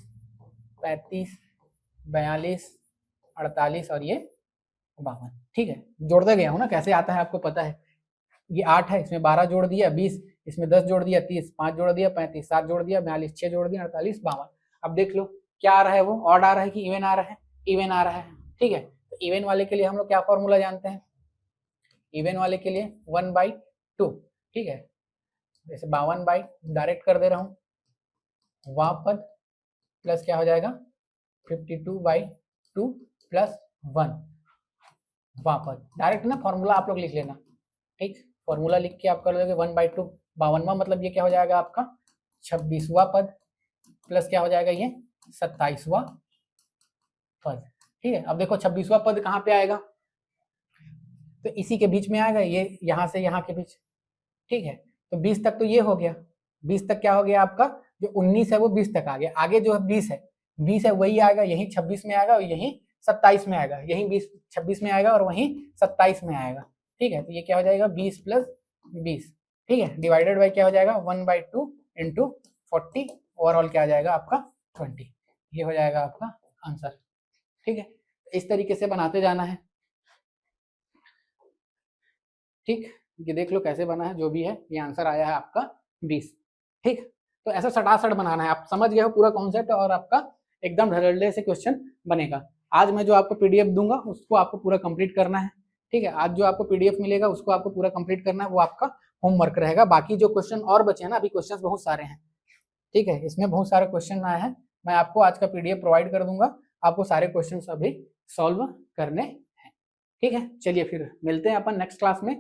35, 42, 48 और ये 52, ठीक है, जोड़ते गया हूँ ना, कैसे आता है आपको पता है। ये 8 है, इसमें 12 जोड़ दिया 20, इसमें 10 जोड़ दिया 30, 5 जोड़ दिया 35, 7 जोड़ दिया 42, 6 जोड़ दिया 48, 52। अब देख लो क्या आ रहा है, वो ऑड आ रहा है कि इवन आ रहा है, इवन आ रहा है, ठीक है। तो इवन वाले के लिए हम लोग क्या फॉर्मूला जानते हैं, इवन वाले के लिए 1/2, ठीक है, जैसे 52 बाई डायरेक्ट कर दे रहा हूँ, वहां पद प्लस क्या हो जाएगा 52/2 प्लस 1, वहां पद डायरेक्ट ना फॉर्मूला आप लोग लिख लेना, ठीक, फॉर्मूला लिख के आप कर लोगे 1/2, 52वां मतलब ये क्या हो जाएगा आपका 26वां पद प्लस क्या हो जाएगा ये 27वां पद, ठीक है। अब देखो 26वां पद कहाँ पे आएगा, तो इसी के बीच में आएगा, ये यहाँ से यहाँ के बीच, ठीक है। तो 20 तक तो ये हो गया, 20 तक क्या हो गया आपका, जो 19 है वो 20 तक आ गया, आगे जो 20 है वही आएगा, यही 26 में आएगा और यही 27 में आएगा, यही 26 में आएगा और वही 27 में आएगा, ठीक है। तो ये क्या हो जाएगा 20 प्लस 20, ठीक है, डिवाइडेड बाई क्या हो जाएगा 1/2 इंटू 40, ओवरऑल क्या आ जाएगा आपका 20, ये हो जाएगा आपका आंसर, ठीक है। इस तरीके से बनाते जाना है, ठीक, ये देख लो कैसे बना है, जो भी है ये आंसर आया है आपका 20, ठीक। तो ऐसा सटासट बनाना है, आप समझ गए हो पूरा कॉन्सेप्ट और आपका एकदम धड़ल्ले से क्वेश्चन बनेगा। आज मैं जो आपको पीडीएफ दूंगा उसको आपको पूरा कंप्लीट करना है, ठीक है, आज जो आपको पीडीएफ मिलेगा उसको आपको पूरा कंप्लीट करना है, वो आपका होमवर्क रहेगा। बाकी जो क्वेश्चन और बचे हैं ना, अभी क्वेश्चन बहुत सारे हैं, ठीक है, इसमें बहुत सारे क्वेश्चन आए हैं, मैं आपको आज का पीडीएफ प्रोवाइड कर दूंगा, आपको सारे क्वेश्चन अभी सॉल्व करने हैं, ठीक है। चलिए फिर मिलते हैं अपन नेक्स्ट क्लास में।